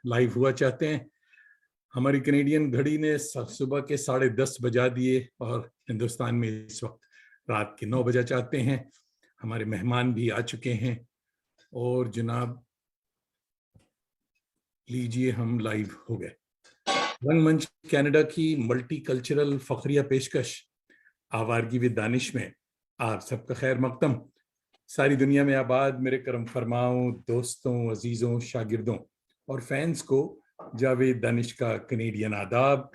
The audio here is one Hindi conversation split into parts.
लाइव हुआ चाहते हैं। हमारी कनेडियन घड़ी ने सुबह के 10:30 बजा दिए और हिंदुस्तान में इस वक्त रात के 9 बजा चाहते हैं। हमारे मेहमान भी आ चुके हैं और जनाब लीजिए हम लाइव हो गए। रंगमंच कनाडा की मल्टीकल्चरल फखरिया पेशकश आवारगी विद दानिश में आप सबका खैर मकदम। सारी दुनिया में आबाद मेरे करम फरमाओं दोस्तों, अजीजों, शागिर्दों और फैंस को जावेद दानिश का कनेडियन आदाब,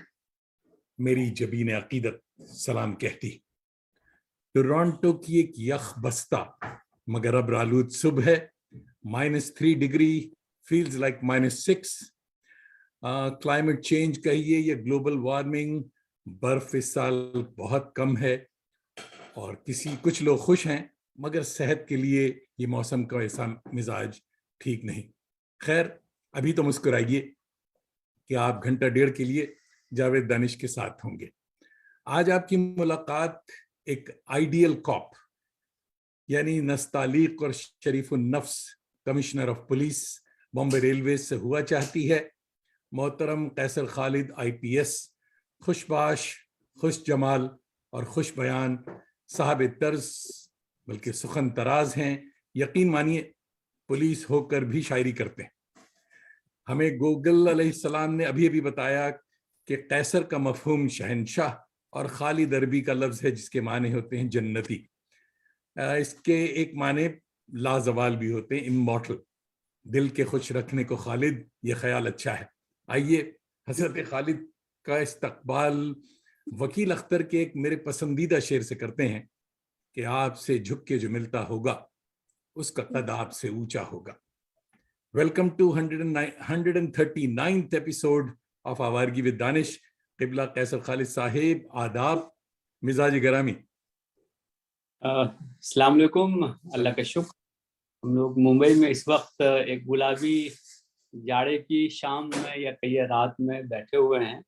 मेरी जबीन अकीदत सलाम कहती। टोरंटो की एक यख बस्ता मगर अब आलूद सुबह है, -3 degree, feels like -6। Climate change कहिए या ग्लोबल वार्मिंग, बर्फ इस साल बहुत कम है और कुछ लोग खुश हैं मगर सेहत के लिए ये मौसम का ऐसा मिजाज ठीक नहीं। खैर, अभी तो मुस्कुराइए कि आप घंटा डेढ़ के लिए जावेद दानिश के साथ होंगे। आज आपकी मुलाकात एक आइडियल कॉप यानी नस्तालीक और शरीफ नफ्स commissioner of police Bombay railway से हुआ चाहती है। मोहतरम कैसर खालिद IPS, खुशबाश, खुश जमाल और खुश बयान साहब तर्ज बल्कि सुखन तराज हैं। यकीन मानिए पुलिस होकर भी शायरी करते हैं। हमें गूगल अलैहिस्सलाम ने अभी बताया कि कैसर का मफहूम शहनशाह और खालिद अरबी का लफ्ज है जिसके माने होते हैं जन्नती। इसके एक माने लाजवाल भी होते हैं, इमॉर्टल। दिल के खुश रखने को खालिद, ये ख्याल अच्छा है। आइए हजरत खालिद का इस्तकबाल वकील अख्तर के एक मेरे पसंदीदा शेर से करते हैं कि आपसे झुक के जो मिलता होगा उसका कद आपसे ऊंचा होगा। Welcome to 139th episode of Aawargi with Danish. क़िबला कैसर खालिद साहिब, आदाब, मिजाज गरामी। अस्सलाम वालेकुम, अल्लाह का शुक्र। हम लोग मुंबई में इस वक्त एक गुलाबी जाड़े की शाम में या कहिए रात में बैठे हुए हैं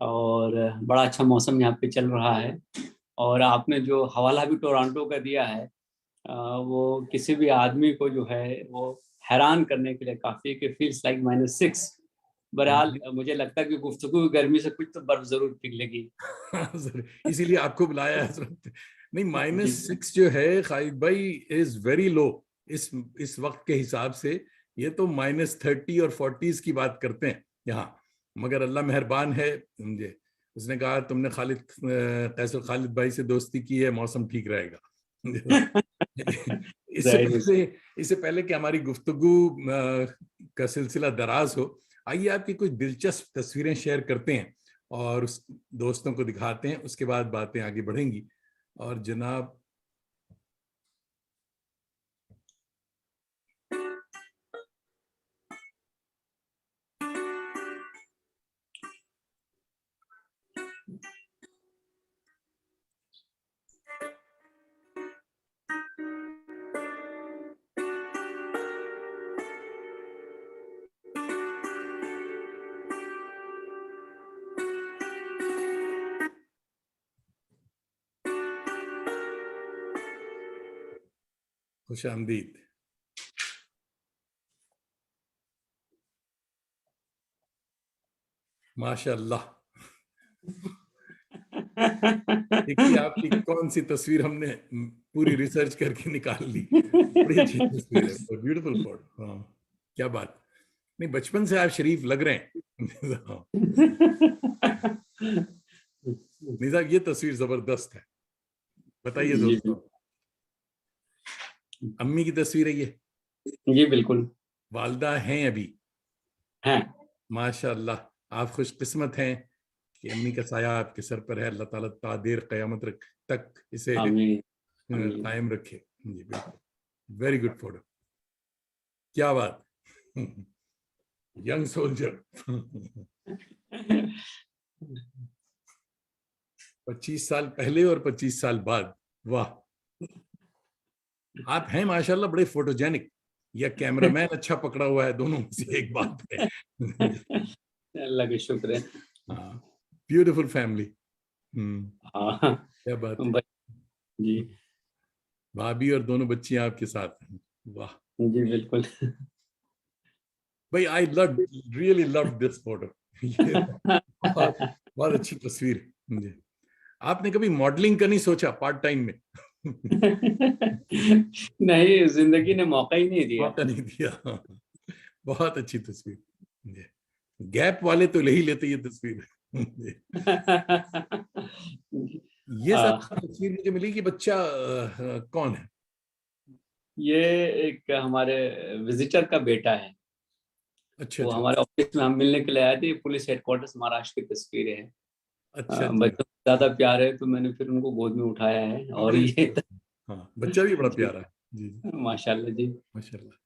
और बड़ा अच्छा मौसम यहाँ पे चल रहा है। और आपने जो हवाला भी टोरंटो का दिया है वो किसी भी आदमी को जो है वो हैरान करने के लिए काफ़ी, कि फील्स लाइक -6। बहरहाल मुझे लगता है कि गुफ्तगू गर्मी से कुछ तो बर्फ जरूर पिघलेगी। इसीलिए आपको बुलाया है। नहीं, -6 जो है खालिद भाई इज वेरी लो इस वक्त के हिसाब से। ये तो -30 और 40s की बात करते हैं यहाँ। मगर अल्लाह मेहरबान है, मुझे उसने कहा तुमने कैसर खालिद भाई से दोस्ती की है, मौसम ठीक रहेगा। इससे पहले कि हमारी गुफ्तगू का सिलसिला दराज हो, आइए आपकी कुछ दिलचस्प तस्वीरें शेयर करते हैं और उस दोस्तों को दिखाते हैं, उसके बाद बातें आगे बढ़ेंगी। और जनाब खुश आमदीद। माशाअल्लाह। देखिए आपकी कौन सी तस्वीर हमने पूरी रिसर्च करके निकाल ली। बड़ी अच्छी तस्वीर है, ब्यूटीफुल फोटो। हाँ, क्या बात। नहीं, बचपन से आप शरीफ लग रहे हैं। नहीं साहब, ये तस्वीर जबरदस्त है। बताइए दोस्तों, अम्मी की तस्वीर है ये? जी बिल्कुल। वालदा हैं अभी? हैं। माशाअल्लाह, आप खुशकिस्मत हैं कि अम्मी का साया आपके सर पर है। अल्लाह ताला तादेर क़यामत तक इसे कायम रखे। जी बिल्कुल, वेरी गुड फोटो, क्या बात। Young soldier. 25 साल पहले और 25 साल बाद, वाह। आप हैं माशाल्लाह बड़े फोटोजेनिक, या कैमरामैन अच्छा पकड़ा हुआ है, दोनों में से एक बात है। अल्लाह का शुक्र है। हाँ, ब्यूटीफुल फैमिली। हाँ क्या बात है जी। भाभी और दोनों बच्चियां आपके साथ हैं, वाह। जी बिल्कुल। भाई I love, really love this photo. बहुत बहुत अच्छी तस्वीर है जी। आपने कभी मॉडलिंग का नहीं सोचा पार्ट टाइम में? नहीं, जिंदगी ने मौका ही नहीं दिया। मौका नहीं दिया। बहुत अच्छी तस्वीर जी। गैप वाले तो ले ही लेते ये तस्वीर। ये सब तस्वीर मुझे मिली कि बच्चा कौन है? ये एक हमारे विजिटर का बेटा है। अच्छा वो अच्छा हमारे ऑफिस में हम मिलने के लिए आए थे। पुलिस हेडक्वार्टर्स महाराष्ट्र की तस्वीरें हैं। अच्छा अच्छा। बच्चों को ज्यादा प्यार है तो मैंने फिर उनको गोद में उठाया है। और बड़ी ये अच्छी बात है। हाँ, बच्चा भी बड़ा जी, प्यारा है जी जी। माशाल्लाह जी। माशाल्लाह।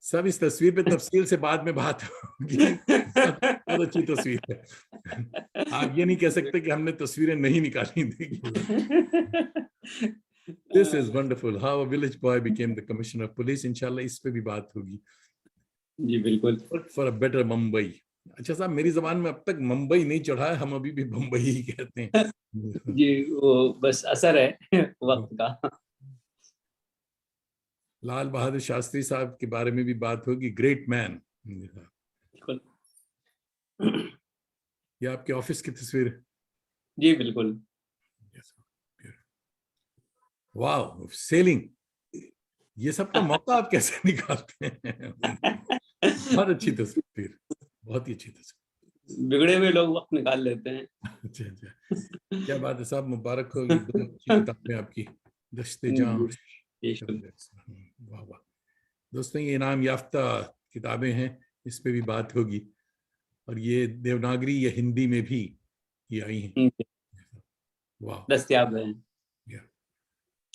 सब इस तस्वीर पे तफसील से बाद में बात होगी। बहुत बहुत अच्छी तस्वीर है। आप ये नहीं कह सकते कि हमने तस्वीरें नहीं निकाली थी। This is wonderful. How a village boy became the commissioner of police. इंशाल्लाह इस पे भी बात होगी। जी बिल्कुल। For a better Mumbai. अच्छा साहब, मेरी जबान में अब तक मुंबई नहीं चढ़ा है, हम अभी भी मुंबई ही कहते हैं। जी, वो बस असर है वक्त का। लाल बहादुर शास्त्री साहब के बारे में भी बात होगी। Great man. बिल्कुल। ये आपके ऑफिस की तस्वीर है? जी बिल्कुल। वाह, सेलिंग। ये सब का मौका आप कैसे निकालते हैं? बहुत अच्छी तस्वीर, बहुत ही अच्छी तस्वीर। बिगड़े हुए लोग वक्त निकाल लेते हैं। अच्छा अच्छा, क्या बात है साहब, मुबारक हो। ये दो अच्छी किताबें आपकी, दश्ते जां। जी, शुक्र। वाह वाह। दोस्तों, ये इनाम याफ्ता किताबें हैं, इस पे भी बात होगी। और ये देवनागरी या हिंदी में भी ये आई हैं। वाह। दस्तयाब है।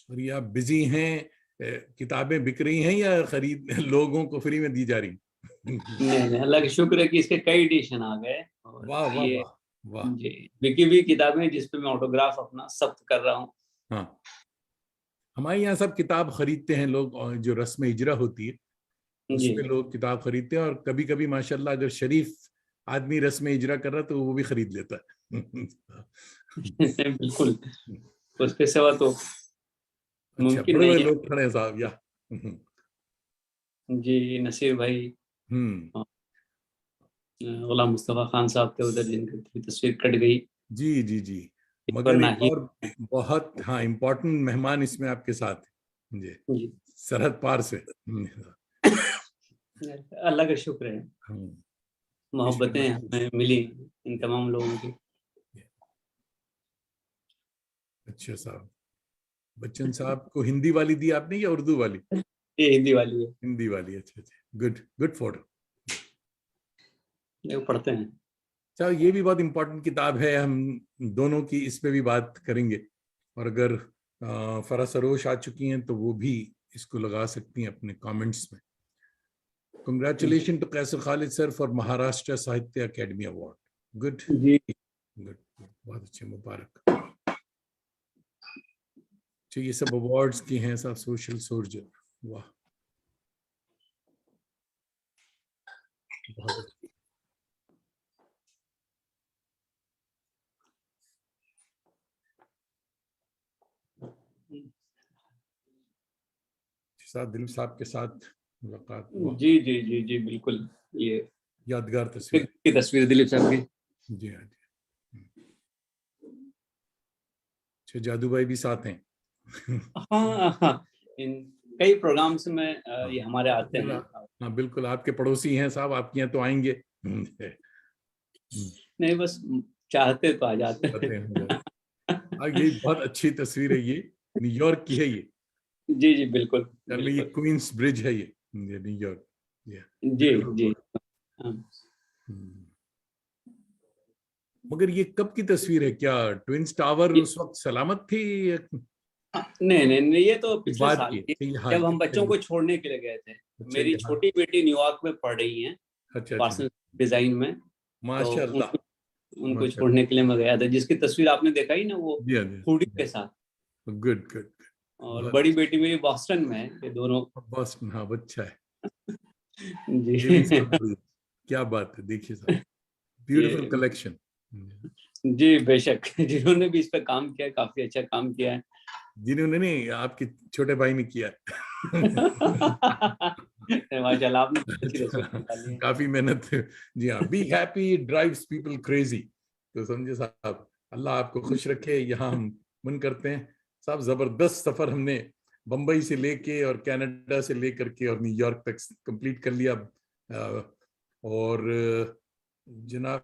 और ये आप बिजी हैं, किताबें बिक रही हैं या खरीद लोगों को फ्री में दी जा रही? नहीं, अल्लाह का शुक्र है कि इसके कई एडिशन आ गए। और वाह वाह ये वाह वाह। जी बिकी हुई किताबें जिसपे मैं ऑटोग्राफ अपना सब्त कर रहा हूँ। हाँ, हमारे यहाँ सब किताब खरीदते हैं लोग, और जो रस्म इजरा होती है जी उसमें लोग किताब खरीदते हैं। और कभी कभी माशाल्लाह अगर शरीफ आदमी रस्म इजरा कर रहा है तो वो भी खरीद लेता है। बिल्कुल। उसके सिवा तो अच्छा, मुमकिन बड़े नहीं बड़े है। लोग खड़े हैं साहब या? जी, नसीर भाई, हम्म। गुलाम मुस्तफा खान साहब थे उधर, जिनकी तस्वीर कट गई। जी जी जी। पर मगर एक नहीं। और बहुत, हाँ, इम्पोर्टेंट मेहमान इसमें आपके साथ हैं जी, जी, सरहद पार से। अल्लाह का शुक्र है, मोहब्बतें हमें मिली इन तमाम लोगों की। अच्छा साहब, बच्चन साहब को हिंदी वाली दी आपने या उर्दू वाली? ये हिंदी वाली है, हिंदी वाली। अच्छा अच्छा, गुड गुड फोटो। ये पढ़ते हैं। अच्छा, ये भी बहुत इंपॉर्टेंट किताब है, हम दोनों की इस पे भी बात करेंगे। और अगर फरा सरोश आ चुकी हैं तो वो भी इसको लगा सकती हैं अपने कमेंट्स में। Congratulation to Qaiser Khalid sir for Maharashtra Sahitya academy award. Good जी गुड, बहुत अच्छे, मुबारक। तो ये सब अवार्ड्स की हैं सब, सोशल सोल्जर। वाह, बहुत अच्छे। साथ दिलीप साहब के साथ मुलाकात। वाह, जी जी जी जी बिल्कुल। ये यादगार तस्वीर। की तस्वीर दिलीप साहब की। जी हाँ जी। अच्छा, जादू भाई भी साथ हैं। हाँ हाँ, इन कई प्रोग्राम्स में ये हमारे आते हैं। हाँ बिल्कुल, आपके पड़ोसी हैं साहब, आपके यहाँ तो आएंगे। नहीं, बस चाहते तो आ जाते हैं। जाते हैं। ये बहुत अच्छी तस्वीर है, ये न्यूयॉर्क की है ये। जी जी बिल्कुल में ये बिल्कुल। क्वींस ब्रिज है, ये न्यूयॉर्क। जी जी हाँ। मगर ये कब की तस्वीर है? क्या ट्विंस टावर उस वक्त सलामत थी? नहीं नहीं नहीं, ये तो पिछले बाद साल की? की, ये हाल जब हम की? बच्चों को छोड़ने के लिए गए थे। अच्छा, मेरी ये हाँ। छोटी बेटी न्यूयॉर्क में पढ़ रही है, अच्छा अच्छा, पार्सल डिजाइन में। तो माशाल्लाह उनको माशाल्लाह। छोड़ने के लिए मैं गया था, जिसकी तस्वीर आपने देखा ही ना, वो जी हाँ हुडी जी। के साथ। Good good. और बहुत बड़ी बेटी मेरी बॉस्टन में है, ये दोनों। बॉस्टन, हाँ, अच्छा है। ये भी जी सब क्या बात है, देखिए साहब, ब्यूटीफुल ये कलेक्शन। जी बेशक, जिन्होंने भी इस पे काम किया है, काफी अच्छा काम किया है। जिन्होंने नहीं, आपके छोटे भाई ने किया माशाल्लाह, आपने अच्छी रेसिपी निकाली है। काफी मेहनत। जी हाँ, be happy drives people crazy. तो समझे साहब, अल्लाह आपको खुश रखे। यहाँ हम मन करते हैं साहब, जबरदस्त सफर हमने बंबई से लेके और कनाडा से लेकर के और न्यूयॉर्क तक कंप्लीट कर लिया। और जनाब,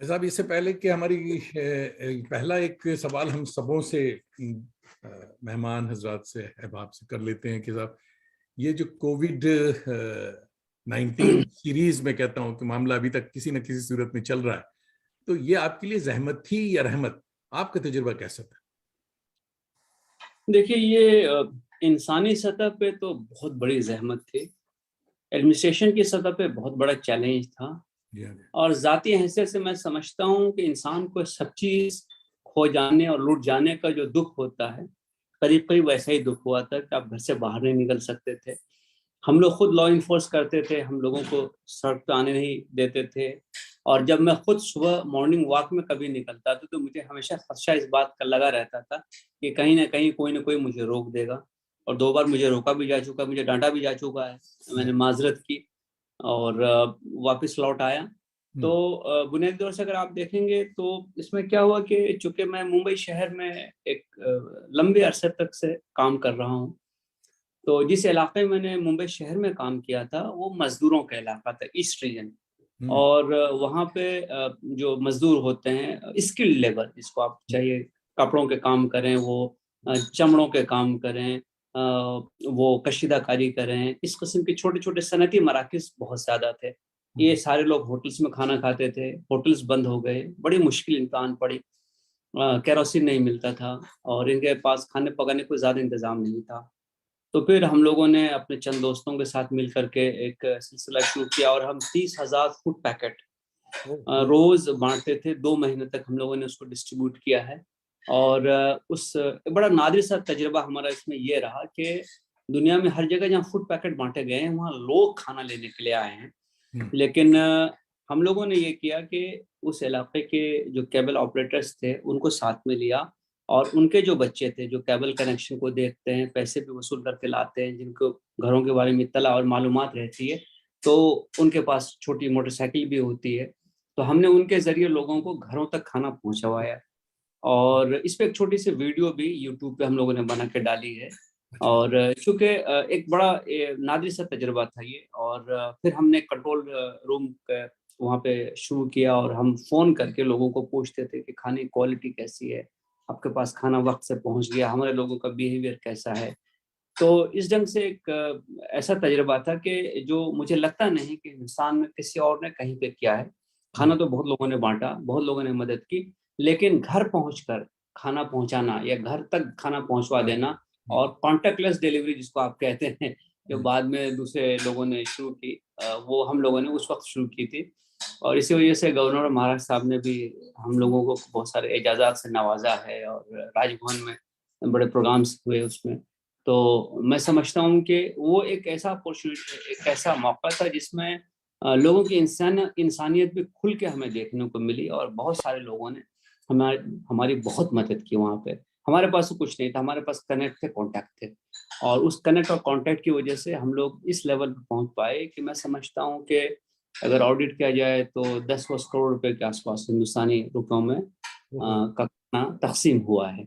साहब इससे पहले कि हमारी पहला एक सवाल हम सबों से, मेहमान हजरात से, अहबाब से कर लेते हैं कि साहब, ये जो कोविड 19 सीरीज में कहता हूं कि मामला अभी तक किसी न किसी सूरत में चल रहा है, तो ये आपके लिए जहमत थी या रहमत? आपका तजुर्बा कैसा था? देखिए, ये इंसानी सतह पे तो बहुत बड़ी जहमत थी, एडमिनिस्ट्रेशन की सतह पे बहुत बड़ा चैलेंज था, और जाती हैसियत से मैं समझता हूँ कि इंसान को सब चीज खो जाने और लूट जाने का जो दुख होता है, करीब करीब वैसा ही दुख हुआ था कि आप घर से बाहर नहीं निकल सकते थे। हम लोग खुद लॉ इन्फोर्स करते थे, हम लोगों को सड़क पे आने नहीं देते थे। और जब मैं खुद सुबह मॉर्निंग वॉक में कभी निकलता था तो मुझे हमेशा खदशा इस बात का लगा रहता था कि कहीं ना कहीं कोई ना कोई मुझे रोक देगा। और 2 बार मुझे रोका भी जा चुका, मुझे डांटा भी जा चुका है। मैंने माजरत की और वापस लौट आया। तो बुनियादी तौर से अगर आप देखेंगे तो इसमें क्या हुआ कि चूंकि मैं मुंबई शहर में एक लंबे अरसे तक से काम कर रहा हूँ, तो जिस इलाके में मैंने मुंबई शहर में काम किया था वो मजदूरों का इलाका था, ईस्ट रीजन। और वहाँ पे जो मजदूर होते हैं स्किल्ड लेबर, जिसको आप चाहिए कपड़ों के काम करें, वो चमड़ों के काम करें, वो कशीदाकारी करें, इस किस्म के छोटे छोटे सनती मराकज़ बहुत ज़्यादा थे। ये सारे लोग होटल्स में खाना खाते थे, होटल्स बंद हो गए, बड़ी मुश्किल इम्तिहान पड़ी। केरोसिन नहीं मिलता था और इनके पास खाने पकाने को ज़्यादा इंतज़ाम नहीं था। तो फिर हम लोगों ने अपने चंद दोस्तों के साथ मिल करके एक सिलसिला शुरू किया और हम 30,000 फूड पैकेट रोज बांटते थे। 2 महीने तक हम लोगों ने उसको डिस्ट्रीब्यूट किया है। और उस बड़ा नादिर सा तजुर्बा हमारा इसमें ये रहा कि दुनिया में हर जगह जहाँ फूड पैकेट बांटे गए हैं वहाँ लोग खाना लेने के लिए आए हैं, लेकिन हम लोगों ने ये किया कि उस इलाके के जो केबल ऑपरेटर्स थे उनको साथ में लिया, और उनके जो बच्चे थे जो केबल कनेक्शन को देखते हैं, पैसे भी वसूल करके लाते हैं, जिनको घरों के बारे में इत्तला और मालूमात रहती है, तो उनके पास छोटी मोटरसाइकिल भी होती है, तो हमने उनके जरिए लोगों को घरों तक खाना पहुंचवाया। और इस पे एक छोटी सी वीडियो भी यूट्यूब पे हम लोगों ने बना के डाली है। और चूंकि एक बड़ा नादिर सा तजुर्बा था ये, और फिर हमने कंट्रोल रूम वहाँ पे शुरू किया और हम फ़ोन करके लोगों को पूछते थे कि खाने की क्वालिटी कैसी है, आपके पास खाना वक्त से पहुँच गया, हमारे लोगों का बिहेवियर कैसा है। तो इस ढंग से एक ऐसा तजुर्बा था कि जो मुझे लगता नहीं कि इंसान में किसी और ने कहीं पे किया है। खाना तो बहुत लोगों ने बाँटा, बहुत लोगों ने मदद की, लेकिन घर पहुँचकर खाना पहुँचाना या घर तक खाना पहुँचवा देना और कॉन्टैक्टलेस डिलीवरी जिसको आप कहते हैं, जो बाद में दूसरे लोगों ने शुरू की, वो हम लोगों ने उस वक़्त शुरू की थी। और इसी वजह से गवर्नर महाराज साहब ने भी हम लोगों को बहुत सारे एजाज़ात से नवाज़ा है और राजभवन में बड़े प्रोग्राम्स हुए उसमें। तो मैं समझता हूँ कि वो एक ऐसा अपॉर्चुनिटी, एक ऐसा मौका था जिसमें लोगों की इंसानियत भी खुल के हमें देखने को मिली, और बहुत सारे लोगों ने हमारी बहुत मदद की वहाँ पे। हमारे पास तो कुछ नहीं था, हमारे पास कनेक्ट थे, कॉन्टैक्ट थे, और उस कनेक्ट और कॉन्टैक्ट की वजह से हम लोग इस लेवल पे पहुँच पाए कि मैं समझता हूँ कि अगर ऑडिट किया जाए तो 10 करोड़ रुपए के आसपास हिंदुस्तानी रुपयों में का खाना तकसीम हुआ है।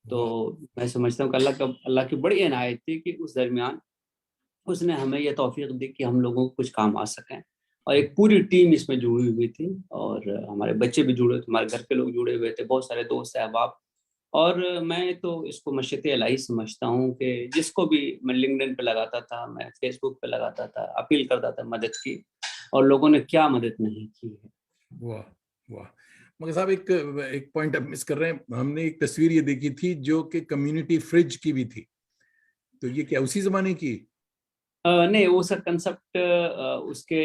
तो मैं समझता हूँ कि अल्लाह की बड़ी इनायत थी कि उस दरमियान उसने हमें यह तौफीक दी कि हम लोगों को कुछ काम आ सकें, और एक पूरी टीम इसमें जुड़ी हुई थी, और हमारे बच्चे भी जुड़े थे, हमारे घर के लोग जुड़े हुए थे, बहुत सारे दोस्त अहबाब। और मैं तो इसको मशीयत इलाही समझता हूँ कि जिसको भी मैं लिंक्डइन पे लगाता था, मैं फेसबुक पे लगाता था, अपील करता था मदद की, और लोगों ने क्या मदद नहीं की है। वाह वाह। मगर साहब एक एक पॉइंट आप मिस कर रहे हैं। हमने एक तस्वीर ये देखी थी जो कि कम्युनिटी फ्रिज की भी थी, तो ये क्या उसी जमाने की? नहीं, वो सर कंसेप्ट उसके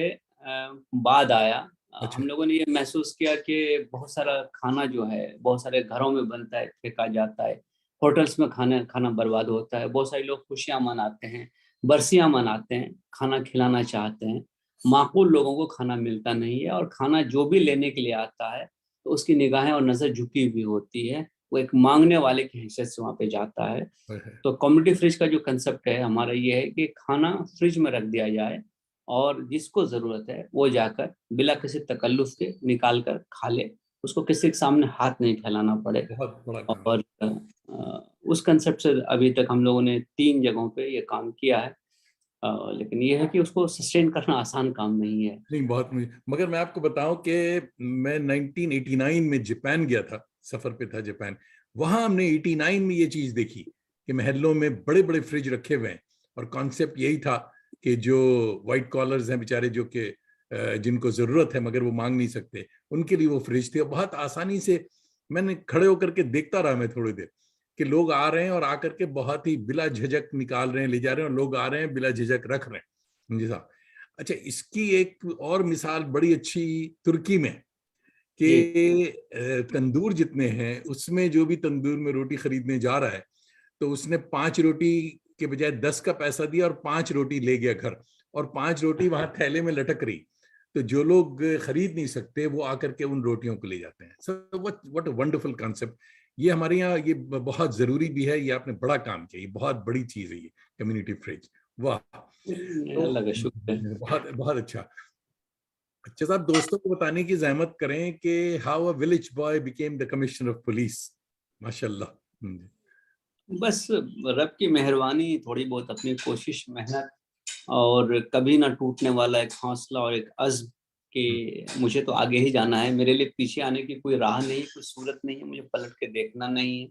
बाद आया। अच्छा। हम लोगों ने ये महसूस किया कि बहुत सारा खाना जो है बहुत सारे घरों में बनता है, फेंका जाता है, होटल्स में खाना बर्बाद होता है, बहुत सारे लोग खुशियां मनाते हैं, बरसियां मनाते हैं, खाना खिलाना चाहते हैं, माकूल लोगों को खाना मिलता नहीं है, और खाना जो भी लेने के लिए आता है तो उसकी निगाहें और नज़र झुकी हुई होती है, वो एक मांगने वाले की हैसियत से वहाँ पे जाता है। तो कम्युनिटी फ्रिज का जो कंसेप्ट है हमारा ये है कि खाना फ्रिज में रख दिया जाए और जिसको ज़रूरत है वो जाकर बिला किसी तकल्लुफ के निकाल कर खा ले, उसको किसी के सामने हाथ नहीं फैलाना पड़े। बहुत बड़ा काम। और उस कंसेप्ट से अभी तक हम लोगों ने 3 जगहों पे ये काम किया है, लेकिन ये है कि उसको सस्टेन करना आसान काम नहीं है। नहीं, बहुत मगर मैं आपको बताऊं कि मैं 1989 में जापान गया था, सफर पे था जापान। वहां हमने 89 में ये चीज देखी कि महलों में बड़े बड़े फ्रिज रखे हुए हैं, और कॉन्सेप्ट यही था कि जो वाइट कॉलर्स हैं बेचारे, जो कि जिनको जरूरत है मगर वो मांग नहीं सकते, उनके लिए वो फ्रिज थे। और बहुत आसानी से मैंने खड़े होकर के देखता रहा मैं थोड़ी देर कि लोग आ रहे हैं और आकर के बहुत ही बिला झिझक निकाल रहे हैं, ले जा रहे हैं, और लोग आ रहे हैं बिला झिझक रख रहे हैं। जी साहब। अच्छा, इसकी एक और मिसाल बड़ी अच्छी तुर्की में कि तंदूर जितने हैं उसमें जो भी तंदूर में रोटी खरीदने जा रहा है तो उसने 5 रोटी के बजाय 10 का पैसा दिया और 5 रोटी ले गया घर, और 5 रोटी वहां थैले में लटक रही। तो जो लोग खरीद नहीं सकते वो आकर के उन रोटियों को ले जाते हैं। So what a wonderful concept. ये हमारे यहाँ ये बहुत जरूरी भी है, ये आपने बड़ा काम किया, ये बहुत बड़ी चीज है ये कम्युनिटी फ्रिज। वाह। तो अल्लाह का शुक्र है। बहुत बहुत अच्छा। अच्छा साहब, दोस्तों को बताने की जहमत करें कि how a village boy became the commissioner of police. माशाल्लाह। बस रब की मेहरबानी, थोड़ी बहुत अपनी कोशिश, मेहनत, और कभी ना टूटने वाला एक हौसला और एक अज़्म कि मुझे तो आगे ही जाना है, मेरे लिए पीछे आने की कोई राह नहीं, कोई सूरत नहीं है, मुझे पलट के देखना नहीं है।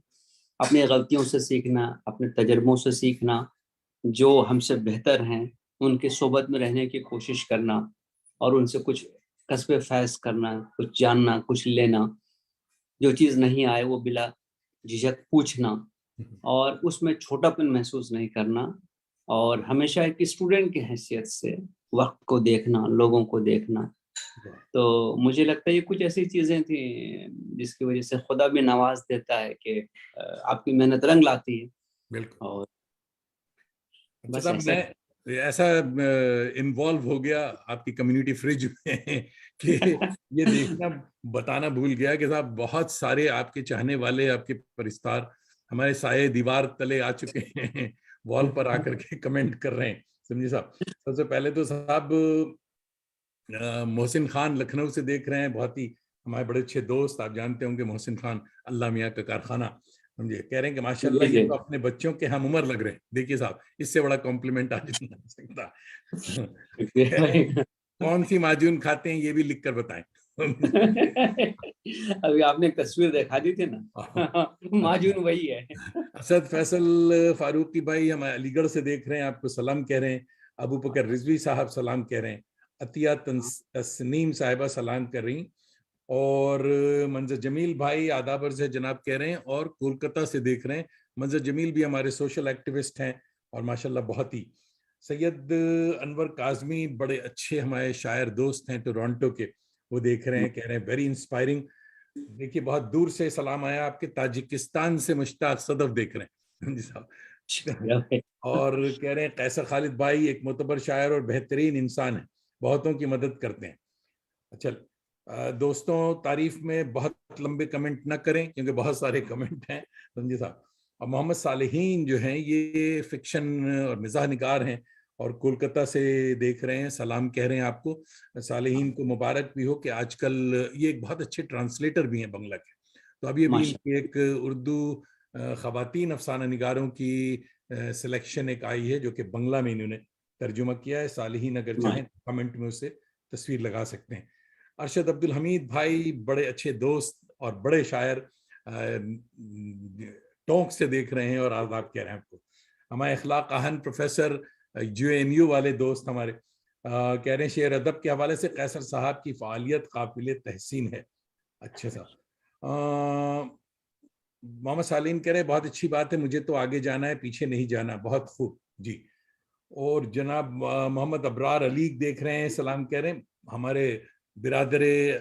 अपनी गलतियों से सीखना, अपने तजर्बों से सीखना, जो हमसे बेहतर हैं उनकी सोबत में रहने की कोशिश करना, और उनसे कुछ कस्बे फैज़ करना, कुछ जानना, कुछ लेना। जो चीज़ नहीं आए वो बिला झिझक पूछना, और उसमें छोटापन महसूस नहीं करना, और हमेशा एक स्टूडेंट की हैसियत से वक्त को देखना, लोगों को देखना। तो मुझे लगता है ये कुछ ऐसी चीजें थी जिसकी वजह से खुदा भी नवाज देता है कि आपकी मेहनत रंग लाती है। बिल्कुल। और अच्छा बस साहब, ऐसा। मैं ऐसा इन्वॉल्व हो गया आपकी कम्युनिटी फ्रिज में कि ये देखना बताना भूल गया कि साहब बहुत सारे आपके चाहने वाले, आपके परिस्तार हमारे साये दीवार तले आ चुके हैं, वॉल पर आकर के कमेंट कर रहे हैं। समझिए साहब, सबसे पहले तो साहब मोहसिन खान लखनऊ से देख रहे हैं, बहुत ही हमारे बड़े अच्छे दोस्त, आप जानते होंगे मोहसिन खान, अल्लाह मियाँ का कारखाना। समझिए, कह रहे हैं कि माशाल्लाह ये तो अपने बच्चों के हम उम्र लग रहे हैं। देखिए साहब, इससे बड़ा कॉम्प्लीमेंट आज नहीं आ सकता। कह रहे हैं कौन सी माजून खाते हैं ये भी लिख कर बताएं। अभी आपने एक तस्वीर दिखा दी थी ना, माजून वही है। असद फैसल फारूकी भाई हमारे अलीगढ़ से देख रहे हैं, आपको सलाम कह रहे हैं। अबू बकर रिजवी साहब सलाम कह रहे हैं। अतिया तस्नीम साहिबा सलाम कर रही, और मंजर जमील भाई आदाब अर्ज़ है जनाब कह रहे हैं, और कोलकाता से देख रहे हैं। मंजर जमील भी हमारे सोशल एक्टिविस्ट हैं और माशाल्लाह बहुत ही। सैयद अनवर काजमी बड़े अच्छे हमारे शायर दोस्त हैं टोरंटो के, वो देख रहे हैं, कह रहे हैं वेरी इंस्पायरिंग। देखिए बहुत दूर से सलाम आया आपके, ताजिकिस्तान से मुश्ताक सदफ देख रहे हैं जी साहब। और कह रहे हैं कैसर खालिद भाई एक मोतबर शायर और बेहतरीन इंसान है, बहुतों की मदद करते हैं। अच्छा दोस्तों, तारीफ में बहुत लंबे कमेंट ना करें क्योंकि बहुत सारे कमेंट हैं समझे साहब। और मोहम्मद सालेहीन जो हैं ये फिक्शन और मिजाह निगार हैं और कोलकाता से देख रहे हैं, सलाम कह रहे हैं आपको। सालेहीन को मुबारक भी हो कि आजकल ये एक बहुत अच्छे ट्रांसलेटर भी हैं बांग्ला के। तो अभी अभी इनकी एक उर्दू खवातीन अफसाना निगारों की सिलेक्शन एक आई है जो कि बांग्ला में इन्होंने तर्जुमा किया है। सालेहीन अगर चाहें कमेंट में उससे तस्वीर लगा सकते हैं। अरशद अब्दुल हमीद भाई बड़े अच्छे दोस्त और बड़े शायर टोंक से देख रहे हैं और आदाब कह रहे हैं आपको। हमारे अखलाक आहन प्रोफेसर JNU वाले दोस्त हमारे कह रहे हैं शेर अदब के हवाले से कैसर साहब की फ़ालियत काबिल तहसीन है। अच्छा साहब। मोहम्मद सालीन कह रहे हैं बहुत अच्छी बात है, मुझे तो आगे जाना है पीछे नहीं जाना, बहुत खूब जी। और जनाब मोहम्मद अबरार अली देख रहे हैं, सलाम कह रहे हैं। हमारे बिरादरे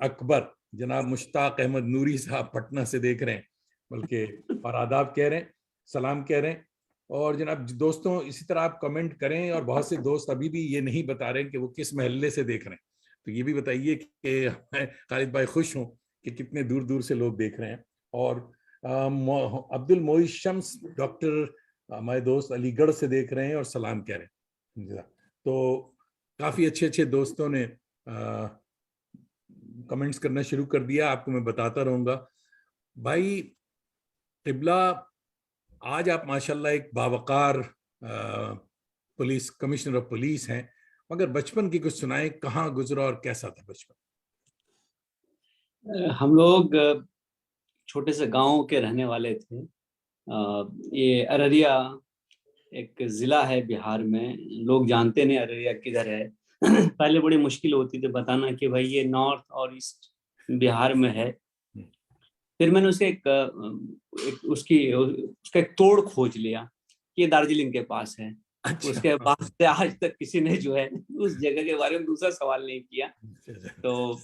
अकबर जनाब मुश्ताक अहमद नूरी साहब पटना से देख रहे हैं, बल्कि और आदाब कह रहे हैं, सलाम कह रहे हैं। और जनाब दोस्तों इसी तरह आप कमेंट करें, और बहुत से दोस्त अभी भी ये नहीं बता रहे कि वो किस महल्ले से देख रहे हैं, तो ये भी बताइए कि खालिद भाई खुश हूं कि कितने दूर दूर से लोग देख रहे हैं। और अब्दुल मोइज शम्स डॉक्टर हमारे दोस्त अलीगढ़ से देख रहे हैं और सलाम कह रहे हैं। तो काफी अच्छे अच्छे दोस्तों ने कमेंट्स करना शुरू कर दिया, आपको मैं बताता रहूंगा। भाई क़िबला, आज आप माशाल्लाह एक बावकार पुलिस कमिश्नर ऑफ पुलिस हैं, मगर बचपन की कुछ सुनाएं, कहाँ गुजरा और कैसा था बचपन? हम लोग छोटे से गांव के रहने वाले थे। ये अररिया एक जिला है बिहार में, लोग जानते नहीं अररिया किधर है। पहले बड़ी मुश्किल होती थी बताना कि भाई ये नॉर्थ और ईस्ट बिहार में है। फिर मैंने उसे उसका एक तोड़ खोज लिया कि ये दार्जिलिंग के पास है। अच्छा। उसके बाद से आज तक किसी ने जो है उस जगह के बारे में दूसरा सवाल नहीं किया। तो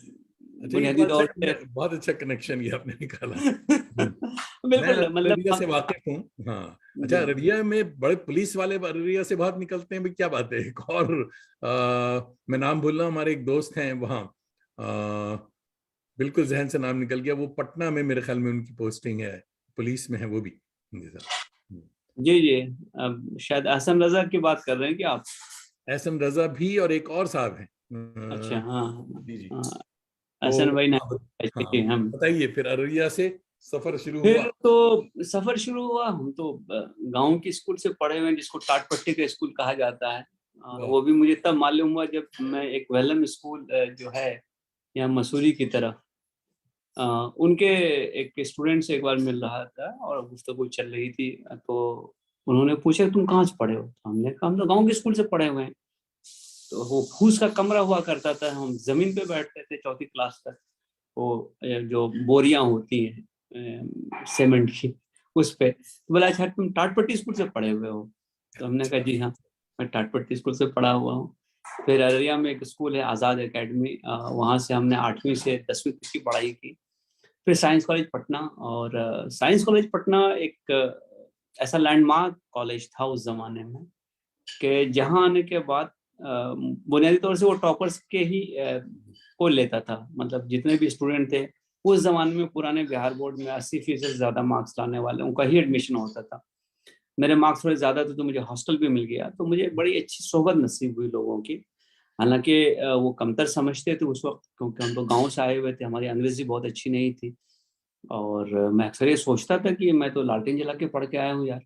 बुनियादी तौर पे बहुत अच्छा कनेक्शन ये आपने निकाला। बिल्कुल, मैं अररिया से वाकिफ हूँ। हाँ, अच्छा, अररिया में बड़े पुलिस वाले अररिया से बहुत निकलते हैं भी, क्या बात है। एक और मैं नाम भूल रहा हूँ, हमारे एक दोस्त हैं वहाँ, बिल्कुल जहन से नाम निकल गया, वो पटना में मेरे ख्याल में उनकी पोस्टिंग है, पुलिस में है वो भी। जी जी, अब शायद एहसन रजा की बात कर रहे हैं कि आप? एहसन रजा भी, और एक और साहब हैं। अच्छा, हाँ जी जी। एहसन भाई ना। हाँ, हम बताइए फिर अररिया से सफर शुरू हुआ? फिर तो सफर शुरू हुआ। हम तो गांव की स्कूल से पढ़े हुए हैं, जिसको टाटपट्टी का स्कूल कहा जाता है। वो भी मुझे तब मालूम हुआ जब मैं एक वेलम स्कूल जो है यहाँ मसूरी की तरफ, उनके एक स्टूडेंट से एक बार मिल रहा था और गुफ्तगू चल रही थी। तो उन्होंने पूछा तुम कहाँ से पढ़े हो? तो हमने कहा हम तो गाँव के स्कूल से पढ़े हुए हैं। तो वो फूस का कमरा हुआ करता था, हम जमीन पे बैठते थे चौथी क्लास तक। वो जो बोरियां होती हैं सीमेंट की, उस पे। तो बोला अच्छा तुम टाटपट्टी स्कूल से पढ़े हुए हो? तो हमने कहा जी हाँ, मैं टाटपट्टी स्कूल से पढ़ा हुआ हूँ। फिर अररिया में एक स्कूल है आज़ाद एकेडमी, वहाँ से हमने 8वीं से 10वीं तक की पढ़ाई की। फिर साइंस कॉलेज पटना, और साइंस कॉलेज पटना एक ऐसा लैंडमार्क कॉलेज था उस जमाने में कि जहाँ आने के बाद बुनियादी तौर से वो टॉपर्स के ही को लेता था। मतलब जितने भी स्टूडेंट थे उस जमाने में, पुराने बिहार बोर्ड में 80% से ज्यादा मार्क्स लाने वाले उनका ही एडमिशन होता था। मेरे मार्क्स थोड़े ज्यादा थे तो मुझे हॉस्टल भी मिल गया। तो मुझे बड़ी अच्छी सोहबत नसीब हुई लोगों की। हालांकि वो कमतर समझते थे उस वक्त, क्योंकि हम तो गाँव से आए हुए थे, हमारी अंग्रेजी बहुत अच्छी नहीं थी। और मैं अक्सर ये सोचता था कि मैं तो लालटेन जला के पढ़ के आया हूँ यार,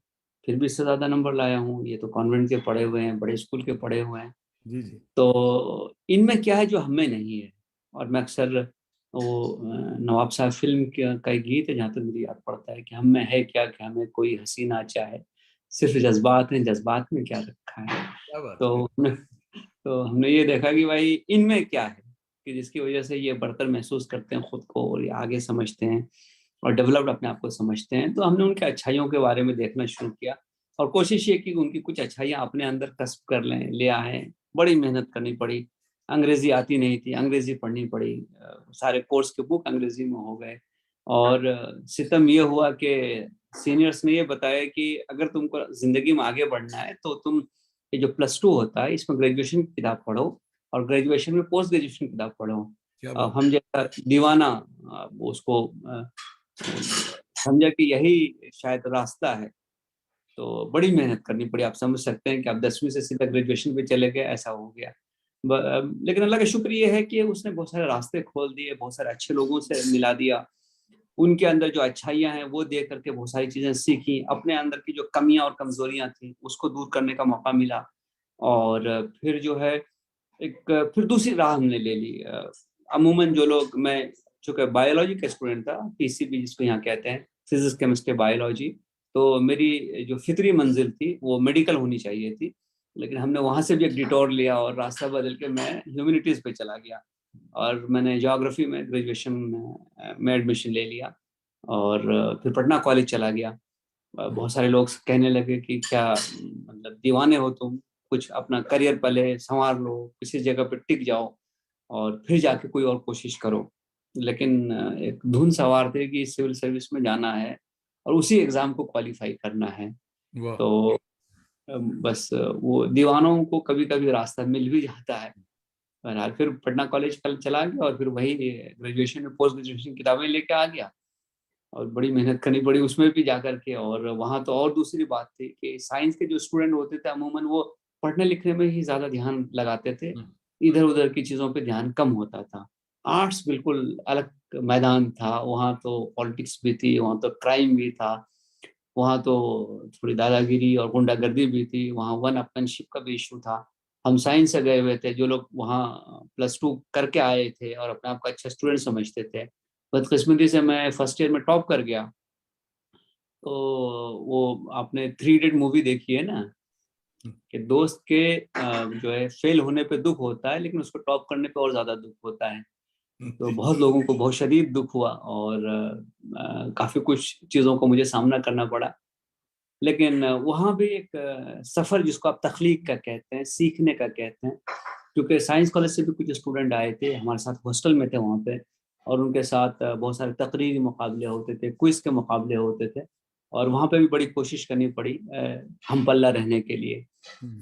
फिर भी इससे ज्यादा नंबर लाया हूँ। ये तो कॉन्वेंट के पढ़े हुए हैं, बड़े स्कूल के पढ़े हुए हैं। जी जी। तो इनमें क्या है जो हमें नहीं है। और मैं अक्सर वो नवाब साहब फिल्म का एक गीत है जहाँ तक मुझे याद पड़ता है कि हम में है क्या कि हमें कोई हंसी ना चाहे, सिर्फ जज्बात हैं, जज्बात में क्या रखा है। क्या बात तो है। हमने ये देखा कि भाई इनमें क्या है कि जिसकी वजह से ये बढ़तर महसूस करते हैं खुद को, और ये आगे समझते हैं और डेवलप्ड अपने आप को समझते हैं। तो हमने उनके अच्छाइयों के बारे में देखना शुरू किया और कोशिश ये की कि उनकी कुछ अच्छाइयाँ अपने अंदर कस्ब कर लें, ले आए। बड़ी मेहनत करनी पड़ी, अंग्रेजी आती नहीं थी, अंग्रेजी पढ़नी पड़ी। सारे कोर्स के बुक अंग्रेजी में हो गए। और सितम ये हुआ कि सीनियर्स ने ये बताया कि अगर तुमको जिंदगी में आगे बढ़ना है तो तुम ये जो +2 होता है इसमें ग्रेजुएशन की किताब पढ़ो, और ग्रेजुएशन में पोस्ट ग्रेजुएशन की किताब पढ़ो। क्या बात। हम जैसा दीवाना उसको समझा कि यही शायद रास्ता है। तो बड़ी मेहनत करनी पड़ी। आप समझ सकते हैं कि आप 10वीं से सीधा ग्रेजुएशन पे चले गए, ऐसा हो गया। लेकिन अल्लाह का शुक्र ये है कि उसने बहुत सारे रास्ते खोल दिए, बहुत सारे अच्छे लोगों से मिला दिया। उनके अंदर जो अच्छाइयाँ हैं वो देख करके बहुत सारी चीज़ें सीखी। अपने अंदर की जो कमियां और कमजोरियां थी उसको दूर करने का मौका मिला। और फिर जो है फिर दूसरी राह हमने ले ली। अमूमन जो लोग, मैं चूँकि बायोलॉजी का स्टूडेंट था, पीसीबी जिसको यहाँ कहते हैं, फिजिक्स केमिस्ट्री बायोलॉजी, तो मेरी जो फितरी मंजिल थी वो मेडिकल होनी चाहिए थी। लेकिन हमने वहाँ से भी एक डिटोर लिया और रास्ता बदल के मैं ह्यूमैनिटीज़ पे चला गया, और मैंने ज्योग्राफी में ग्रेजुएशन में एडमिशन ले लिया। और फिर पटना कॉलेज चला गया। बहुत सारे लोग कहने लगे कि क्या मतलब दीवाने हो तुम, कुछ अपना करियर पहले संवार लो, किसी जगह पे टिक जाओ और फिर जाके कोई और कोशिश करो। लेकिन एक धुन सवार थे कि सिविल सर्विस में जाना है और उसी एग्जाम को क्वालिफाई करना है। वाह। तो बस वो दीवानों को कभी कभी रास्ता मिल भी जाता है। बहरहाल फिर पटना कॉलेज कल चला गया और फिर वही ग्रेजुएशन में पोस्ट ग्रेजुएशन किताबें लेके आ गया और बड़ी मेहनत करनी पड़ी उसमें भी जा करके। और वहाँ तो और दूसरी बात थी कि साइंस के जो स्टूडेंट होते थे अमूमन वो पढ़ने लिखने में ही ज़्यादा ध्यान लगाते थे, इधर उधर की चीज़ों पे ध्यान कम होता था। आर्ट्स बिल्कुल अलग मैदान था, वहाँ तो पॉलिटिक्स भी थी, वहाँ तो क्राइम भी था, वहाँ तो थोड़ी दादागिरी और गुंडागर्दी भी थी, वहाँ वन अपमैनशिप का भी इशू था। हम साइंस से गए हुए थे, जो लोग वहाँ +2 करके आए थे और अपने आप को अच्छा स्टूडेंट समझते थे, बदकिस्मती से मैं फर्स्ट ईयर में टॉप कर गया। तो वो आपने 3 इडियट मूवी देखी है ना, कि दोस्त के जो है फेल होने पे दुख होता है लेकिन उसको टॉप करने पे और ज्यादा दुख होता है। तो बहुत लोगों को बहुत शदीद दुख हुआ और काफी कुछ चीजों को मुझे सामना करना पड़ा। लेकिन वहाँ भी एक सफर जिसको आप तख्लीक का कहते हैं, सीखने का कहते हैं, क्योंकि साइंस कॉलेज से भी कुछ स्टूडेंट आए थे हमारे साथ, हॉस्टल में थे वहाँ पे, और उनके साथ बहुत सारे तकरीरी मुकाबले होते थे, क्विज के मुकाबले होते थे, और वहाँ पे भी बड़ी कोशिश करनी पड़ी हम पल्ला रहने के लिए।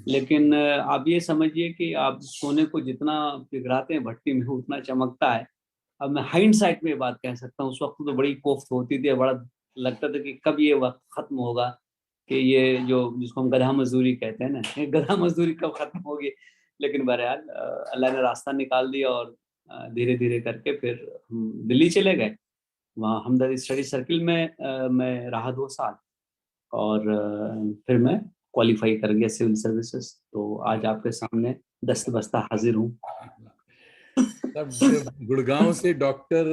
लेकिन आप ये समझिए कि आप सोने को जितना पिघलाते हैं भट्टी में उतना चमकता है। अब मैं हाइंडसाइट में बात कह सकता हूँ, उस वक्त तो बड़ी कोफ्त होती थी, बड़ा लगता था कि कब ये वक्त खत्म होगा, कि ये जो जिसको हम गधा मजदूरी कहते हैं ना, ये गधा मजदूरी कब खत्म होगी। लेकिन बहरहाल अल्लाह ने रास्ता निकाल दिया और धीरे धीरे करके फिर हम दिल्ली चले गए। वहाँ हमदर्द स्टडी सर्किल में मैं रहा 2 साल और फिर मैं क्वालिफाई कर गया सिविल सर्विसेज। तो आज आपके सामने दस्त बस्ता हाजिर हूँ। तब गुड़गांव से डॉक्टर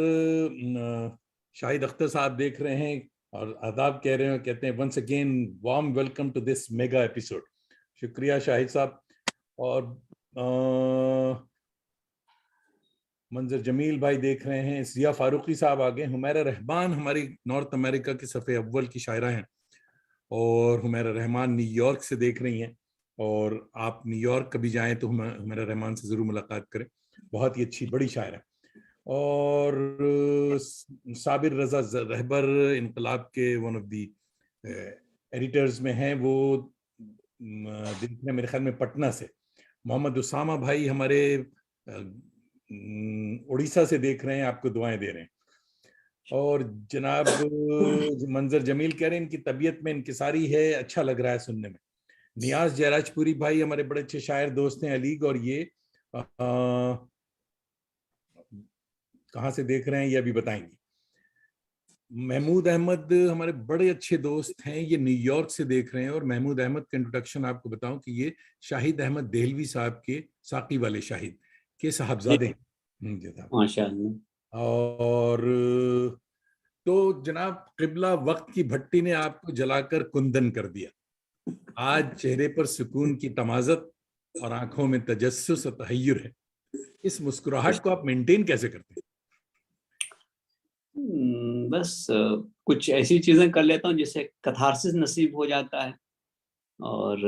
शाहिद अख्तर साहब देख रहे हैं और आदाब कह रहे हैं, कहते हैं once again warm welcome to this mega episode. शुक्रिया शाहिद साहब। और मंजर जमील भाई देख रहे हैं, जिया फारूकी साहब आगे, हुमैरा रहमान हमारी नॉर्थ अमेरिका की सफ़े अव्वल की शायरा हैं और हुमैरा रहमान न्यूयॉर्क से देख रही हैं। और आप न्यूयॉर्क कभी जाएं तो हुमैरा रहमान से ज़रूर मुलाकात करें, बहुत ही अच्छी बड़ी शायर है। और साबिर रजा रहबर इनकलाब के वन ऑफ दी एडिटर्स में हैं, वो देख रहे हैं मेरे ख्याल में पटना से। मोहम्मद उसामा भाई हमारे उड़ीसा से देख रहे हैं, आपको दुआएं दे रहे हैं। और जनाब मंजर जमील कह रहे हैं इनकी तबीयत में इंकिसारी है, अच्छा लग रहा है सुनने में। नियाज जयराजपुरी भाई हमारे बड़े अच्छे शायर दोस्त हैं अलीग, और ये कहाँ से देख रहे हैं ये अभी बताएंगे। महमूद अहमद हमारे बड़े अच्छे दोस्त हैं, ये न्यूयॉर्क से देख रहे हैं। और महमूद अहमद का इंट्रोडक्शन आपको बताऊं कि ये शाहिद अहमद देहलवी साहब के, साकी वाले शाहिद के साहबजादे हैं। माशाअल्लाह। और तो जनाब किबला वक्त की भट्टी ने आपको जलाकर कुंदन कर दिया। आज चेहरे पर सुकून की तमाज़त और आंखों में तजस्सुस और तहय्युर है। इस मुस्कुराहट को आप मेंटेन कैसे करते हैं? बस कुछ ऐसी चीजें कर लेता हूँ जिससे कथारसिस नसीब हो जाता है, और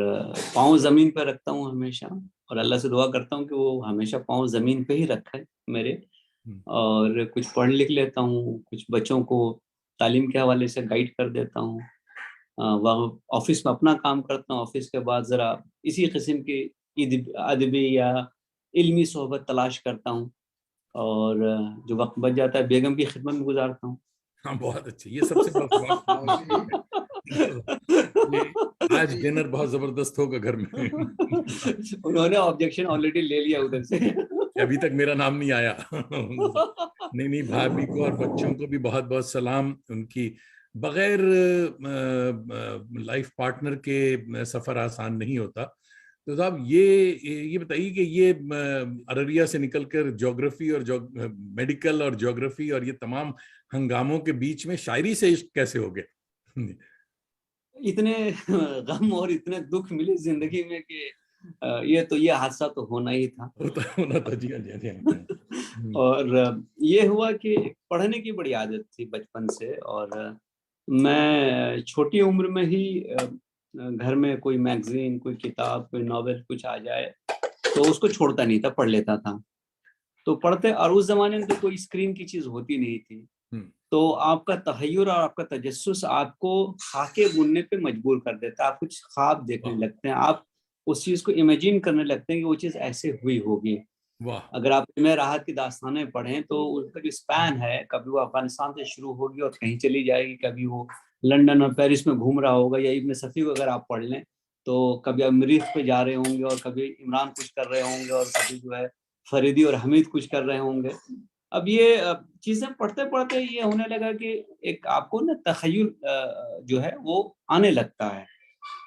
पाँव जमीन पर रखता हूँ हमेशा, और अल्लाह से दुआ करता हूँ कि वो हमेशा पाँव जमीन पे ही रखे मेरे। और कुछ पढ़ लिख लेता हूँ, कुछ बच्चों को तालीम के हवाले से गाइड कर देता हूँ। वह ऑफिस में अपना काम करता हूँ, ऑफिस के बाद ज़रा इसी किस्म की अदबी या इल्मी सोहबत तलाश करता हूँ, और जो वक्त बच जाता है बेगम की खिदमत में गुजारता हूँ। हाँ, बहुत अच्छे, ये सबसे बड़ा आज डिनर बहुत जबरदस्त होगा घर में। उन्होंने ऑब्जेक्शन ऑलरेडी ले लिया उधर से। अभी तक मेरा नाम नहीं आया। नहीं, भाभी को और बच्चों को भी बहुत बहुत सलाम। उनकी बगैर लाइफ पार्टनर के सफर आसान नहीं होता। तो साहब ये बताइए कि ये अररिया से निकलकर ज्योग्राफी और मेडिकल और ज्योग्राफी और ये तमाम हंगामों के बीच में शायरी से इश्क कैसे हो गया? इतने गम और इतने दुख मिले जिंदगी में कि ये हादसा तो होना ही था। होना था, जी जी। और ये हुआ कि पढ़ने की बड़ी आदत थी बचपन से, और मैं छोटी उम्र में ही घर में कोई मैगजीन, कोई किताब, कोई नॉवेल कुछ आ जाए तो उसको छोड़ता नहीं था, पढ़ लेता था। तो पढ़ते, और उस जमाने में तो कोई स्क्रीन की चीज होती नहीं थी, तो आपका तहय्युर और आपका तजस्सुस आपको खाके बुनने पे मजबूर कर देता है। आप कुछ ख्वाब देखने लगते हैं, आप उस चीज को इमेजिन करने लगते हैं कि वो चीज ऐसे हुई होगी। अगर आप में राहत की दास्तानें पढ़ें तो उसका जो स्पैन है, कभी वो अफगानिस्तान से शुरू होगी और कहीं चली जाएगी, कभी वो लंदन और पेरिस में घूम रहा होगा, या इब्न सफ़ी को अगर आप पढ़ लें तो कभी आप मरीख पे जा रहे होंगे और कभी इमरान कुछ कर रहे होंगे और कभी जो है फरीदी और हमीद कुछ कर रहे होंगे। अब ये चीजें पढ़ते पढ़ते ये होने लगा कि एक आपको ना तखय्युल जो है वो आने लगता है,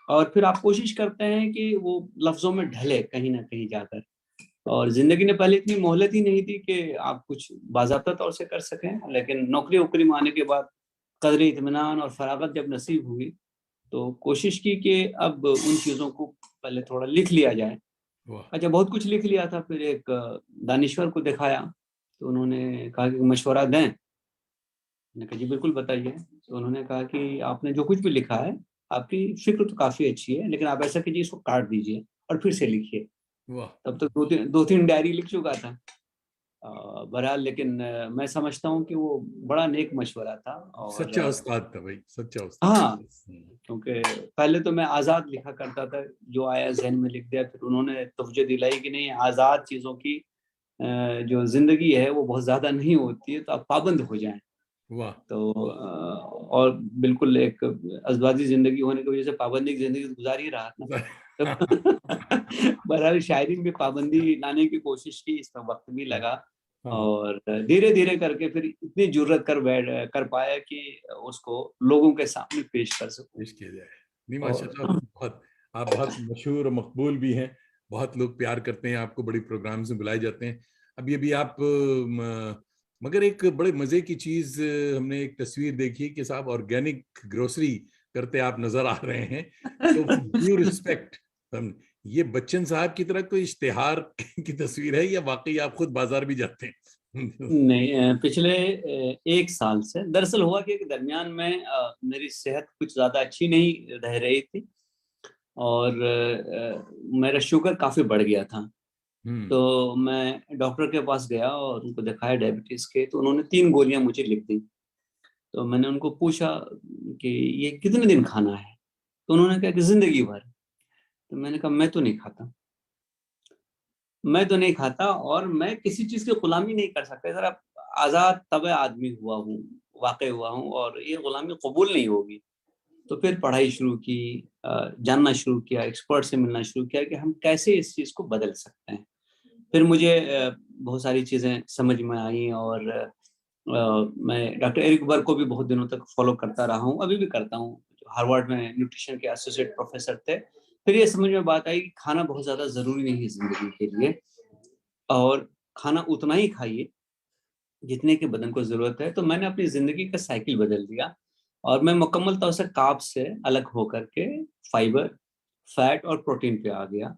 और फिर आप कोशिश करते हैं कि वो लफ्जों में ढले कहीं ना कहीं जाकर। और जिंदगी ने पहले इतनी मोहलत ही नहीं दी कि आप कुछ बाज़ाब्ता तौर से कर सकें, लेकिन नौकरी वोकरी में आने के बाद कदर इत्मीनान और फरागत जब नसीब हुई तो कोशिश की कि अब उन चीज़ों को पहले थोड़ा लिख लिया जाए। अच्छा, बहुत कुछ लिख लिया था, फिर एक दानिश्वर को दिखाया तो उन्होंने कहा कि मशवरा दें। मैंने कहा जी बिल्कुल बताइए। तो उन्होंने कहा कि आपने जो कुछ भी लिखा है, आपकी फिक्र तो काफ़ी अच्छी है, लेकिन आप ऐसा कीजिए, इसको काट दीजिए और फिर से लिखिए। तब तक दो तीन डायरी लिख चुका था। बहरहाल, लेकिन मैं समझता हूँ कि वो बड़ा नेक मशवरा था। और सच्चा उस्ताद था भाई, सच्चा उस्ताद। हाँ, क्योंकि पहले तो मैं आज़ाद लिखा करता था, जो आया जहन में लिख दिया। फिर उन्होंने तवज्जो दिलाई कि नहीं, आज़ाद चीज़ों की जो जिंदगी है वो बहुत ज़्यादा नहीं होती है, तो आप पाबंद हो जाएं। तो और बिल्कुल एक अज़बादी जिंदगी होने की वजह से पाबंदी की जिंदगी गुजार ही रहा था। बहरहाल शायरी में पाबंदी लाने की कोशिश की, इसमें वक्त भी लगा, और धीरे धीरे करके फिर इतनी जुर्रत कर पाया कि उसको लोगों के सामने पेश कर सकूं। पेश किया जाए। नहीं माशाल्लाह, आप बहुत मशहूर और मकबूल भी हैं, बहुत लोग प्यार करते हैं आपको, बड़ी प्रोग्राम्स में बुलाए जाते हैं। अभी आप मगर एक बड़े मजे की चीज हमने एक तस्वीर देखी कि साहब ऑर्गेनिक ग्रोसरी करते आप नजर आ रहे हैं। तो ड्यू रिस्पेक्ट, ये बच्चन साहब की तरह कोई इश्तिहार की तस्वीर है या वाकई आप खुद बाजार भी जाते हैं? नहीं, पिछले एक साल से दरअसल हुआ कि दरमियान में मेरी सेहत कुछ ज़्यादा अच्छी नहीं रह रही थी, और मेरा शुगर काफ़ी बढ़ गया था। तो मैं डॉक्टर के पास गया और उनको दिखाया डायबिटीज़ के, तो उन्होंने 3 गोलियां मुझे लिख दी। तो मैंने उनको पूछा कि ये कितने दिन खाना है, तो उन्होंने कहा कि ज़िंदगी भर। तो मैंने कहा मैं तो नहीं खाता, और मैं किसी चीज़ की गुलामी नहीं कर सकता। ज़रा आज़ाद तबे आदमी हुआ हूँ, वाक़ई हुआ हूँ, और ये गुलामी कबूल नहीं होगी। तो फिर पढ़ाई शुरू की, जानना शुरू किया, एक्सपर्ट से मिलना शुरू किया कि हम कैसे इस चीज़ को बदल सकते हैं। फिर मुझे बहुत सारी चीज़ें समझ में आई, और मैं डॉक्टर एरिक बर्ग को भी बहुत दिनों तक फॉलो करता रहा हूँ, अभी भी करता हूँ, जो हार्वर्ड में न्यूट्रिशन के एसोसिएट प्रोफेसर थे। फिर ये समझ में बात आई कि खाना बहुत ज़्यादा ज़रूरी नहीं है ज़िंदगी के लिए, और खाना उतना ही खाइए जितने की बदन को ज़रूरत है। तो मैंने अपनी ज़िंदगी का साइकिल बदल दिया, और मैं मुकम्मल तौर से कार्ब्स से अलग होकर के फाइबर, फैट और प्रोटीन पे आ गया।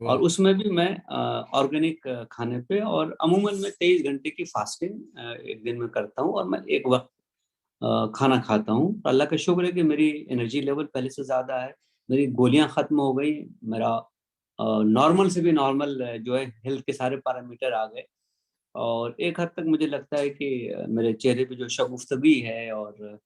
और उसमें भी मैं ऑर्गेनिक खाने पे, और अमूमन मैं 23 घंटे की फास्टिंग एक दिन में करता हूँ, और मैं एक वक्त खाना खाता हूँ। अल्लाह का शुक्र है कि मेरी एनर्जी लेवल पहले से ज़्यादा है, मेरी गोलियां ख़त्म हो गई, मेरा नॉर्मल से भी नॉर्मल जो है हेल्थ के सारे पैरामीटर आ गए। और एक हद तक मुझे लगता है कि मेरे चेहरे पे जो शगुफ्तगी है, और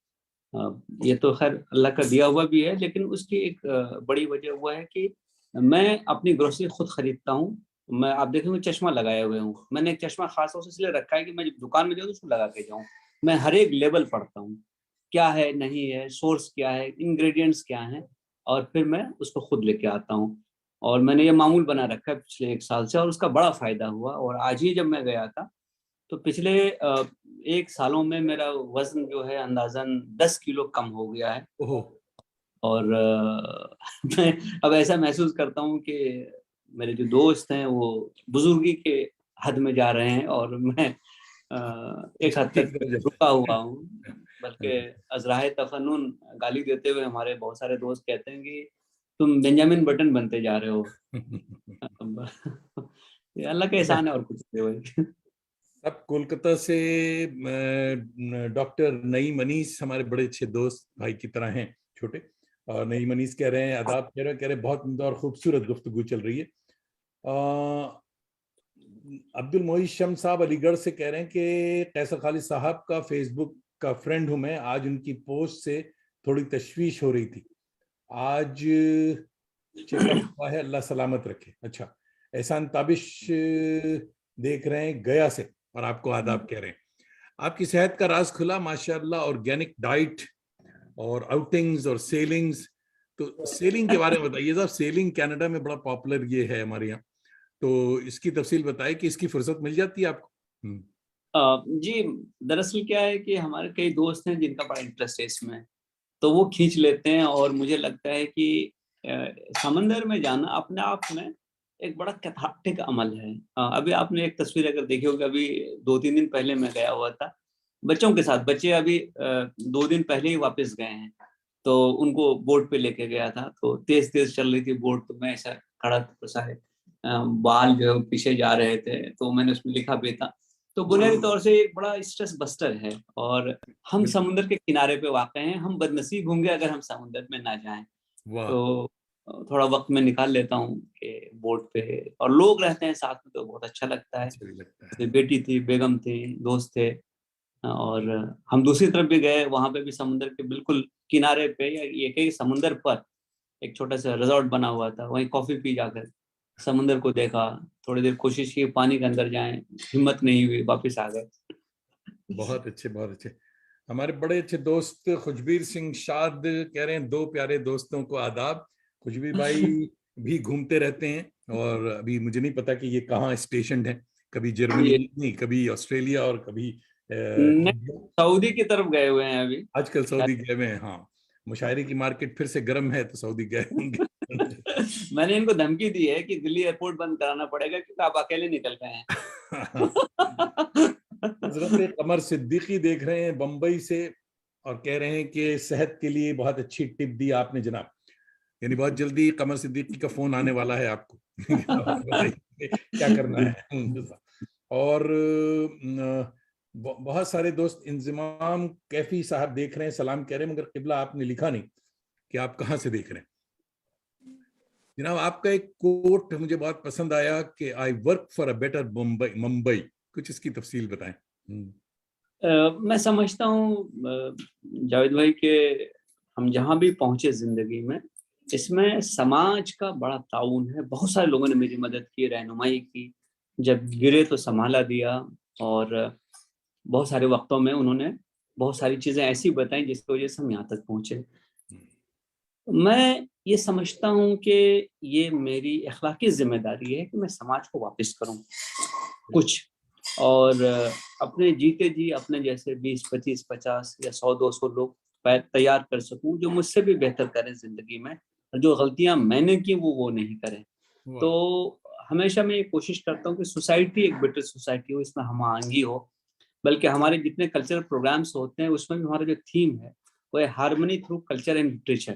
ये तो खैर अल्लाह का दिया हुआ भी है, लेकिन उसकी एक बड़ी वजह हुआ है कि मैं अपनी ग्रोसरी खुद खरीदता हूँ। मैं, आप देखेंगे, चश्मा लगाए हुए हूँ। मैंने एक चश्मा खास तौर से इसलिए रखा है कि मैं जब दुकान में जाऊँ तो उसको लगा के जाऊँ। मैं हर एक लेबल पढ़ता हूँ, क्या है, नहीं है, सोर्स क्या है, इंग्रेडिएंट्स क्या हैं, और फिर मैं उसको खुद लेके आता हूँ। और मैंने ये मामूल बना रखा है पिछले एक साल से, और उसका बड़ा फायदा हुआ। और आज ही जब मैं गया था तो पिछले एक सालों में मेरा वजन जो है अंदाजन 10 किलो कम हो गया है। और मैं अब ऐसा महसूस करता हूँ कि मेरे जो दोस्त हैं वो बुजुर्गी के हद में जा रहे हैं, और मैं एक हद तक रुका हुआ हूँ। बल्कि अजराहे तफन्नुन गाली देते हुए हमारे बहुत सारे दोस्त कहते हैं कि तुम बेंजामिन बटन बनते जा रहे हो। ये अल्लाह का एहसान है, और कुछ नहीं भाई। अब कोलकाता से डॉक्टर नईम अनीस हमारे बड़े अच्छे दोस्त भाई की तरह हैं, छोटे। और नईम अनीस कह रहे हैं, आदाब कह रहे बहुत उम्दा और खूबसूरत गुफ्तगू चल रही है। अब्दुल मोईज शम्स साहब अलीगढ़ से कह रहे हैं कि कैसर खालिद साहब का फेसबुक का फ्रेंड हूं मैं, आज उनकी पोस्ट से थोड़ी तशवीश हो रही थी, आज चेकअप हुआ है, अल्लाह सलामत रखे। अच्छा, एहसान ताबिश देख रहे हैं गया से और आपको आदाब कह रहे हैं। आपकी सेहत का राज खुला माशाअल्लाह, ऑर्गेनिक डाइट और आउटिंग्स और सेलिंग्स। तो सेलिंग के बारे में बताइए साहब, सेलिंग कनाडा में बड़ा पॉपुलर ये है हमारे यहाँ, तो इसकी तफसील बताइए कि इसकी फुर्सत मिल जाती है आपको? जी, दरअसल क्या है कि हमारे कई दोस्त हैं जिनका बड़ा इंटरेस्ट है इसमें, तो वो खींच लेते हैं। और मुझे लगता है कि समंदर में जाना अपने आप में एक बड़ा कैथार्टिक अमल है। अभी आपने एक तस्वीर अगर देखी होगी, अभी 2-3 दिन पहले मैं गया हुआ था बच्चों के साथ। बच्चे अभी 2 दिन पहले ही वापस गए हैं, तो उनको बोट पे लेके गया था, तो तेज तेज चल रही थी बोट, तो मैं ऐसा खड़ा था, तो सारे बाल जो है पीछे जा रहे थे, तो मैंने उसमें लिखा भी था। तो बुनियादी तौर से एक बड़ा स्ट्रेस बस्टर है। और हम समुद्र के किनारे पे वाक़ हैं, हम बदनसीब होंगे अगर हम समुद्र में ना जाएं। तो थोड़ा वक्त मैं निकाल लेता हूँ कि बोट पे, और लोग रहते हैं साथ में, तो बहुत अच्छा लगता है। बेटी थी, बेगम थी, दोस्त थे, और हम दूसरी तरफ भी गए, वहां पे भी समुद्र के बिल्कुल किनारे पे, या ये कहीं समुद्र पर एक छोटा सा रिजॉर्ट बना हुआ था, वहीं कॉफी पी जाकर समुद्र को देखा, थोड़ी देर कोशिश की पानी के अंदर जाएं, हिम्मत नहीं हुई, वापस आ गए। बहुत अच्छे, बहुत अच्छे। हमारे बड़े अच्छे दोस्त खुशबीर सिंह शाद कह रहे हैं, 2 प्यारे दोस्तों को आदाब। खुशबीर भाई भी घूमते रहते हैं, और अभी मुझे नहीं पता कि ये कहाँ स्टेशन है, कभी जर्मनी नहीं, कभी ऑस्ट्रेलिया, और कभी सऊदी की तरफ गए हुए हैं अभी आजकल सऊदी गए हुए हैं। हाँ, मुशायरे की मार्केट फिर से गर्म है, तो सऊदी गए होंगे। मैंने इनको धमकी दी है कि दिल्ली एयरपोर्ट बंद कराना पड़ेगा क्योंकि आप अकेले निकल गए हैं। हजरत कमर सिद्दीकी देख रहे हैं बंबई से, और कह रहे हैं कि सेहत के लिए बहुत अच्छी टिप दी आपने जनाब, यानी बहुत जल्दी कमर सिद्दीकी का फोन आने वाला है आपको। बताइए क्या करना है। और बहुत सारे दोस्त, इंजमाम कैफी साहब देख रहे हैं, सलाम कह रहे हैं, मगर किबला आपने लिखा नहीं कि आप कहाँ से देख रहे हैं। जनाब, आपका एक कोट मुझे बहुत पसंद आया कि I work for a better Mumbai. Mumbai, कुछ इसकी तफसील बताएं। मैं समझता हूँ जावेद भाई के हम जहाँ भी पहुंचे जिंदगी में, इसमें समाज का बड़ा ताउन है। बहुत सारे लोगों ने मेरी मदद की, रहनुमाई की, जब गिरे तो संभाला दिया, और बहुत सारे वक्तों में उन्होंने बहुत सारी चीजें ऐसी बताई जिसकी वजह से हम यहाँ तक पहुंचे। मैं ये समझता हूँ कि ये मेरी अखलाकी जिम्मेदारी है कि मैं समाज को वापस करूँ कुछ, और अपने जीते जी अपने जैसे 20, 25, 50 या 100, 200 लोग तैयार कर सकूं जो मुझसे भी बेहतर करें जिंदगी में, और जो गलतियां मैंने की वो नहीं करें। तो हमेशा मैं ये कोशिश करता हूँ कि सोसाइटी एक बेटर सोसाइटी हो, इसमें हम आहंगी हो। बल्कि हमारे जितने कल्चरल प्रोग्राम्स होते हैं उसमें भी हमारा जो थीम है वो है harmony through culture and literature.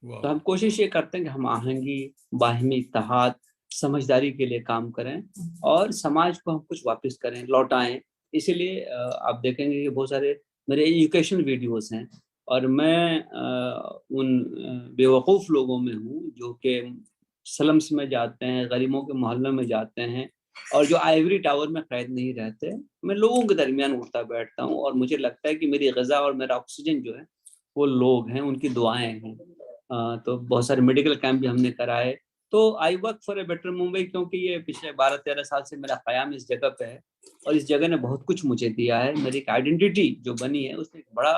तो हम कोशिश ये करते हैं कि हम आहंगी, बाहिमी इत्तेहाद, समझदारी के लिए काम करें, और समाज को हम कुछ वापस करें, लौटाएं। इसीलिए आप देखेंगे कि बहुत सारे मेरे एजुकेशन वीडियोस हैं, और मैं उन बेवकूफ़ लोगों में हूँ जो कि स्लम्स में जाते हैं, गरीबों के मोहल्लों में जाते हैं, और जो आइवरी टावर में कैद नहीं रहते। मैं लोगों के दरमियान उठता बैठता हूँ, और मुझे लगता है कि मेरी ग़िज़ा और मेरा ऑक्सीजन जो है वो लोग हैं, उनकी दुआएं हैं। तो बहुत सारे मेडिकल कैंप भी हमने कराए। तो I work for a better Mumbai, क्योंकि ये पिछले 12-13 साल से मेरा क़याम इस जगह पे है, और इस जगह ने बहुत कुछ मुझे दिया है। मेरी एक आइडेंटिटी जो बनी है उसमें एक बड़ा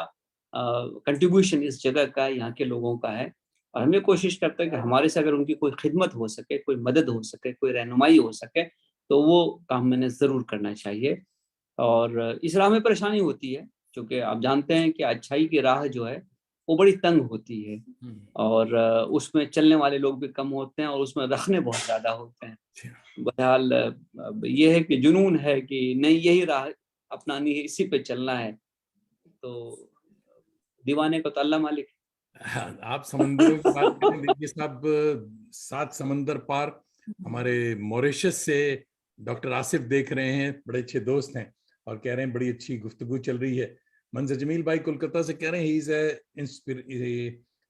कंट्रीब्यूशन इस जगह का, यहाँ के लोगों का है। और हम ये कोशिश करते हैं कि हमारे से अगर उनकी कोई खिदमत हो सके, कोई मदद हो सके, कोई रहनुमाई हो सके, तो वो काम मैंने ज़रूर करना चाहिए। और इस राह में परेशानी होती है, क्योंकि आप जानते हैं कि अच्छाई की राह जो है वो बड़ी तंग होती है, और उसमें चलने वाले लोग भी कम होते हैं, और उसमें रखने बहुत ज़्यादा होते हैं। बहरहाल ये है कि जुनून है कि नहीं, यही राह अपनानी है, इसी पे चलना है। तो दीवाने को तो अल्लाह मालिक। आप समंदरों की बात करें, देखिए साहब, 7 समंदर पार हमारे मॉरिशस से डॉक्टर आसिफ देख रहे हैं, बड़े अच्छे दोस्त हैं, और कह रहे हैं बड़ी अच्छी गुफ्तगू चल रही है। मंजर जमील भाई कोलकाता से कह रहे हैं he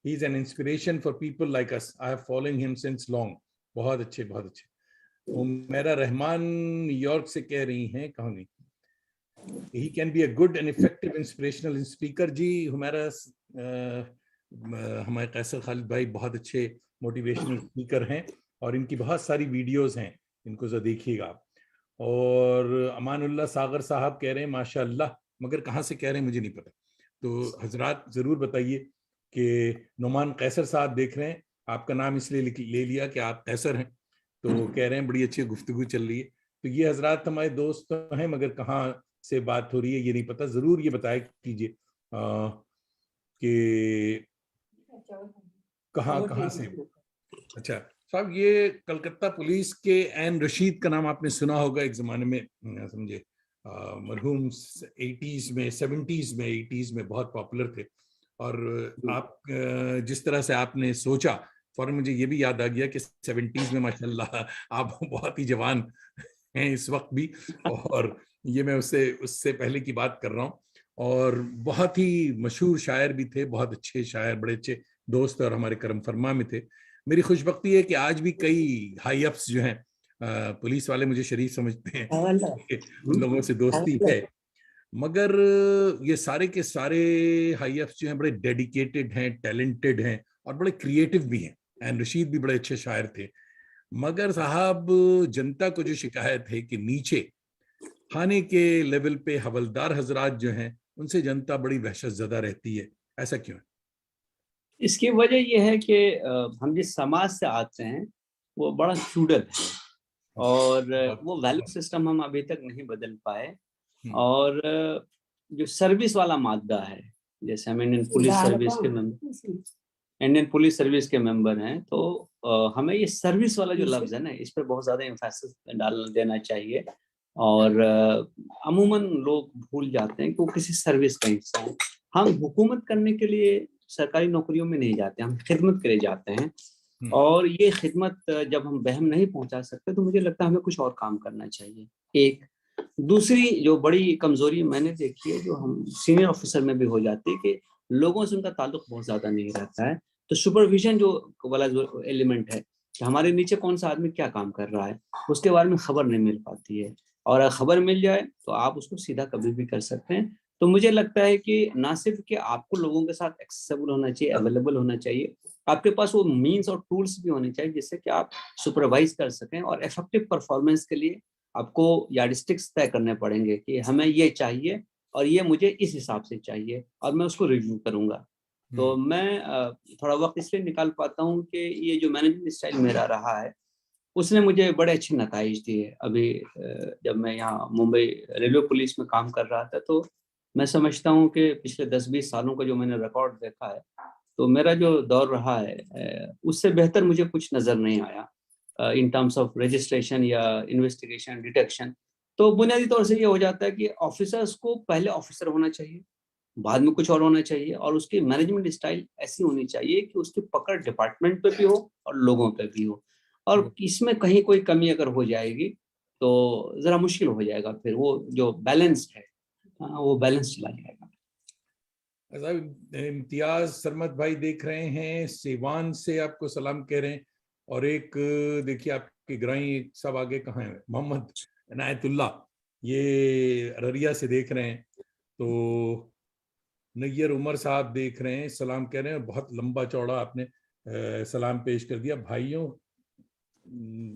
is an inspiration for people like us, I have following him since long. बहुत अच्छे, बहुत अच्छे। उमेरा रहमान न्यूयॉर्क से कह रही हैं, कहोगी he can be a good and effective inspirational speaker जी। हमारा हमारे कैसर खालिद भाई बहुत अच्छे मोटिवेशनल स्पीकर हैं और इनकी बहुत सारी वीडियोस हैं, इनको जरा देखिएगा आप। और अमानुल्लाह सागर साहब कह रहे हैं माशाअल्लाह, मगर कहाँ से कह रहे हैं मुझे नहीं पता, तो हजरात जरूर बताइए कि नुमान कैसर साहब देख रहे हैं, आपका नाम इसलिए ले लिया कि आप कैसर हैं, तो कह रहे हैं बड़ी अच्छी गुफ्तगू चल रही है। तो ये हजरात हमारे दोस्त तो हैं, मगर कहाँ से बात हो रही है ये नहीं पता, जरूर ये बताया कीजिए कि कहाँ से। अच्छा साहब, ये कलकत्ता पुलिस के एन रशीद का नाम आपने सुना होगा, एक जमाने में समझे मरहूम 80s में 70s में 80s में बहुत पॉपुलर थे। और आप जिस तरह से आपने सोचा, फौरन मुझे ये भी याद आ गया कि 70s में माशाल्लाह आप बहुत ही जवान हैं इस वक्त भी, और ये मैं उससे पहले की बात कर रहा हूँ। और बहुत ही मशहूर शायर भी थे, बहुत अच्छे शायर, बड़े अच्छे दोस्त और हमारे करम फरमा में थे। मेरी खुशबख्ती है कि आज भी कई हाई अप्स जो हैं, पुलिस वाले मुझे शरीफ समझते हैं, उन लोगों से दोस्ती है, मगर ये सारे के सारे हाई अप्स जो हैं बड़े डेडिकेटेड हैं, टैलेंटेड हैं और बड़े क्रिएटिव भी हैं। एन रशीद भी बड़े अच्छे शायर थे, मगर साहब जनता को जो शिकायत है कि नीचे थाने के लेवल पे हवलदार हजरात जो हैं उनसे जनता बड़ी वहशत ज़दा रहती है, ऐसा क्यों है? इसकी वजह यह है कि हम जिस समाज से आते हैं वो बड़ा फ्यूडल है और वो वैल्यू सिस्टम हम अभी तक नहीं बदल पाए। और जो सर्विस वाला मादा है, जैसे हम इंडियन पुलिस सर्विस के मेंबर हैं, तो हमें ये सर्विस वाला जो लफ्ज है ना, इस पर बहुत ज्यादा एम्फेसिस डाल देना चाहिए। और अमूमन लोग भूल जाते हैं कि वो किसी सर्विस का हिस्सा है। हम हुकूमत करने के लिए सरकारी नौकरियों में नहीं जाते, हम खिदमत के लिए जाते हैं। और ये खिदमत जब हम बहम नहीं पहुंचा सकते तो मुझे लगता है हमें कुछ और काम करना चाहिए। एक दूसरी जो बड़ी कमजोरी मैंने देखी है, जो हम सीनियर ऑफिसर में भी हो जाती है, कि लोगों से उनका ताल्लुक बहुत ज्यादा नहीं रहता है। तो सुपरविजन जो वाला जो एलिमेंट है कि हमारे नीचे कौन सा आदमी क्या काम कर रहा है, उसके बारे में खबर नहीं मिल पाती है। और अगर खबर मिल जाए तो आप उसको सीधा कभी भी कर सकते हैं। तो मुझे लगता है कि ना सिर्फ कि आपको लोगों के साथ एक्सेसिबल होना चाहिए, अवेलेबल होना चाहिए, आपके पास वो मीन्स और टूल्स भी होने चाहिए जिससे कि आप सुपरवाइज कर सकें। और इफेक्टिव परफॉर्मेंस के लिए आपको यार्डस्टिक्स तय करने पड़ेंगे कि हमें ये चाहिए और ये मुझे इस हिसाब से चाहिए और मैं उसको रिव्यू करूंगा। तो मैं थोड़ा वक्त इसलिए निकाल पाता हूँ कि ये जो मैनेजमेंट स्टाइल मेरा रहा है उसने मुझे बड़े अच्छे नताइज दिए। अभी जब मैं यहाँ मुंबई रेलवे पुलिस में काम कर रहा था, तो मैं समझता हूँ कि पिछले 10-20 सालों का जो मैंने रिकॉर्ड देखा है, तो मेरा जो दौर रहा है उससे बेहतर मुझे कुछ नज़र नहीं आया इन टर्म्स ऑफ रजिस्ट्रेशन या इन्वेस्टिगेशन डिटेक्शन। तो बुनियादी तौर से ये हो जाता है कि ऑफिसर्स को पहले ऑफिसर होना चाहिए, बाद में कुछ और होना चाहिए, और उसकी मैनेजमेंट स्टाइल ऐसी होनी चाहिए कि उसकी पकड़ डिपार्टमेंट पे भी हो और लोगों पे भी हो। और इसमें कहीं कोई कमी अगर हो जाएगी तो जरा मुश्किल हो जाएगा, फिर वो जो बैलेंस है वो बैलेंस चला जाएगा। इम्तियाज सरमत भाई देख रहे हैं, सेवान से आपको सलाम कह रहे हैं। और एक देखिए आपके ग्राई सब आगे कहाँ है, मोहम्मद इनायतुल्लाह, ये अररिया से देख रहे हैं। तो नैयर उमर साहब देख रहे हैं, सलाम कह रहे हैं। बहुत लंबा चौड़ा आपने सलाम पेश कर दिया भाइयों।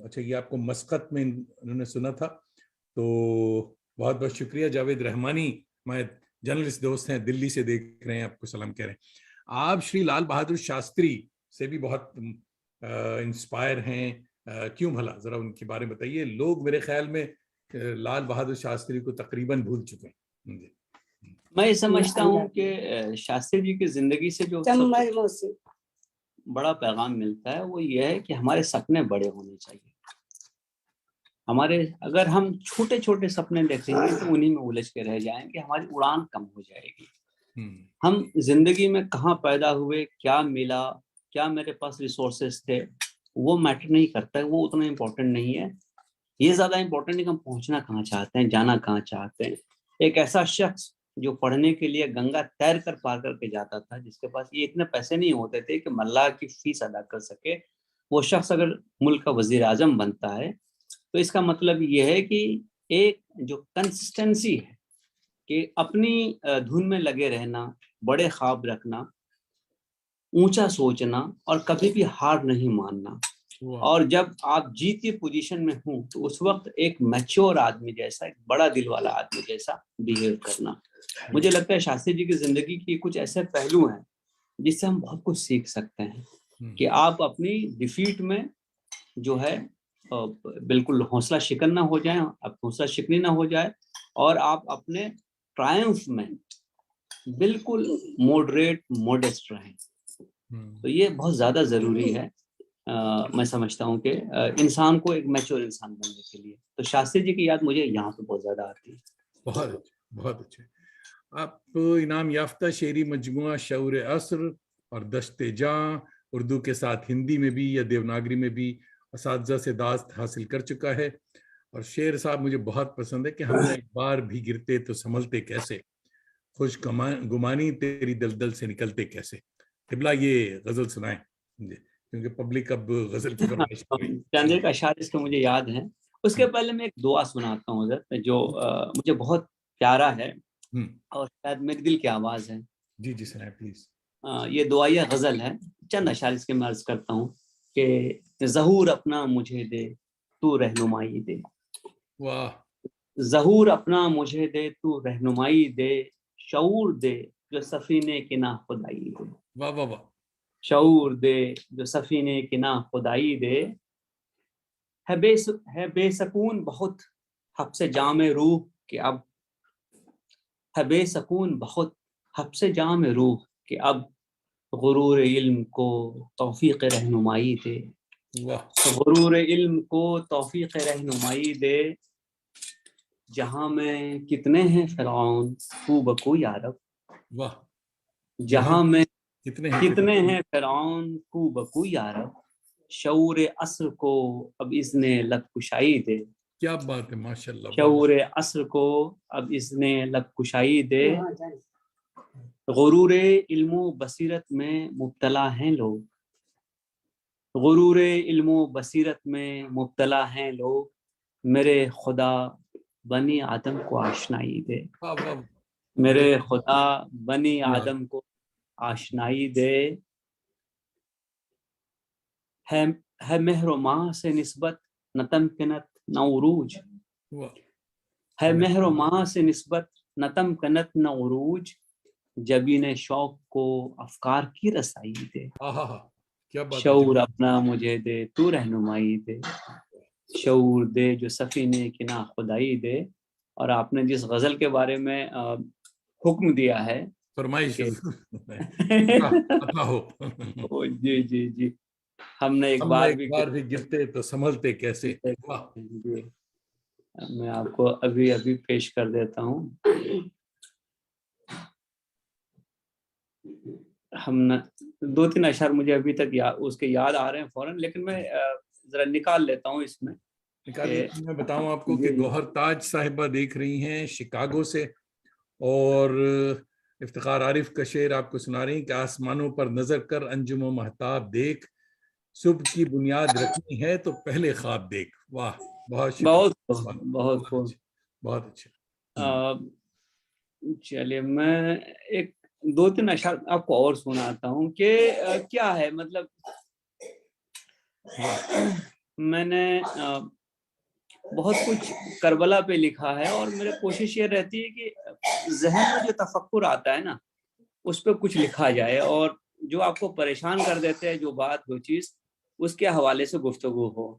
अच्छा, ये आपको मस्कत में उन्होंने सुना था, तो बहुत बहुत शुक्रिया। जावेद रहमानी हमारे जर्नलिस्ट दोस्त हैं, दिल्ली से देख रहे हैं, आपको सलाम कह रहे हैं। आप श्री लाल बहादुर शास्त्री से भी बहुत इंस्पायर हैं, क्यों भला, जरा उनके बारे में बताइए। लोग मेरे ख्याल में लाल बहादुर शास्त्री को तकरीबन भूल चुके हैं। मैं ये समझता हूँ कि शास्त्री जी की जिंदगी से जो बड़ा पैगाम मिलता है वो ये है कि हमारे सपने बड़े होने चाहिए। हमारे अगर हम छोटे छोटे सपने देखेंगे तो उन्हीं में उलझ के रह जाएंगे, हमारी उड़ान कम हो जाएगी। हम जिंदगी में कहाँ पैदा हुए, क्या मिला, क्या मेरे पास रिसोर्सेस थे, वो मैटर नहीं करता है, वो उतना इम्पोर्टेंट नहीं है। ये ज्यादा इम्पोर्टेंट है कि हम पहुंचना कहाँ चाहते हैं, जाना कहाँ चाहते हैं। एक ऐसा शख्स जो पढ़ने के लिए गंगा तैर कर पार करके जाता था, जिसके पास ये इतने पैसे नहीं होते थे कि मल्लाह की फीस अदा कर सके, वो शख्स अगर मुल्क का वजीर आजम बनता है तो इसका मतलब ये है कि एक जो कंसिस्टेंसी है कि अपनी धुन में लगे रहना, बड़े ख्वाब रखना, ऊंचा सोचना और कभी भी हार नहीं मानना। और जब आप जीत की पोजीशन में हो तो उस वक्त एक मैच्योर आदमी जैसा, एक बड़ा दिल वाला आदमी जैसा बिहेव करना। मुझे लगता है शास्त्री जी की जिंदगी के कुछ ऐसे पहलू हैं जिससे हम बहुत कुछ सीख सकते हैं कि आप अपनी डिफीट में जो है बिल्कुल हौसला शिकन ना हो जाए, आप हौसला शिकनी ना हो जाए, और आप अपने ट्रायम्फ में बिल्कुल मॉडरेट मॉडेस्ट रहें। तो ये बहुत ज्यादा जरूरी है। मैं समझता हूँ कि इंसान को एक मैच्योर इंसान बनने के लिए। तो शास्त्री जी की याद मुझे यहाँ पे बहुत ज्यादा आती है। बहुत अच्छे, बहुत अच्छे। आप इनाम याफ्ता शेरी मजमुआ शऊर असर और दश्ते जां, उर्दू के साथ हिंदी में भी या देवनागरी में भी असातिज़ा से दास्त हासिल कर चुका है। और शेर साहब मुझे बहुत पसंद है कि हमने एक बार भी गिरते तो संभलते कैसे, खुश गुमानी तेरी दलदल से निकलते कैसे। हिबला ये गजल सुनाएं मुझे, क्योंकि पब्लिक अब गजल की फरमाइश कर रही है। चंद एक अशार इसके मुझे याद हैं। उसके पहले मैं एक दुआ सुनाता हूँ उधर, जो मुझे बहुत प्यारा है और शायद मेरे दिल की आवाज है। जी जी सुनाएं प्लीज। ये दुआया गजल है, चंद अशार इसके मैं अर्ज करता हूँ कि ज़हूर अपना मुझे दे तू रहनुमाई दे। वाह। ज़हूर अपना मुझे दे तू रहनुमाई दे, शऊर दे जो सफीने की ना खुदाई दे। वाह वाह वाह। शऊर दे जो सफीने की ना खुदाई दे। है बेसकून बहुत हब्से जामे रूह कि अब, है बेसकून बहुत हब्से जामे रूह कि अब गुरूर इल्म को तौफीक रहनुमाई दे। गुरूर इल्म को तौफीक रहनुमाई दे। जहाँ में कितने हैं फिरौन तू बको यारब। वाह। जहाँ में कितने हैं फिरौन तू बको यारब। शऊर असर को अब इसने लब कुशाई दे। क्या बात है, माशाल्लाह। शऊर असर को अब इसने लब कुशाई दे। गुरूर इल्मो बसीरत में मुब्तला हैं लोग। गुरूर इल्मो बसीरत में मुब्तला हैं लोग। मेरे खुदा बनी आदम को आशनाई दे। मेरे खुदा बनी आदम को आशनाई दे। है मेहरो माँ से निस्बत न तमकिनत न उरूज। है मेहरो माँ से निस्बत न तमकिनत न उरूज। जबीन शौक को अफकार की रसाई दे। क्या बात। शऊर अपना मुझे दे तू रहनुमाई दे। शऊर दे जो सफीने की ना खुदाई दे। और आपने जिस गजल के बारे में हुक्म दिया है, फरमाइश हो। जी जी जी, हमने एक बार भी गिरते तो संभलते कैसे। जी, मैं आपको अभी अभी पेश कर देता हूँ। हमने 2-3 अशआर मुझे अभी तक उसके याद आ रहे हैं फौरन, लेकिन मैं जरा निकाल लेता हूँ इसमें। मैं बताऊं आपको कि गौहर ताज साहिबा देख रही हैं शिकागो से, और इफ्तिखार आरिफ का शेर आपको सुना रही हैं कि आसमानों पर नजर कर अंजुम महताब देख, सुबह की बुनियाद रखनी है तो पहले ख्वाब देख। वाह, बहुत बहुत बहुत बहुत अच्छे। चलिए मैं एक 2-3 अशआर आपको और सुनाता हूँ कि क्या है मतलब। मैंने बहुत कुछ करबला पे लिखा है और मेरी कोशिश ये रहती है कि जहन में जो तफक्कुर आता है ना उस पर कुछ लिखा जाए, और जो आपको परेशान कर देते हैं जो बात वो चीज़, उसके हवाले से गुफ्तगू हो।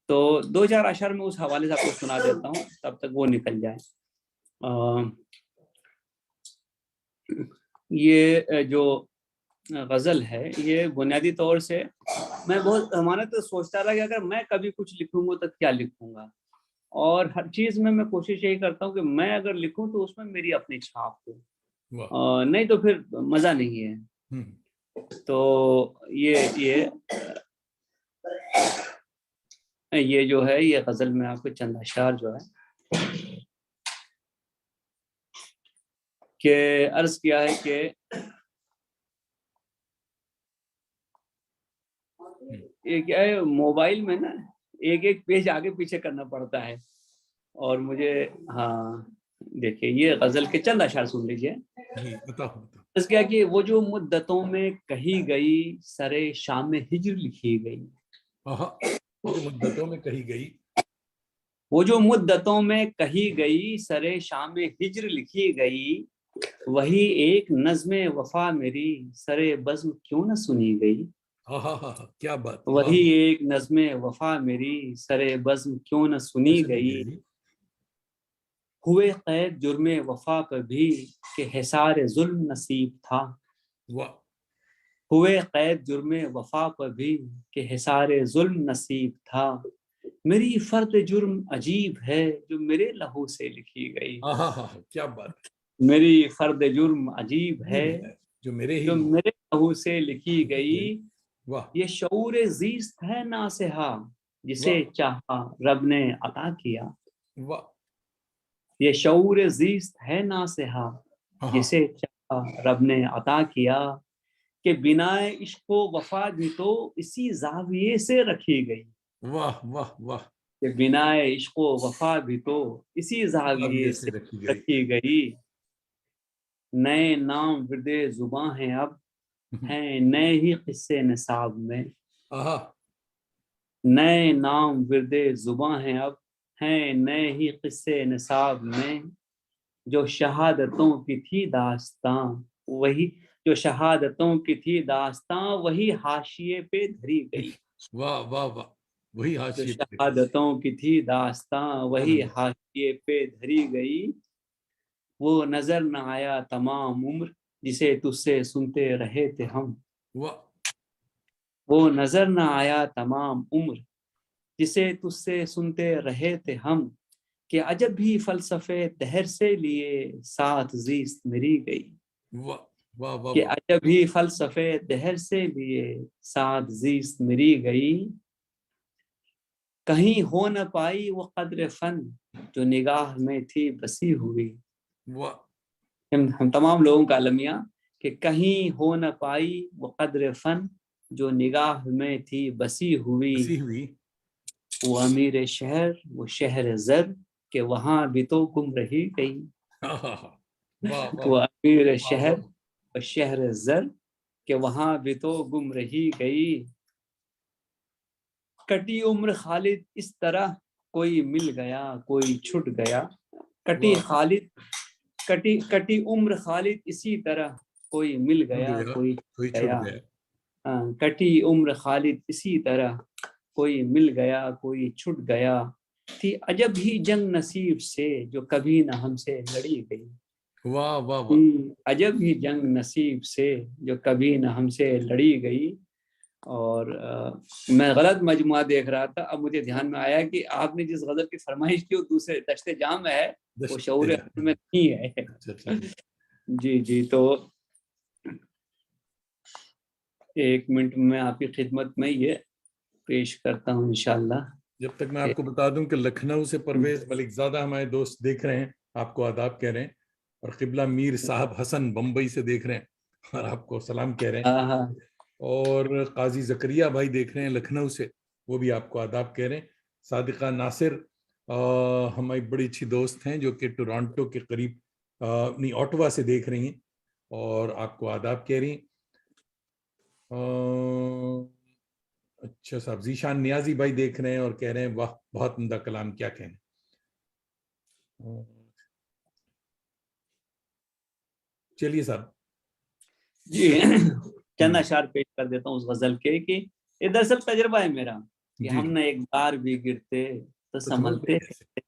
तो 2-4 अशआर में उस हवाले से आपको सुना देता हूँ, तब तक वो निकल जाए। ये जो गज़ल है ये बुनियादी तौर से मैं बहुत ज़माने तो सोचता था कि अगर मैं कभी कुछ लिखूंगा तो क्या लिखूंगा, और हर चीज़ में मैं कोशिश यही करता हूँ कि मैं अगर लिखूं तो उसमें मेरी अपनी छाप हो, नहीं तो फिर मज़ा नहीं है। तो ये जो है ये गज़ल में आपको चंद अशआर जो है कि अर्ज किया है कि ये क्या है, मोबाइल में ना एक एक पेज आगे पीछे करना पड़ता है। और मुझे, हाँ देखिए ये गजल के चंद अशार सुन लीजिए। जी बताओ। बस क्या कि वो जो मुद्दतों में कही गई सरे शाम में हिज्र लिखी गई। हाँ, जो मुद्दतों में कही गई, वो जो मुद्दतों में कही गई सरे शाम में हिज्र लिखी गई, वही एक नज़्मे वफा मेरी सरे बज़्म क्यों न सुनी गई। हाँ हाँ हाँ हाँ, क्या बात, वाह। वही एक नज़्मे वफा मेरी सरे बज़्म क्यों न सुनी सुनी गई। गई, हुए कैद जुर्मे वफा पर भी कि हिसार जुल्म नसीब था। वाह। हुए कैद जुर्मे वफा पर भी कि हिसार जुल्म नसीब था। मेरी फर्द जुर्म अजीब है जो मेरे लहू से लिखी गई। हाँ हाँ हाँ हाँ, क्या बात है। मेरी फर्द जुर्म अजीब ये है भी है जो मेरे ही जो मेरे लहू से लिखी लिखी गई। गई। वाह ये शऊर जीस्त है नासिहा जिसे वाह चाहा रब ने अता किया। वाह। ये शऊर जीस्त है नासिहा हाँ हाँ, जिसे चाहा रब ने अता किया। कि बिनाए इश्क व वफा भी तो इसी जाविये से रखी गई। वाह वाह वाह। कि बिनाए इश्क व वफा भी तो इसी अब जाविये ये से से रखी गई। रखी गई। नए नाम विरदे जुबां हैं अब हैं नए ही किस्से निसाब में। आहा, नए नाम विरदे जुबां हैं अब हैं नए ही किस्से निसाब में। जो शहादतों की थी दास्तां वही, जो शहादतों की थी दास्तां वही हाशिए पे धरी गई। वाह वाह वाह, वही जो हाशिए पे। शहादतों की थी दास्तां वही हम्म, हाशिए पे धरी गई। वो नजर न आया तमाम उम्र जिसे तुझसे सुनते रहे थे हम। वाह वो नजर न आया तमाम उम्र जिसे तुझसे सुनते रहे थे हम। कि अजब भी फलसफे दहर से लिए साथ जीस्त मेरी गई। वाह वाह वाह कि वाह। अजब ही फलसफे दहर से लिए साथ जीस्त मेरी गई। कहीं हो न पाई वो कद्र फन जो निगाह में थी बसी हुई। वाह, हम तमाम लोगों का अलमिया कि कहीं हो न पाई वो कद्र फन जो निगाह में थी बसी हुई। हंसी हुई। वो अमीर शहर वो शहर जर के वहां भी तो गुम रही गई। हाँ हाँ हाँ, वाह वाह वो अमीर वाह शहर वाह। वो शहर जर के वहां भी तो गुम रही गई। कटी उम्र खालिद इस तरह कोई मिल गया कोई छूट गया। कटी वाह, खालिद कटी कटी उम्र खालिद इसी तरह कोई मिल मिल गया गया कोई कोई छूट छूट गया। गया। कटी उम्र खालिद इसी तरह कोई मिल गया कोई छूट गया। थी अजब ही जंग नसीब से जो कभी न हमसे लड़ी गई। वाह वाह वाह। अजब ही जंग नसीब से जो कभी न हमसे लड़ी गई। और मैं गलत मजमुआ देख रहा था, अब मुझे ध्यान में आया कि आपने जिस गजल की फरमाइश की वो दूसरे दश्ते जाम में है, वो शऊर असल में नहीं है। अच्छा अच्छा। जी जी, तो 1 मिनट में आपकी खिदमत में ये पेश करता हूँ इंशाल्लाह। जब तक मैं आपको बता दूं कि लखनऊ से परवेज मलिकजादा हमारे दोस्त देख रहे हैं, आपको आदाब कह रहे हैं। और किबला मीर साहब हसन बम्बई से देख रहे हैं और आपको सलाम कह रहे हैं। हाँ हाँ और काजी जकरिया भाई देख रहे हैं लखनऊ से, वो भी आपको आदाब कह रहे हैं। सादिका नासिर हमारी बड़ी अच्छी दोस्त हैं जो कि टोरंटो के करीब नहीं ओटावा से देख रही हैं और आपको आदाब कह रही हैं। अच्छा साहब, जीशान नियाजी भाई देख रहे हैं और कह रहे हैं वाह बहुत उम्दा कलाम, क्या कहने। चलिए साहब। जी। चंद अशार पेश कर देता हूँ उस गजल के कि ये दरअसल तजुर्बा है मेरा कि जी हम न एक बार भी गिरते तो तो संभलते संभलते। कैसे।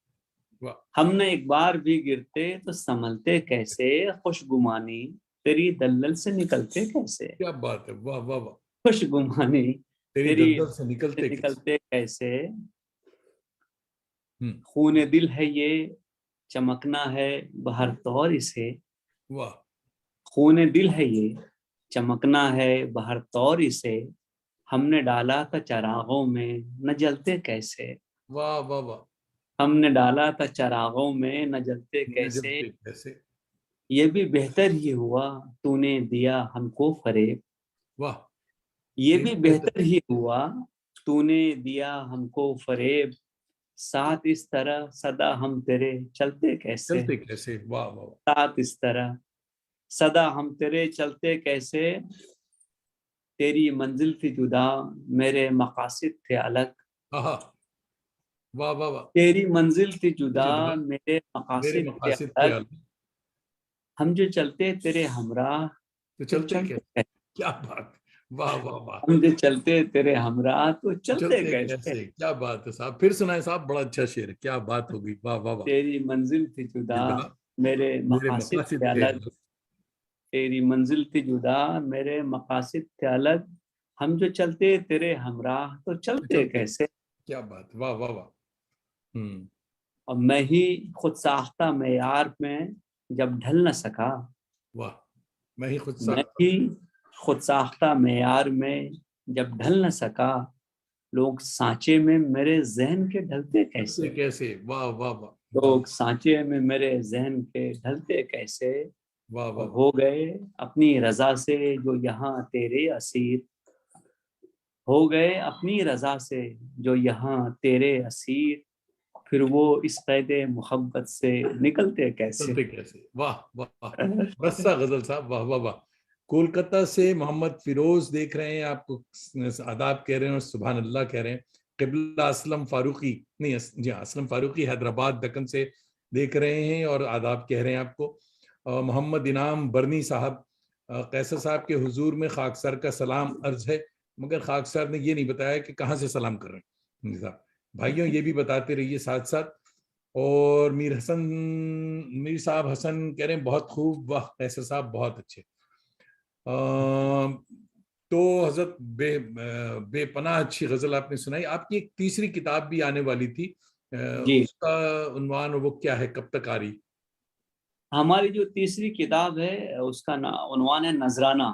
वाह हम न एक बार भी गिरते तो संभलते कैसे। खुशगुमानी तेरी दलदल से निकलते कैसे। क्या बात है, वाह वाह वाह। खुशगुमानी तेरी तेरी दलदल से से निकलते कैसे। निकलते कैसे। हम्म। खून दिल है ये चमकना है बहर तौर इसे। वाह खून दिल है ये चमकना है बहर तौर इसे। हमने डाला था चरागों में न जलते कैसे। वाह वाह वाह। हमने डाला था चरागों में न जलते न कैसे। जलते कैसे। ये भी बेहतर ही हुआ तूने दिया हमको फरेब। वाह, ये ये भी भी बेहतर। बेहतर ही हुआ तूने दिया हमको फरेब, साथ इस तरह सदा हम तेरे चलते कैसे। चलते कैसे, वाह वाह वाह। साथ इस तरह सदा हम तेरे चलते कैसे, तेरी मंजिल थी जुदा मेरे मकासिद थे अलग। आहा, वाह वाह वाह। तेरी मंजिल थी जुदा जुदा मेरे मेरे मकासिद थे मकासिद थे अलग, अलग, हम जो चलते तेरे हमराह तो तो चलते चलते कैसे, कैसे। क्या बात, वाह वाह वाह। हम जो चलते तेरे हमराह तो चलते चलते कैसे, कैसे, क्या बात है साहब, फिर सुनाए साहब, बड़ा अच्छा शेर है, क्या बात होगी, वाह वाह वाह। तेरी मंजिल थी जुदा जुदा मेरे मेरे मकासिद मकासिद थे थे अलग, अलग, तेरी मंजिल थी जुदा मेरे मकासिद थे अलग, हम जो चलते तेरे हमराह तो तो चलते चलते, कैसे। क्या बात, वाह वाह वाह। हम्म, और मैं ही खुद साख्ता मेयार में जब ढल न सका, वाह। मैं ही खुद मैं साख्ता, ही खुद साख्ता मेयार में जब ढल न सका, लोग सांचे में मेरे जहन के ढलते चलते कैसे। कैसे, वाह वाह वाह वाह लोग सांचे में मेरे जहन के ढलते कैसे, वाह वाह और वाह। हो गए अपनी रजा से जो यहाँ तेरे असीर, हो गए अपनी रजा से जो यहाँ तेरे असीर, फिर वो इस कैद मोहब्बत से निकलते कैसे। चलते कैसे, वाह वाह वाह। रस्सा गजल साहब, वाह वाह वाह। कोलकाता से मोहम्मद फिरोज देख रहे हैं आपको, आदाब कह रहे हैं और सुभान अल्लाह कह रहे हैं। किबला असलम फारूकी, नहीं जी हाँ, असलम फारूकी हैदराबाद दक्कन से देख रहे हैं और आदाब कह रहे हैं आपको। मोहम्मद इनाम बरनी साहब, कैसर साहब के हुजूर में खाकसर का सलाम अर्ज है, मगर खाकसर ने ये नहीं बताया कि कहाँ से सलाम कर रहे हैं। साहब भाइयों ये भी बताते रहिए साथ साथ। और मीर साहब हसन कह रहे हैं बहुत खूब, वाह कैसर साहब बहुत अच्छे। तो हजरत बेपनाह अच्छी गजल आपने सुनाई। आपकी एक तीसरी किताब भी आने वाली थी, जी, उसका उन्वान वो क्या है, कब तक आ रही। हमारी जो तीसरी किताब है उसका उन्वान है नजराना।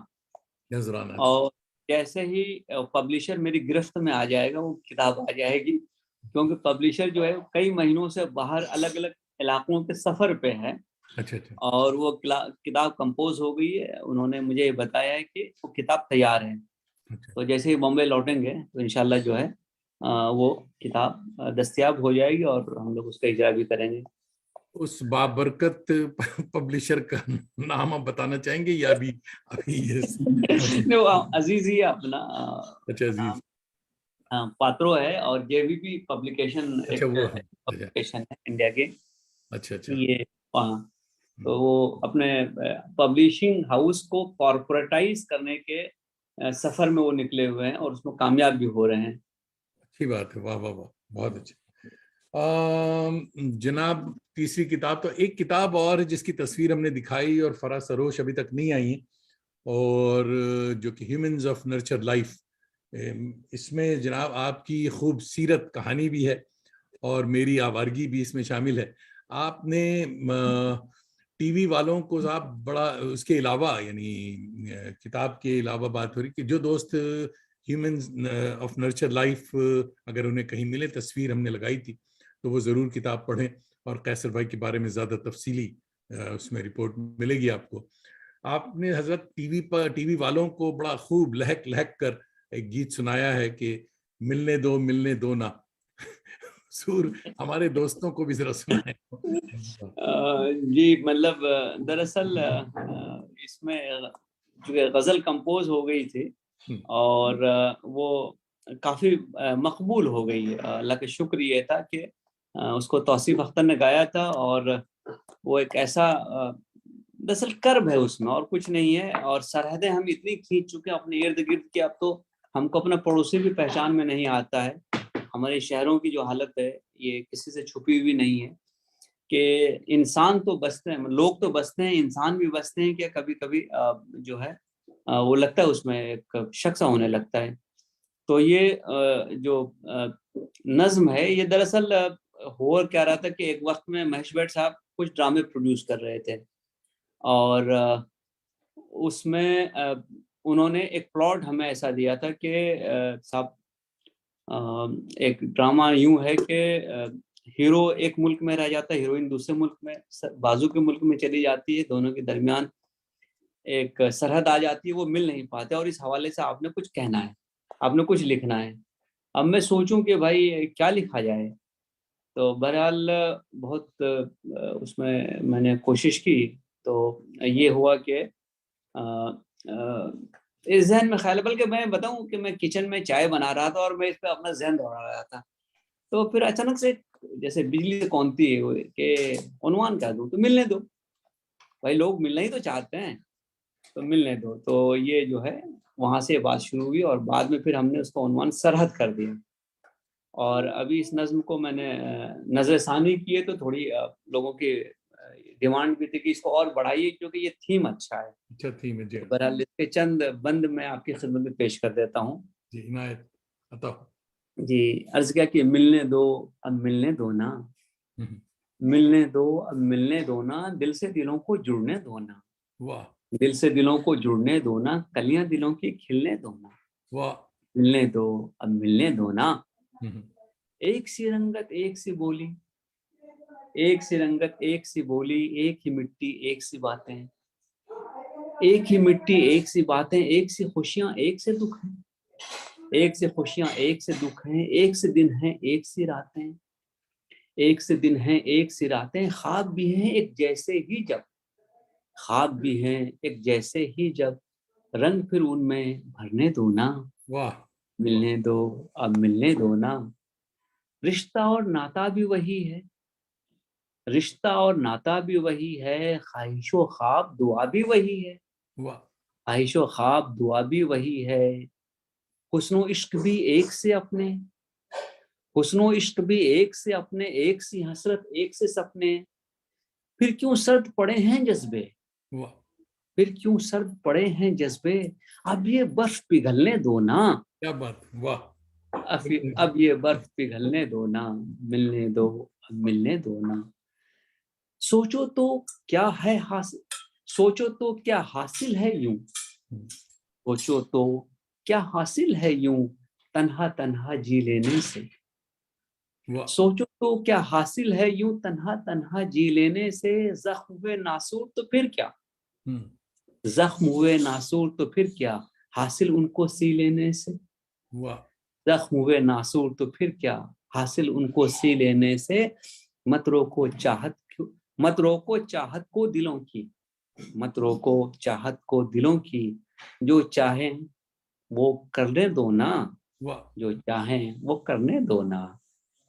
नजराना, और जैसे ही पब्लिशर मेरी गिरफ्त में आ जाएगा वो किताब आ जाएगी, क्योंकि पब्लिशर जो है कई महीनों से बाहर अलग अलग इलाकों के सफर पे है। अच्छा अच्छा और वो किताब कंपोज हो गई है, उन्होंने मुझे बताया है कि वो किताब तैयार है। अच्छा। तो जैसे ही बॉम्बे लौटेंगे तो इंशाल्लाह जो है वो किताब दस्तयाब हो जाएगी और हम लोग उसका इजरा भी करेंगे। उस बाबरकत पब्लिशर का नाम आप बताना चाहेंगे या अभी, अभी ये नहीं, वो अजीज ही है अपना अच्छा नाम अजीज, पात्रो है, और जेवीपी पब्लिकेशन अच्छा एक वो है, अच्छा पब्लिकेशन है इंडिया के। अच्छा अच्छा। ये हाँ, तो वो अपने पब्लिशिंग हाउस को कॉर्पोरेटाइज करने के सफर में वो निकले हुए हैं और उसमें कामयाब भी हो रहे हैं। अच्छी बात है, वाह वाह वाह, बहुत अच्छी। जनाब तीसरी किताब, तो एक किताब और है जिसकी तस्वीर हमने दिखाई और फराज सरोश अभी तक नहीं आई है, और जो कि ह्यूमंस ऑफ नर्चर लाइफ, इसमें जनाब आपकी खूब सीरत कहानी भी है और मेरी आवारगी भी इसमें शामिल है। आपने टीवी वालों को साहब बड़ा, उसके अलावा यानी किताब के अलावा बात हो रही कि जो दोस्त ह्यूमंस ऑफ नर्चर लाइफ अगर उन्हें कहीं मिले, तस्वीर हमने लगाई थी, तो वो ज़रूर किताब पढ़ें और कैसर भाई के बारे में ज़्यादा तफसीली उसमें रिपोर्ट मिलेगी आपको। आपने हजरत टीवी वालों को बड़ा खूब लहक लहक कर एक गीत सुनाया है कि मिलने दो ना सूर, हमारे दोस्तों को भी जरा सुनाए। जी, मतलब दरअसल इसमें जो है गजल कंपोज हो गई थी और वो काफी मकबूल हो गई। अल्लाह का शुक्र ये था कि उसको तौसीफ अख्तर ने गाया था, और वो एक ऐसा दरअसल कर्ब है उसमें और कुछ नहीं है। और सरहदें हम इतनी खींच चुके हैं अपने इर्द गिर्द कि अब तो हमको अपना पड़ोसी भी पहचान में नहीं आता है। हमारे शहरों की जो हालत है ये किसी से छुपी हुई नहीं है कि इंसान तो बसते हैं, लोग तो बसते हैं, इंसान भी बसते हैं, क्या कभी कभी जो है वो लगता है उसमें एक शक सा होने लगता है। तो ये जो नज्म है ये दरअसल हो क्या रहा था कि एक वक्त में महेश भट्ट साहब कुछ ड्रामे प्रोड्यूस कर रहे थे, और उसमें उन्होंने एक प्लॉट हमें ऐसा दिया था कि साहब एक ड्रामा यूं है कि हीरो एक मुल्क में रह जाता है, हीरोइन दूसरे मुल्क में, बाजू के मुल्क में चली जाती है, दोनों के दरमियान एक सरहद आ जाती है, वो मिल नहीं पाते, और इस हवाले से आपने कुछ कहना है, आपने कुछ लिखना है। अब मैं सोचूं कि भाई क्या लिखा जाए, तो बहरहाल बहुत उसमें मैंने कोशिश की। तो ये हुआ कि इस जहन में ख्याल, बल्कि मैं बताऊं कि मैं किचन में चाय बना रहा था और मैं इस पे अपना जहन दौड़ा रहा था, तो फिर अचानक से जैसे बिजली से कौनती है वो कि उन्वान क्या दूं, तो मिलने दो भाई, लोग मिलना ही तो चाहते हैं, तो मिलने दो। तो ये जो है वहां से बात शुरू हुई और बाद में फिर हमने उसका उन्वान सरहद कर दिया। और अभी इस नज्म को मैंने नजरसानी की है, तो थोड़ी लोगों की डिमांड भी थी कि इसको और बढ़ाइए क्योंकि ये थीम अच्छा है। अच्छा थीम है जी। तो बहरहाल इसके चंद बंद मैं आपकी खिदमत में पेश कर देता हूँ। जी इनायत अता। जी, अर्ज किया कि मिलने दो, अब मिलने दो ना, हम्म, मिलने दो, अब मिलने दो ना, दिल से दिलों को जुड़ने दो ना, वाह दिल से दिलों को जुड़ने दो ना, कलियां दिलों की खिलने दो ना, वाह। मिलने दो, अब मिलने दो ना। हम्म, एक सी रंगत एक सी बोली, एक सी रंगत एक सी बोली, एक ही मिट्टी एक सी बातें, एक ही मिट्टी एक सी बातें, एक सी खुशियां एक से दुख हैं, एक से खुशियां एक से दुख हैं, एक से दिन हैं एक सी रातें, एक से दिन हैं एक सी रातें, ख्वाब भी हैं एक जैसे ही जब, ख्वाब भी हैं एक जैसे ही जब, रंग फिर उनमें भरने दो ना, वाह मिलने दो, अब मिलने दो ना। रिश्ता और नाता भी वही है, रिश्ता और नाता भी वही है, ख्वाहिशो ख्वाब दुआ भी वही है, वाह। ख्वाहिशो ख्वाब दुआ भी वही है, हुस्नो इश्क भी एक से अपने, हुस्नो इश्क भी एक से अपने, एक सी हसरत एक से सपने, फिर क्यों सर्द पड़े हैं जज्बे, वाह फिर क्यों सर्द पड़े हैं जज्बे, अब ये बर्फ पिघलने दो ना, क्या बात वाह। अब ये बर्फ पिघलने दो ना, मिलने दो, अब मिलने दो ना। सोचो तो क्या है हासिल, सोचो तो क्या हासिल है यूं, सोचो तो क्या हासिल है यूं, तन्हा तन्हा जी लेने से, वाह। सोचो तो क्या हासिल है यूं तन्हा तन्हा जी लेने से, जख्म हुए नासूर तो फिर क्या, हम्म, जख्म हुए नासूर तो फिर क्या, हासिल उनको सी लेने से, वाह जख्म हुए नासूर तो फिर क्या, हासिल उनको सी लेने से, मत रोको चाहत क्यों, मत रोको चाहत को दिलों की, मत रोको चाहत को दिलों की, जो चाहें वो करने दो ना, वाह। जो चाहें वो करने दो ना,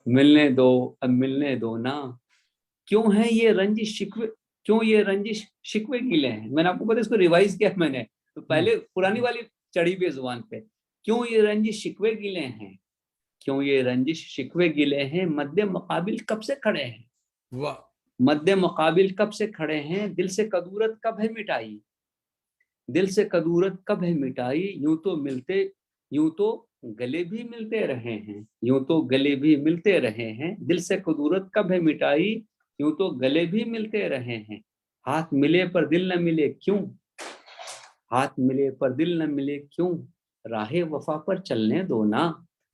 मिलने दो, अब मिलने दो ना। क्यों है ये रंजिश शिकवे, क्यों ये रंजिश शिकवे गिले हैं, मैंने आपको पता इसको रिवाइज किया मैंने, तो हम्म, पहले पुरानी वाली चढ़ी भी है जुबान पे। क्यों ये रंजिश शिकवे गिले हैं, क्यों ये रंजिश शिकवे गिले हैं, मद्दे मुकाबिल कब से खड़े हैं, वाह मद्दे मुकाबिल कब से खड़े हैं, दिल से कदूरत कब है मिटाई, दिल से कदूरत कब है मिटाई, यूं तो मिलते, यूं तो गले भी मिलते रहे हैं, यूं तो गले भी मिलते रहे हैं, दिल से कदूरत कब है मिटाई, यूं तो गले भी मिलते रहे हैं, हाथ मिले पर दिल न मिले क्यों, हाथ मिले पर दिल न मिले क्यों, राहे वफा पर चलने दो ना,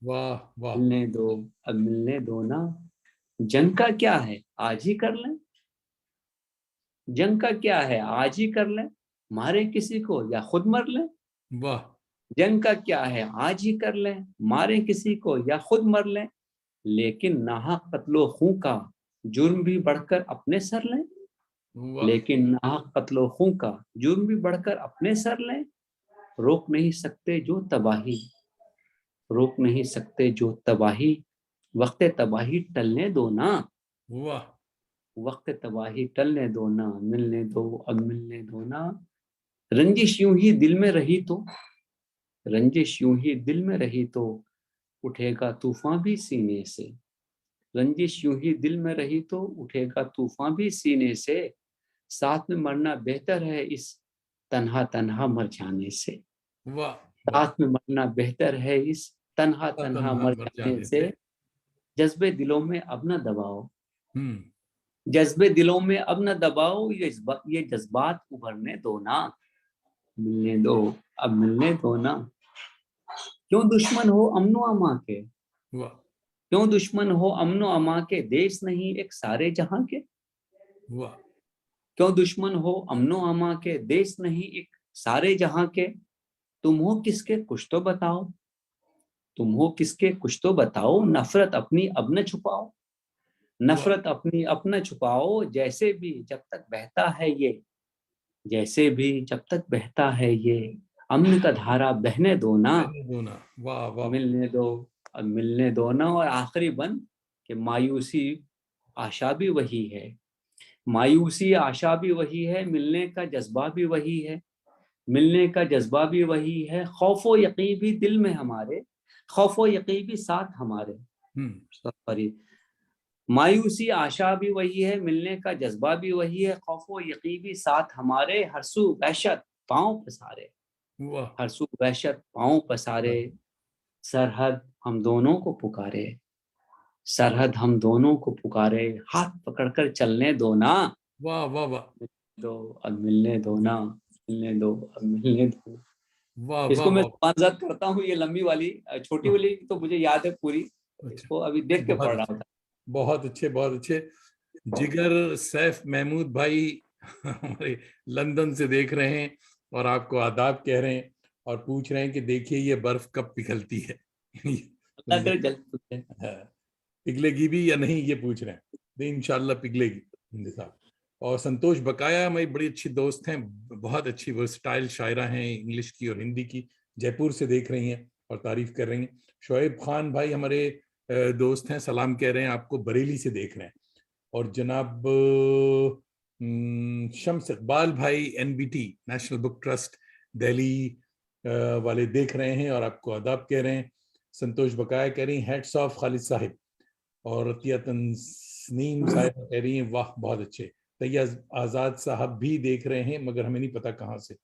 वाह वाह। मिलने दो, अब मिलने दो ना। जंग का क्या है आज ही कर लें, जंग का क्या है आज ही कर लें, मारे किसी को या खुद मर लें, वाह जंग का क्या है आज ही कर लें, मारे किसी को या खुद मर लें, लेकिन नाहक कत्लो खूं का जुर्म भी बढ़कर अपने सर लें, वाह। लेकिन नाहक कत्लो खूं का जुर्म भी बढ़कर अपने सर लें, रोक नहीं सकते जो तबाही, रोक नहीं सकते जो तबाही, वक्त तबाही टलने दो ना, वाह वक्त तबाही टलने दो ना, मिलने दो, अब मिलने दो ना। रंजिश यूं ही दिल में रही तो, रंजिश यूं ही दिल में रही तो, उठेगा तूफान भी सीने से, रंजिश यूं ही दिल में रही तो उठेगा तूफान भी सीने से, साथ में मरना बेहतर है इस तन्हा तन्हा मर जाने से, वाह वाह। साथ में मरना बेहतर है इस तन्हा तन्हा तन्हा मर मर जाने जाने से, से। जज्बे दिलों में अब न दबाओ, हम्म, जज्बे दिलों में अब न दबाओ, ये जज्बात उभरने दो ना, मिलने दो, अब मिलने दो ना। क्यों दुश्मन हो अमनो अमा के, वाह क्यों दुश्मन हो अमनो अमा के, देश नहीं एक सारे जहां के, वाह। क्यों दुश्मन हो अमनो अमा के, देश नहीं एक सारे जहां के, तुम हो किसके कुछ तो बताओ, तुम हो किसके कुछ तो बताओ, नफरत अपनी अब न छुपाओ, नफरत अपनी अब न छुपाओ, जैसे भी जब तक बहता है ये, जैसे भी जब तक बहता है ये, अमन का धारा बहने दो ना, दोना, वाह वाह। मिलने दो, अब मिलने दो ना। और आखिरी बंद कि मायूसी आशा भी वही है, मायूसी आशा भी वही है, मिलने का जज्बा भी वही है, मिलने का जज्बा भी वही है, खौफो यकीन भी दिल में हमारे, खौफो यकीन भी साथ हमारे। सॉरी, मायूसी आशा भी वही है, मिलने का जज्बा भी वही है, खौफो यकीन भी साथ हमारे, हरसू वहशत पांव पसारे, वाह। हरसू वहशत पांव पसारे, सरहद हम दोनों को पुकारे, सरहद हम दोनों को पुकारे, हाथ पकड़कर चलने दो ना, वाह वाह वाह दो अब मिलने दो ना, मिलने दो अब मिलने दो। वाह वाह इसको मैं वाह। जुबानज़द करता हूँ, ये लंबी वाली, छोटी वाली तो मुझे याद है पूरी, अच्छा, इसको अभी देख के बहुत पढ़ रहा अच्छे, था। बहुत अच्छे, बहुत अच्छे। जिगर सैफ महमूद भाई हमारे लंदन से देख रहे हैं और आपको आदाब कह रहे हैं और पूछ रहे हैं कि देखिए ये बर्फ कब पिघलती है। अल्लाह करे जल्द पिघले। हाँ, पिघलेगी भी या नहीं ये पूछ रहे हैं, इंशाल्लाह पिघलेगी हिंदी साहब। और संतोष बकाया हमारी बड़ी अच्छी दोस्त हैं, बहुत अच्छी वर्सटाइल शायरा हैं इंग्लिश की और हिंदी की, जयपुर से देख रही हैं और तारीफ कर रही हैं। शोएब खान भाई हमारे दोस्त हैं, सलाम कह रहे हैं आपको, बरेली से देख रहे हैं। और जनाब शम्स इकबाल भाई NBT national book trust Delhi वाले देख रहे हैं और आपको आदाब कह रहे हैं। संतोष बकाया कह रही हैं हेड्स ऑफ खालिद साहिब। और अतिया तस्नीम साहिब कह रही हैं वाह बहुत अच्छे। तैयब आज़ाद साहब भी देख रहे हैं मगर हमें नहीं पता कहाँ से।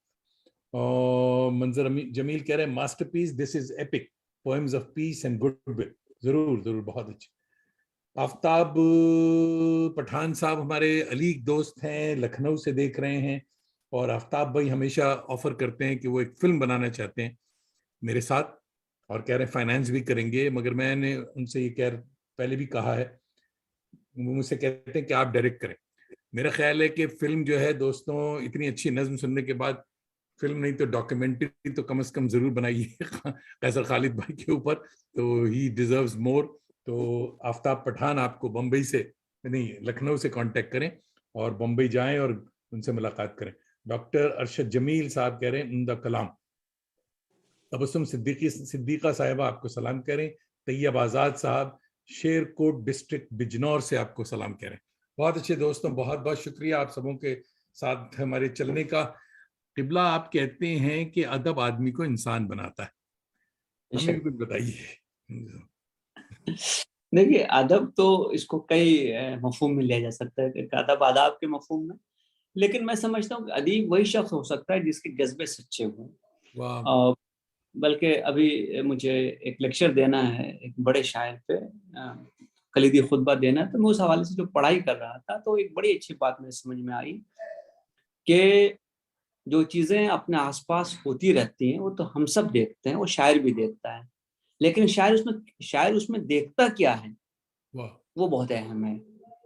और मंजर जमील कह रहे हैं masterpiece, this is epic, poems of peace and goodwill. जरूर जरूर, बहुत अच्छे। आफ्ताब पठान साहब हमारे अलीग दोस्त हैं, लखनऊ से देख रहे हैं और आफ्ताब भाई हमेशा ऑफर करते हैं कि वो एक फिल्म बनाना चाहते हैं मेरे साथ और कह रहे हैं फाइनेंस भी करेंगे, मगर मैंने उनसे ये पहले भी कहा है, वो मुझसे कहते हैं कि आप डायरेक्ट करें। मेरा ख्याल है कि फिल्म जो है दोस्तों, इतनी अच्छी नज्म सुनने के बाद फिल्म नहीं तो डॉक्यूमेंट्री तो कम से कम जरूर बनाइए कैसर खालिद भाई के ऊपर, तो ही डिजर्व्स मोर। तो आफ्ताब पठान आपको बम्बई से नहीं लखनऊ से कांटेक्ट करें और बम्बई जाएं और उनसे मुलाकात करें। डॉक्टर अरशद जमील साहब कह रहे हैं उम्दा कलाम। तबस्सुम सिद्दीका साहिबा आपको सलाम करें। तैयब आज़ाद साहब शेरकोट डिस्ट्रिक्ट बिजनौर से आपको सलाम करें। बहुत अच्छे दोस्तों, बहुत बहुत शुक्रिया आप सबों के साथ हमारे चलने का। किबला आप कहते हैं कि अदब आदमी को इंसान बनाता है, हमें भी कुछ बताइए। देखिए, अदब तो इसको कई मफहूम में लिया जा सकता है, अदब आदाब के मफहूम में, लेकिन मैं समझता हूँ कि अदीब वही शख्स हो सकता है जिसके जज्बे सच्चे हों। बल्कि अभी मुझे एक लेक्चर देना है एक बड़े शायर पे, कलीदी खुतबा देना है, तो मैं उस हवाले से जो पढ़ाई कर रहा था तो एक बड़ी अच्छी बात मेरे समझ में आई कि जो चीज़ें अपने आसपास होती रहती हैं वो तो हम सब देखते हैं, वो शायर भी देखता है, लेकिन शायर उसमें देखता क्या है वो बहुत अहम है,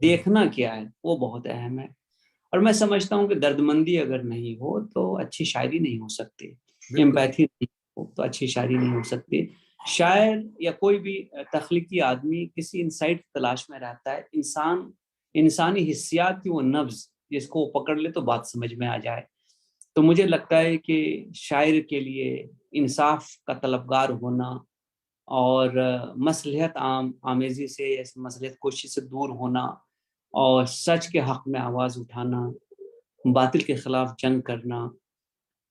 देखना क्या है वो बहुत अहम है। और मैं समझता हूँ कि दर्दमंदी अगर नहीं हो तो अच्छी शायरी नहीं हो सकती, एम्पैथी नहीं हो तो अच्छी शायरी नहीं हो सकती। शायर या कोई भी तख्लीकी आदमी किसी इंसाइट की तलाश में रहता है, इंसानी हिस्सियात की वो नब्ज जिसको पकड़ ले तो बात समझ में आ जाए। तो मुझे लगता है कि शायर के लिए इंसाफ का तलबगार होना और मसलहत आमेज़ी से, मसलहत कोशिश से दूर होना और सच के हक में आवाज़ उठाना, बातिल के खिलाफ जंग करना,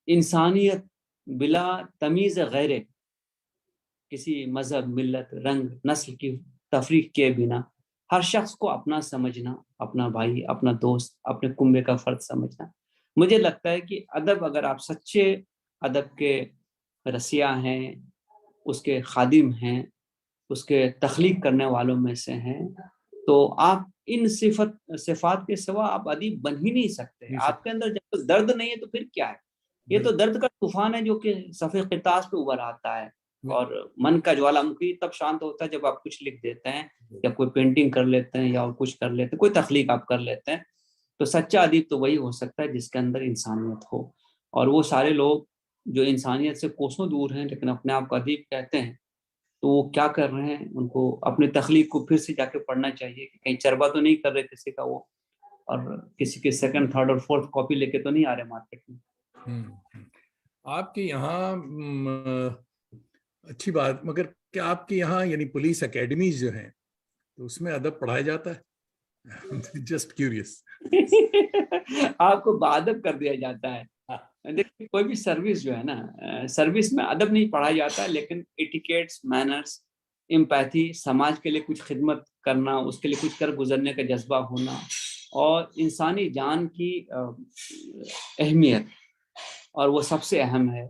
इंसानियत बिला तमीज़ गैरे, किसी मजहब, मिल्लत, रंग, नस्ल की तफरीक के बिना हर शख्स को अपना समझना, अपना भाई, अपना दोस्त, अपने कुंबे का फर्द समझना। मुझे लगता है कि अदब, अगर आप सच्चे अदब के रसिया हैं, उसके खादिम हैं, उसके तख्लीक करने वालों में से हैं, तो आप इन सिफात के सिवा आप अदीब बन ही नहीं सकते। आपके अंदर जब तक दर्द नहीं है तो फिर क्या है? ये तो दर्द का तूफान है जो कि सफ़े किताब पे उभर आता है, और मन का ज्वालामुखी तब शांत होता है जब आप कुछ लिख देते हैं या कोई पेंटिंग कर लेते हैं या और कुछ कर लेते हैं, कोई तख्लीक आप कर लेते हैं। तो सच्चा अदीब तो वही हो सकता है जिसके अंदर इंसानियत हो, और वो सारे लोग जो इंसानियत से कोसों दूर हैं लेकिन अपने आप को अदीब कहते हैं, तो वो क्या कर रहे हैं, उनको अपने तख्लीक को फिर से जाके पढ़ना चाहिए कि कहीं चरबा तो नहीं कर रहे किसी का वो, और किसी के सेकंड, थर्ड और फोर्थ कॉपी लेके तो नहीं आ रहे मार्केट में। आपके यहाँ अच्छी बात, मगर क्या आपके यहाँ यानी पुलिस एकेडमीज जो हैं तो उसमें अदब पढ़ाया जाता है? Just curious. आपको बाअदब कर दिया जाता है। देखिए कोई भी सर्विस जो है ना, सर्विस में अदब नहीं पढ़ाया जाता, लेकिन एटिकेट्स, मैनर्स, एम्पैथी, समाज के लिए कुछ खिदमत करना, उसके लिए कुछ कर गुजरने का जज्बा होना, और इंसानी जान की अहमियत, और वो सबसे अहम है।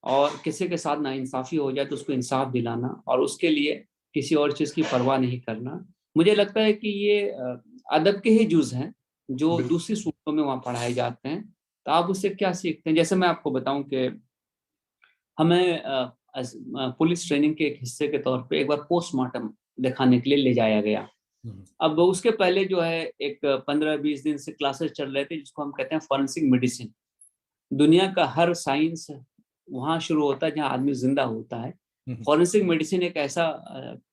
और किसी के साथ नाइंसाफ़ी हो जाए तो उसको इंसाफ दिलाना, और उसके लिए किसी और चीज़ की परवाह नहीं करना। मुझे लगता है कि ये अदब के ही जुज़ हैं जो दूसरी सूरतों में वहाँ पढ़ाए जाते हैं। तो आप उससे क्या सीखते हैं? जैसे मैं आपको बताऊं कि हमें पुलिस ट्रेनिंग के एक हिस्से के तौर पे एक बार पोस्टमार्टम दिखाने के लिए ले जाया गया। अब उसके पहले जो है एक 15-20 दिन से क्लासेस चल रहे थे जिसको हम कहते हैं फॉरेंसिक मेडिसिन। दुनिया का हर साइंस वहाँ शुरू होता है जहाँ आदमी जिंदा होता है। फॉरेंसिक मेडिसिन एक ऐसा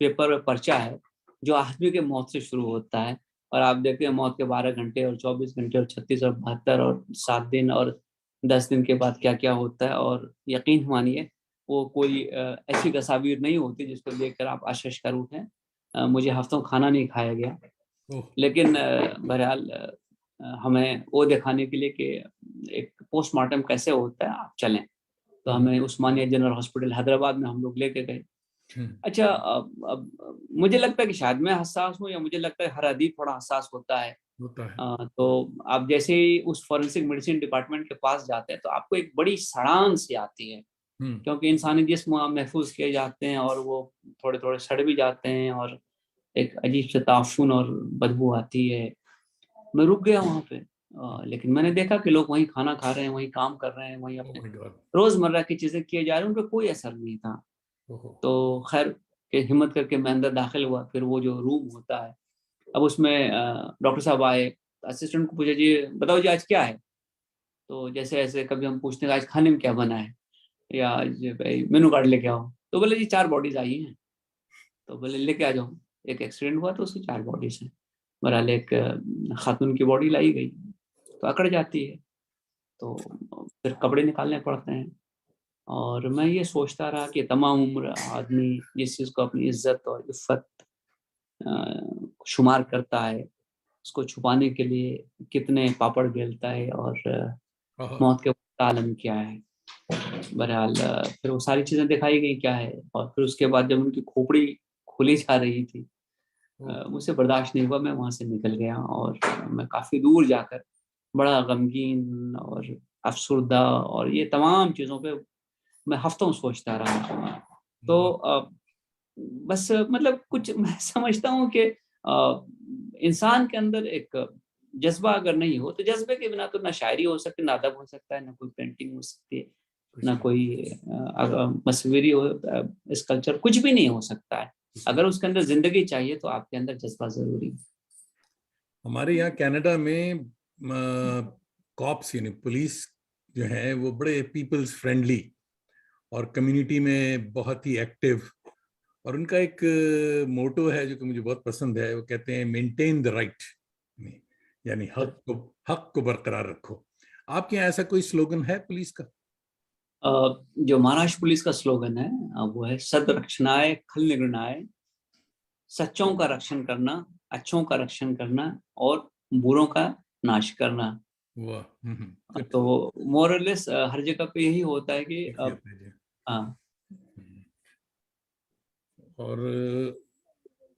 पेपर पर्चा है जो आदमी के मौत से शुरू होता है, और आप देखते हैं मौत के 12 घंटे और 24 घंटे और 36 और 72 और 7 दिन और 10 दिन के बाद क्या क्या होता है। और यकीन मानिए वो कोई ऐसी तस्वीर नहीं होती जिसको देखकर आप आश्चर्य कर उठें। मुझे हफ्तों खाना नहीं खाया गया, लेकिन बहरहाल हमें वो दिखाने के लिए कि एक पोस्टमार्टम कैसे होता है आप चलें, तो हमें उस्मानिया जनरल हॉस्पिटल हैदराबाद में हम लोग लेके गए। अच्छा, अब मुझे लगता है कि शायद मैं हसास हूँ, या मुझे लगता है हर अदीब थोड़ा हसास होता है। तो आप जैसे ही उस फॉरेंसिक मेडिसिन डिपार्टमेंट के पास जाते हैं तो आपको एक बड़ी सड़ान सी आती है, क्योंकि इंसानी जिस्म महफूज किए जाते हैं और वो थोड़े थोड़े सड़ भी जाते हैं, और एक अजीब से ताफुन और बदबू आती है। मैं रुक गया वहाँ पे, लेकिन मैंने देखा कि लोग वहीं खाना खा रहे हैं, वहीं काम कर रहे हैं, वहीं अपने रोजमर्रा की चीजें किए जा रहे हैं, उन पर कोई असर नहीं था। तो खैर के हिम्मत करके मैं अंदर दाखिल हुआ। फिर वो जो रूम होता है, अब उसमें डॉक्टर साहब आए, असिस्टेंट को पूछा जी बताओ जी आज क्या है। तो जैसे ऐसे कभी हम पूछते हैं आज खाने में क्या बना है, या आज भाई मेनू कार्ड लेके आओ, तो बोले जी 4 बॉडीज आई हैं। तो बोले लेके आ जाओ। एक एक्सीडेंट हुआ तो उसकी 4 बॉडीज हैं। बहरहाल एक खातून की बॉडी लाई गई तो अकड़ जाती है, तो फिर कपड़े निकालने पड़ते हैं। और मैं ये सोचता रहा कि तमाम उम्र आदमी जिस चीज़ को अपनी इज्जत और इफ़्फ़त शुमार करता है, उसको छुपाने के लिए कितने पापड़ बेलता है, और मौत के आलम क्या है। बहरहाल फिर वो सारी चीज़ें दिखाई गई क्या है, और फिर उसके बाद जब उनकी खोपड़ी खोली जा रही थी, मुझसे बर्दाश्त नहीं हुआ, मैं वहाँ से निकल गया। और मैं काफ़ी दूर जाकर बड़ा गमगीन और अफसुर्दा और ये तमाम चीज़ों पे मैं हफ्तों सोचता रहा। तो बस मतलब कुछ मैं समझता हूँ कि इंसान के अंदर एक जज्बा अगर नहीं हो तो जज्बे के बिना तो ना शायरी हो सकती, ना अदब हो सकता है, ना कोई पेंटिंग हो सकती है, ना कोई मसवीरी हो, स्कल्पचर, कुछ भी नहीं हो सकता है। अगर उसके अंदर जिंदगी चाहिए तो आपके अंदर जज्बा जरूरी है। हमारे यहाँ कनाडा में कॉप्स यानी पुलिस जो है वो बड़े पीपल्स फ्रेंडली और कम्युनिटी में बहुत ही एक्टिव, और उनका एक मोटो है जो कि मुझे बहुत पसंद है। वो कहते हैं मेंटेन द राइट, यानी हक को बरकरार रखो। आपके यहाँ ऐसा कोई स्लोगन है पुलिस का? जो महाराष्ट्र पुलिस का स्लोगन है वो है सद रक्षणाय खल निर्णय, सच्चों का रक्षण करना, अच्छों का रक्षण करना और बुरों का नाश करना। वाह। तो मोरलेस हर जगह पे यही होता है कि हाँ। और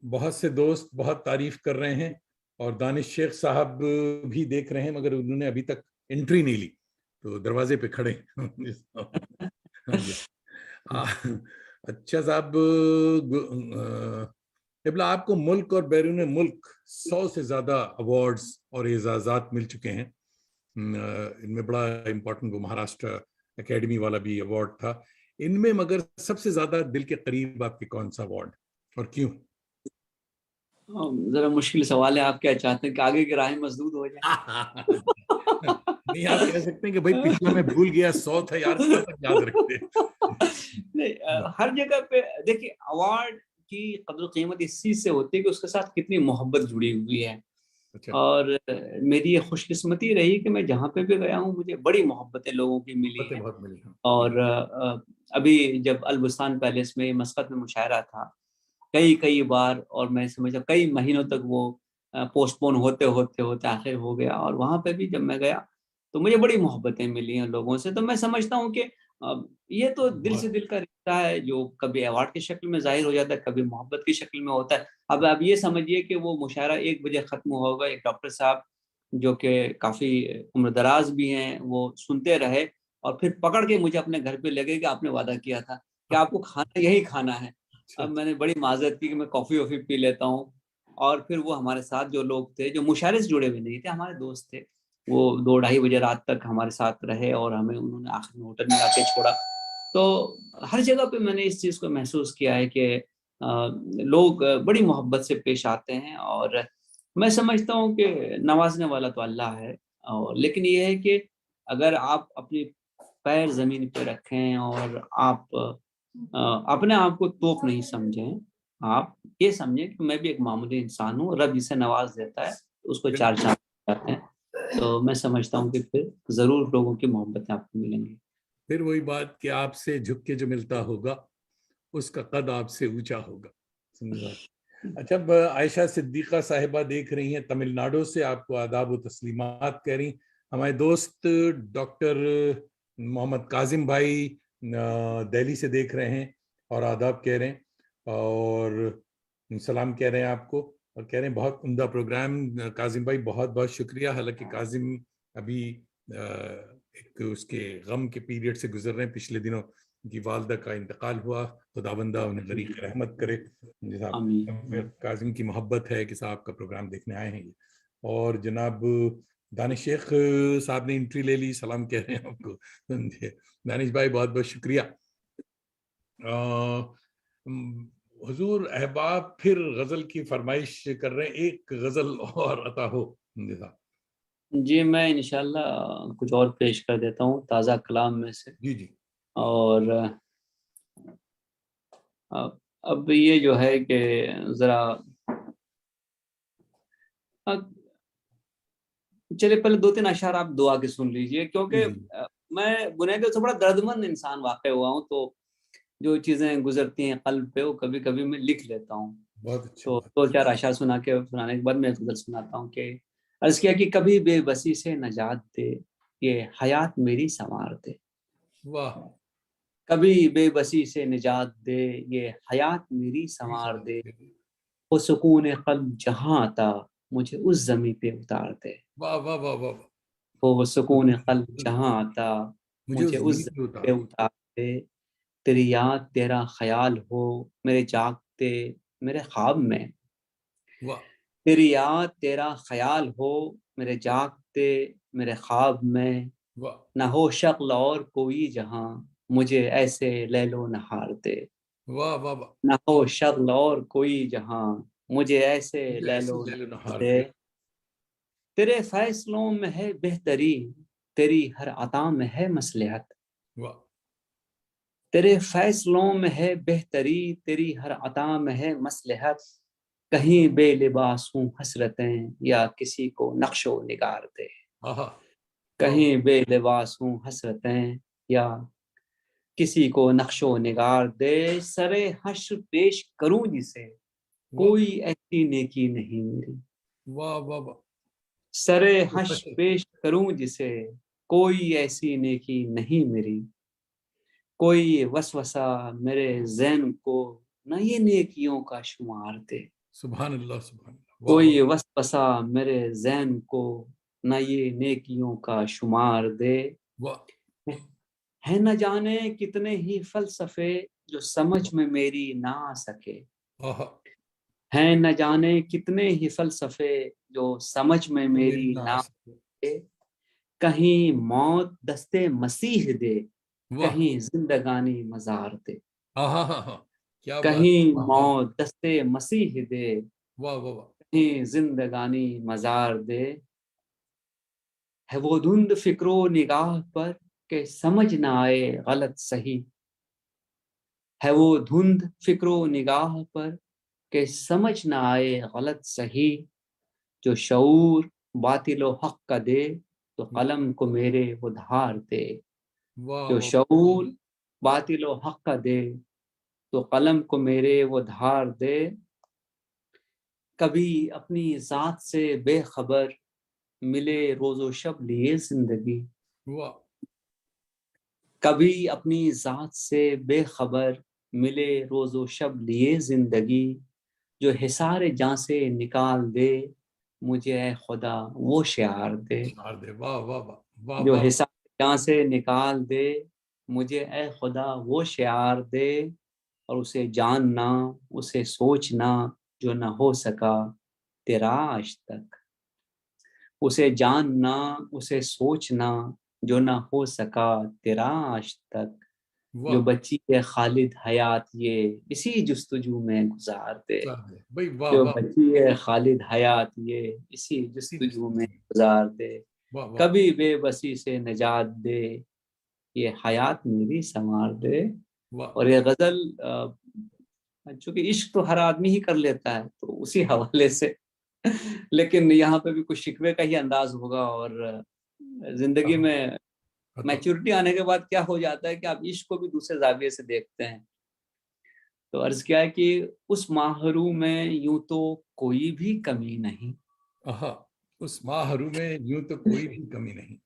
बहुत से दोस्त बहुत तारीफ कर रहे हैं, और दानिश शेख साहब भी देख रहे हैं, मगर उन्होंने अभी तक एंट्री नहीं ली, तो दरवाजे पे खड़े। अच्छा साहब, इब्ला आपको मुल्क और बैरून मुल्क 100 से ज्यादा अवार्ड्स और एजाजात मिल चुके हैं। इनमें बड़ा इम्पोर्टेंट वो महाराष्ट्र एकेडमी वाला भी अवार्ड था। इनमें मगर सबसे ज्यादा दिल के करीब आपके कौन सा अवार्ड और क्यों? जरा मुश्किल सवाल है। आप क्या चाहते हैं कि आगे की राहें मसदूद हो जाए? नहीं, आप कह सकते हैं कि भाई पिछला मैं भूल गया, 100 था यार, 100 तक याद रखते। नहीं, हर जगह पे देखिए अवार्ड की कदर कीमत इस चीज से होती है कि उसके साथ कितनी मोहब्बत जुड़ी हुई है। अच्छा, और मेरी ये खुशकिस्मती रही कि मैं जहाँ पे भी गया हूँ मुझे बड़ी मोहब्बतें लोगों की मिली बातें हैं। बहुत मिली हैं। और अभी जब अलबुस्तान पैलेस में मस्कत में मुशायरा था कई कई बार, और मैं समझा कई महीनों तक वो पोस्टपोन होते होते होते आखिर हो गया, और वहां पे भी जब मैं गया तो मुझे बड़ी मोहब्बतें मिली हैं लोगों से। तो मैं समझता हूँ कि ये तो दिल से बहुत दिल का रिश्ता है जो कभी अवार्ड की शक्ल में जाहिर हो जाता है, कभी मोहब्बत की शक्ल में होता है। अब आप ये समझिए कि वो मुशायरा 1 बजे खत्म होगा, एक डॉक्टर साहब जो कि काफी उम्र दराज भी हैं वो सुनते रहे, और फिर पकड़ के मुझे अपने घर पे ले गए कि आपने वादा किया था कि आपको खाना यही खाना है। अच्छा, अब मैंने बड़ी माजरत की कि मैं कॉफ़ी वॉफ़ी पी लेता हूँ, और फिर वो हमारे साथ जो लोग थे जो मुशायरे से जुड़े हुए नहीं थे, हमारे दोस्त थे, वो 2-2:30 बजे रात तक हमारे साथ रहे और हमें उन्होंने आखिर में होटल में आके छोड़ा। तो हर जगह पे मैंने इस चीज़ को महसूस किया है कि लोग बड़ी मोहब्बत से पेश आते हैं, और मैं समझता हूँ कि नवाजने वाला तो अल्लाह है। और लेकिन ये है कि अगर आप अपनी पैर ज़मीन पे रखें और आप अपने आप को तोप नहीं समझें, आप ये समझें कि मैं भी एक मामूली इंसान हूँ, रब जिसे नवाज देता है तो उसको चार बिल्कुल। चांद जाते हैं। तो मैं समझता हूँ कि फिर ज़रूर लोगों की मोहब्बतें आपको मिलेंगी। फिर वही बात कि आपसे झुक के जो मिलता होगा उसका कद आपसे ऊंचा होगा। समझ बात। अच्छा, अब आयशा सिद्दीका साहिबा देख रही हैं तमिलनाडु से, आपको आदाब व तस्लीमात कह रही। हमारे दोस्त डॉक्टर मोहम्मद काजिम भाई दिल्ली से देख रहे हैं और आदाब कह रहे हैं और सलाम कह रहे हैं आपको, और कह रहे हैं बहुत उम्दा प्रोग्राम काजिम भाई, बहुत बहुत शुक्रिया। हालांकि काजिम अभी एक उसके गम के पीरियड से गुजर रहे हैं। पिछले दिनों उनकी वालदा का इंतकाल हुआ, खुदाबंदा उन्हें गरीक रहमत करे। आमीन। जनाब काजिम की मोहब्बत है कि साहब का प्रोग्राम देखने आए हैं ये। और जनाब दानिश शेख साहब ने एंट्री ले ली, सलाम कह रहे हैं आपको। दानिश भाई बहुत बहुत शुक्रिया। हुजूर अहबाब फिर गजल की फरमाइश कर रहे हैं, एक गजल और अता हो। जी, मैं इंशाल्लाह कुछ और पेश कर देता हूँ ताज़ा कलाम में से। जी जी और अब ये जो है कि ज़रा चलिए पहले 2-3 अशआर आप दुआ के सुन लीजिए, क्योंकि जी जी। मैं बुनियादी से बड़ा दर्दमंद इंसान वाक़ई हुआ हूँ, तो जो चीज़ें गुजरती हैं क़ल्ब पे वो कभी-कभी मैं लिख लेता हूँ। बहुत अच्छी तो बात। 2-4 अशआर सुनाने के बाद मैं गज़ल सुनाता हूँ कि अर्ज़ किया कि कभी बेबसी से नजात दे, ये हयात मेरी संवार दे। वाह। कभी बेबसी से निजात दे, ये हयात मेरी जी संवार सवाल दे। है। वो सुकून क़ल्ब जहाँ आता, मुझे उस ज़मीं पे उतार दे। वाह वाह वाह वाह वाह। वो सुकून क़ल्ब जहाँ आता, मुझे मुझे उस उस जमीन पे ज़मीं पे उतार। उतार दे। तेरी याद तेरा ख़याल हो मेरे जागते मेरे ख्वाब में। वाह तेरी याद तेरा ख़याल हो मेरे जागते मेरे ख्वाब में। वाह न हो शक्ल और कोई जहाँ, मुझे ऐसे लैलो नहार दे। वाह वाह वाह। न हो शक्ल और कोई जहाँ, मुझे ऐसे मुझे ऐसे लैलो लैलो नहार नहार दे। दे। तेरे फैसलों में है बेहतरी, तेरी हर अता में है मसलहत। वाह तेरे फैसलों में है बेहतरी, तेरी हर अता में है मसलहत। कहीं बेलिबास हूँ हसरतें, या किसी को नक्शो निगार दे। आहा। वाह वाह कहीं बेलिबास हूँ हसरतें, या किसी को नक्शो निगार दे। सरे हश्र पेश करूं जिसे, वाह कोई ऐसी नेकी नहीं मेरी। वाह वाह वाह। सरे हश्र पेश करूं जिसे, कोई ऐसी नेकी नहीं मेरी। कोई वसवसा मेरे ज़हन को, न ये नेकियों का शुमार दे। सुभान अल्लाह सुभान अल्लाह। वाह वाह कोई वसवसा मेरे ज़हन को, न ये नेकियों का शुमार दे। वाह है न जाने कितने ही फलसफे, जो समझ में मेरी ना आ सके। आहा। हैं न जाने कितने ही फलसफे, जो समझ में मेरी मेरी ना ना आस। आए। कहीं मौत दस्ते मसीह दे, वाह। कहीं जिंदगानी मजार दे। आहा हा हा। क्या बात। कहीं वाह वाह मौत दस्ते मसीह दे, वाह वाह वाह। कहीं जिंदगानी मजार दे। है वो धुंध फिक्रो निगाह पर, के समझ ना आए गलत सही। है वो धुंध फिक्रो निगाह पर के समझ ना आए गलत सही, जो शऊर बातिलो हक का दे तो कलम को मेरे वो धार दे। वाह जो वाह शऊर बातिलो हक का दे तो कलम को मेरे वो धार दे। कभी अपनी जात से बेखबर मिले रोजो शब लिए जिंदगी, वाह। कभी अपनी जात से बेखबर मिले रोजो शब लिए जिंदगी, जो हिसारे जां से निकाल दे मुझे ए खुदा वो शियार दे। शार दे, वाह वाह वाह वाह जो वाह। हिसारे जां से निकाल दे मुझे ए खुदा वो शियार दे। और उसे जानना उसे सोचना जो न हो सका तेरा आज तक, उसे जानना उसे सोचना जो न हो सका तेरा आज तक। जो वाह बची है खालिद हयात ये इसी जुस्तजू में गुजार दे। शार दे भाई, वाह जो वाह। बची है खालिद हयात ये इसी इसी जुस्तजू में जस्तजू में, गुजार दे। वाह वाह कभी बेबसी से निजात दे ये हयात मेरी संवार दे। वाह। और ये गजल चूंकि इश्क तो हर आदमी ही कर लेता है तो उसी हवाले से लेकिन यहाँ पे भी कुछ शिकवे का ही अंदाज होगा। और जिंदगी हाँ, में तो मैच्योरिटी आने के बाद क्या हो जाता है कि आप इश्क को भी दूसरे जाविये से देखते हैं। तो अर्ज किया है कि उस माहरू में यूं तो कोई भी कमी नहीं, आहा, उस माहरू में यूं तो कोई भी कमी नहीं।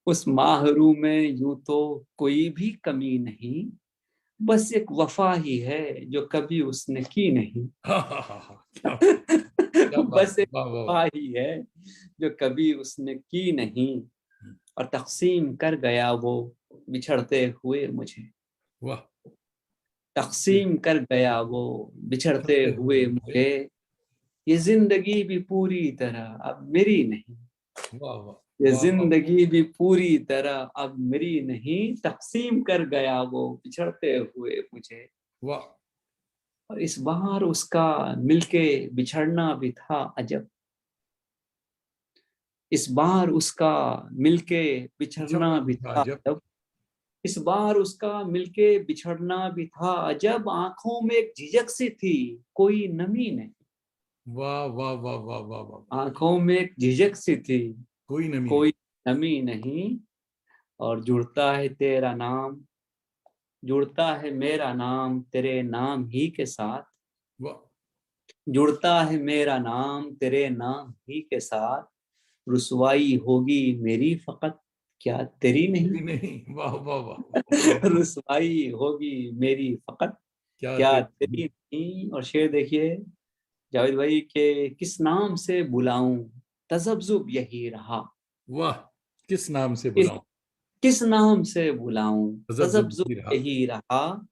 उस माहरू में यूं तो कोई भी कमी नहीं, बस एक वफा ही है जो कभी उसने की नहीं। हाँ हाँ हाँ हाँ, क्या बात बस है, एक वाह वाह वफा ही है जो कभी उसने की नहीं। और तकसीम कर गया वो बिछड़ते हुए मुझे, वाह। तकसीम कर गया वो बिछड़ते करते हुए हुए मुझे, मुझे। ये जिंदगी भी पूरी तरह अब मेरी नहीं, वाह वाह ये वाह वाह जिंदगी भी पूरी तरह अब मेरी नहीं, तकसीम कर गया वो बिछड़ते हुए मुझे। वाह। और इस बार उसका मिलके बिछड़ना भी था अजब, इस बार उसका मिलके बिछड़ना बिछड़ना भी भी था था जब, अजब, इस बार उसका मिलके बिछड़ना भी था अजब। आंखों में एक झिझक सी थी कोई नमी नहीं, वाह वाह वाह वाह वाह वाह। आंखों में एक झिझक सी थी कोई नमी नहीं। कोई नमी नहीं। और जुड़ता है तेरा नाम, जुड़ता है मेरा नाम तेरे नाम ही के साथ, वाह। जुड़ता है मेरा नाम तेरे नाम ही के साथ। रुसवाई होगी मेरी फकत क्या तेरी नहीं, तेरी नहीं, वाह वाह वाह। रुसवाई होगी मेरी फकत क्या क्या तेरी नहीं। तेरी नहीं। और शेर देखिए जावेद भाई के किस नाम से बुलाऊं तजब्जुब यही रहा, वाह, किस नाम से किस बुलाऊं, किस नाम से बुलाऊं तजब्जुब तजब्जुब ही रहा। यही रहा।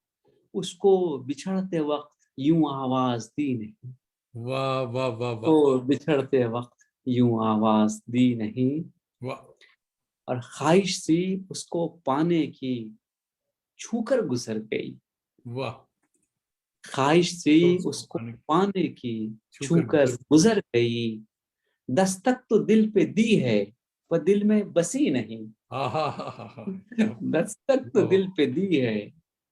उसको बिछड़ते वक्त यूं आवाज दी नहीं, वाह वाह वाह वाह को बिछड़ते वक्त यूं आवाज दी नहीं। वाह और ख्वाहिश सी उसको पाने की छूकर गुजर गई, वाह। ख्वाहिश सी तो उसको उसको पानी पाने की छूकर छूकर गुजर। गुजर गई। दस्तक तो दिल पे दी है पर दिल में बसी नहीं, हा हा हा हा हा, क्या दस्तक तो वाह वाह। दिल पे दी है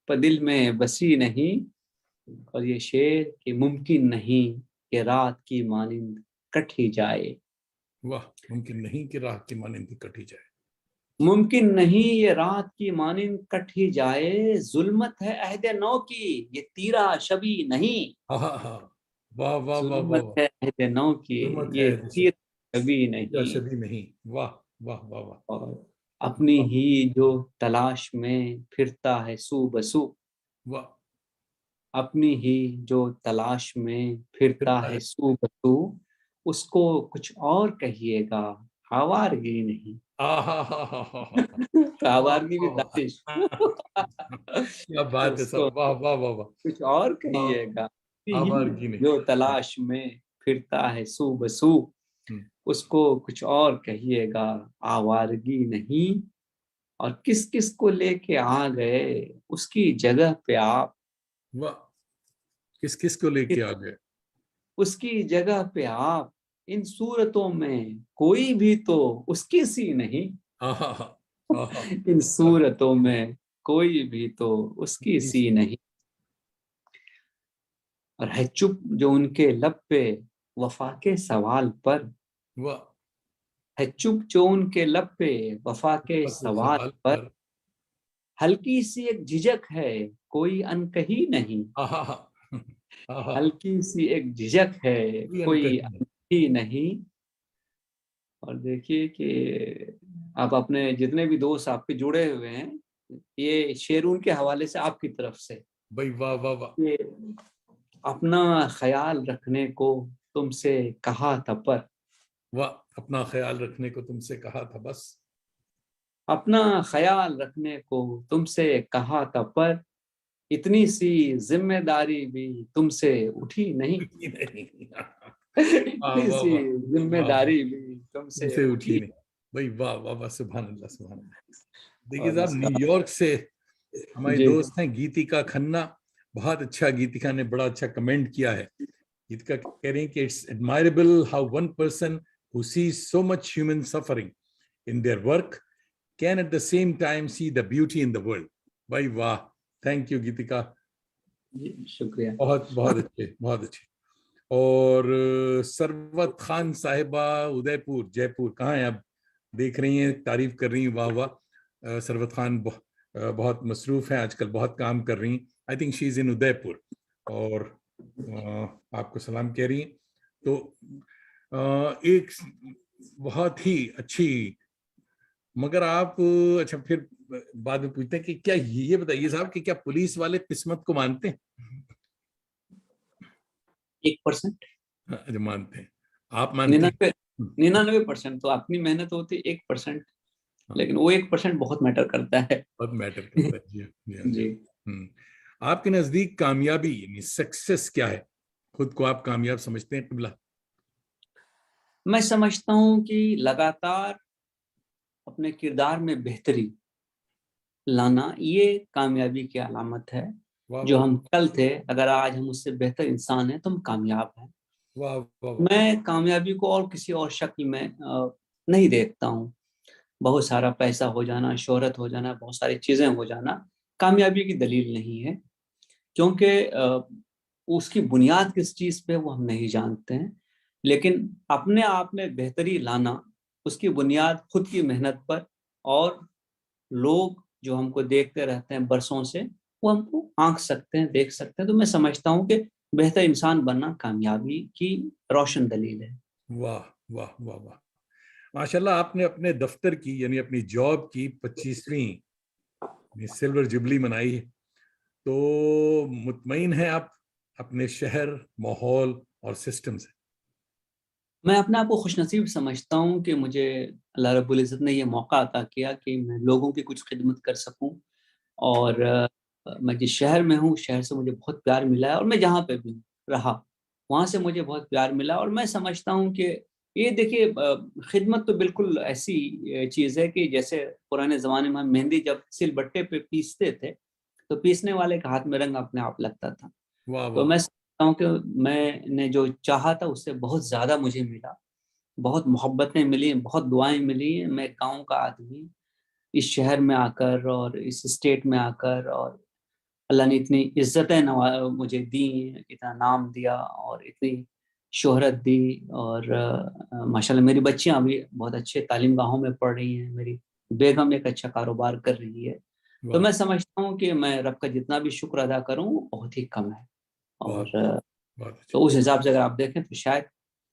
पर दिल में बसी नहीं। और ये शेर कि मुमकिन नहीं कि रात की मानिंद कट ही जाए, वाह, मुमकिन नहीं कि राह की मानिंद कटी जाए। मुमकिन नहीं ये रात की मानिंद कट ही जाए। जुल्मत है अहदे नौ की ये तीरा शबी नहीं, हा हा हा, वाह वाह वाह वाह जुल्मत वाह। है अहदे नौ की जुल्मत है ये दिशा, तीरा शबी या नहीं। शबी नहीं, वाह वाह वाह वाह और अपनी वाह ही जो तलाश में फिरता है सू बसू, वाह। अपनी ही जो तलाश में फिरता फिरता है है, सू बसू, उसको कुछ और कहिएगा आवारगी नहीं। आ हा हा हा हा हा, वाह आवारगी भी वाह दानिश वाह। क्या बात है उसको साहब, वाह वाह वाह वाह। कुछ और वाह, कहिएगा ही आवारगी नहीं। जो तलाश में फिरता है सू बसू, हम्म, उसको कुछ और कहिएगा आवारगी नहीं। और किस किस को लेके आ गए उसकी जगह पे आप, वाह, किस किस को लेके आ गए। उसकी जगह पे आप। इन सूरतों में कोई भी तो उसकी सी नहीं, हा हा हा हा हा, इन सूरतों में कोई भी तो उसकी उसकी सी सी नहीं। रह चुप जो उनके लब पे वफा के सवाल पर, वाह, है चुप जो उनके लब पे वफा के के सवाल सवाल पर, पर। हल्की सी एक झिझक है कोई अनकही नहीं, आहा हा, आहा, हल्की सी एक झिझक है कोई कोई अनकही नहीं। अनकही नहीं। और देखिए कि आप अपने जितने भी दोस्त आपके जुड़े हुए हैं, ये शेर उनके हवाले से आपकी तरफ से, भाई वाह वाह वाह। ये अपना ख्याल रखने को तुमसे कहा था पर, वाह, अपना ख्याल रखने को तुमसे कहा था बस। अपना ख्याल रखने को तुमसे कहा था पर, इतनी सी जिम्मेदारी भी तुमसे उठी नहीं, नहीं। वाह इतनी वाह सी वाह वाह वाह, जिम्मेदारी भी तुमसे तुमसे उठी उठी। नहीं। भाई वाह वाह वाह, सुभान अल्लाह सुभान अल्लाह। देखिए और साहब, इसका न्यूयॉर्क से हमारे जी दोस्त हैं गीतिका खन्ना। बहुत अच्छा, गीतिका ने बड़ा अच्छा कमेंट किया है। गीतिका कह रहे हैं कि it's admirable how one person who seize so much human suffering in their work can at the same time see the beauty in the world. भाई वाह, थैंक यू गीतिका, जी शुक्रिया। बहुत बहुत अच्छे बहुत अच्छे। और सरवत खान साहिबा उदयपुर जयपुर, कहाँ हैं आप? देख रही हैं, तारीफ कर रही हैं, वाह वाह। सरवत खान बहुत मसरूफ हैं आजकल, बहुत काम कर रही हैं। I think she is in Udaipur, और आपको सलाम कह रही हैं। तो एक बहुत ही अच्छी, मगर आप अच्छा फिर बाद में पूछते हैं कि क्या, ये बताइए साहब कि क्या पुलिस वाले किस्मत को मानते हैं? 1%, अच्छा, मानते हैं। आप मानते हैं? 99% तो अपनी मेहनत होती है, 1%, हाँ, लेकिन वो 1% बहुत मैटर करता है। बहुत मैटर करता है। जी हाँ, जी हाँ, जी जी, हाँ। आपके नजदीक कामयाबी यानी सक्सेस क्या है? खुद को आप कामयाब समझते हैं किबला? मैं समझता हूँ कि लगातार अपने किरदार में बेहतरी लाना, ये कामयाबी की अलामत है। वाह जो वाह हम कल थे, अगर आज हम उससे बेहतर इंसान हैं तो हम कामयाब हैं। वाह वाह वाह। मैं कामयाबी को और किसी और शक्ल में नहीं देखता हूँ। बहुत सारा पैसा हो जाना, शोहरत हो जाना, बहुत सारी चीजें हो जाना कामयाबी की दलील नहीं है, क्योंकि उसकी बुनियाद किस चीज पे वो हम नहीं जानते हैं। लेकिन अपने आप में बेहतरी लाना, उसकी बुनियाद खुद की मेहनत पर, और लोग जो हमको देखते रहते हैं बरसों से, वो हमको आंक सकते हैं, देख सकते हैं। तो मैं समझता हूँ कि बेहतर इंसान बनना कामयाबी की रोशन दलील है। वाह वाह वाह वाह, माशाल्लाह। आपने अपने दफ्तर की यानी अपनी जॉब की 25वीं सिल्वर जुबली मनाई है, तो मुतमईन है आप अपने शहर, माहौल और सिस्टम से? मैं अपने आप को खुशनसीब समझता हूँ कि मुझे अल्लाह रब्बुल इज़्ज़त ने ये मौका अता किया कि मैं लोगों की कुछ खिदमत कर सकूँ। और मैं जिस शहर में हूँ, शहर से मुझे बहुत प्यार मिला है, और मैं जहाँ पे भी रहा, वहाँ से मुझे बहुत प्यार मिला। और मैं समझता हूँ कि ये देखिए, खिदमत तो बिल्कुल ऐसी चीज़ है कि जैसे पुराने ज़माने में हम मेहंदी जब सिलबट्टे पे पीसते थे, तो पीसने वाले के हाथ में रंग अपने आप लगता था। वाह तो वाह मैं समझता हूँ कि मैंने जो चाहा था उससे बहुत ज़्यादा मुझे मिला, बहुत मोहब्बतें मिली, बहुत दुआएं मिली। मैं गाँव का आदमी इस शहर में आकर और इस स्टेट में आकर, और अल्लाह ने इतनी इज्जतें मुझे दी, इतना नाम दिया और इतनी शोहरत दी। और माशाल्लाह मेरी बच्चियां भी बहुत अच्छे तालीम गाहों में पढ़ रही हैं, मेरी बेगम एक अच्छा कारोबार कर रही है। तो वाह, मैं समझता हूँ कि मैं रब का जितना भी शुक्र अदा करूँ वो बहुत ही कम है। और बहुत बहुत तो अच्छा। उस हिसाब से अगर आप देखें तो शायद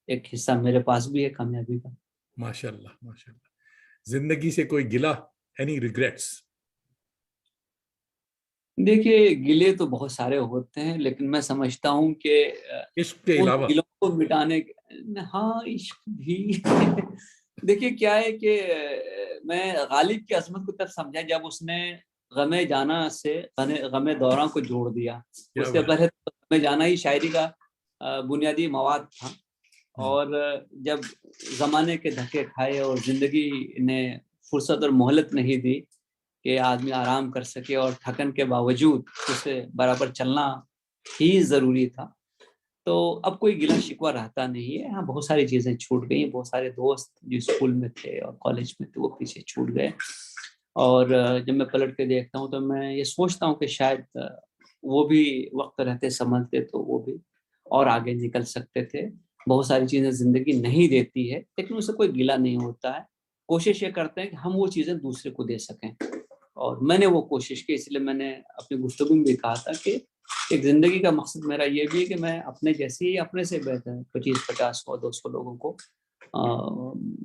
एक हिस्सा मेरे पास भी है कामयाबी का। माशाल्लाह माशाल्लाह। जिंदगी से कोई गिला, एनी रिग्रेट्स? देखिए, गिले तो बहुत सारे होते हैं, लेकिन मैं समझता हूँ कि इश्क के उन अलावा? गिलों को मिटाने हाँ, इश्क भी देखिए क्या है कि मैं गालिब की अजमत को तब समझा जब उसने गमे जाना से गमे दौरा को जोड़ दिया। क्या उसके बात। पहले तो गमे जाना ही शायरी का बुनियादी मवाद था। हम्म, और जब जमाने के धक्के खाए और जिंदगी ने फुर्सत और मोहलत नहीं दी कि आदमी आराम कर सके, और थकन के बावजूद उसे बराबर चलना ही जरूरी था, तो अब कोई गिला शिकवा रहता नहीं है। हाँ, बहुत सारी चीजें छूट गई, बहुत सारे दोस्त जो स्कूल में थे और कॉलेज में थे वो पीछे छूट गए। और जब मैं पलट के देखता हूँ तो मैं ये सोचता हूँ कि शायद वो भी वक्त रहते संभलते तो वो भी और आगे निकल सकते थे। बहुत सारी चीज़ें ज़िंदगी नहीं देती है, लेकिन उससे कोई गिला नहीं होता है। कोशिश ये करते हैं कि हम वो चीज़ें दूसरे को दे सकें, और मैंने वो कोशिश की। इसलिए मैंने अपनी गुफ्तगू में भी कहा था कि एक ज़िंदगी का मकसद मेरा ये भी है कि मैं अपने जैसे ही, अपने से बेहतर 25, 50, 100, 200 लोगों को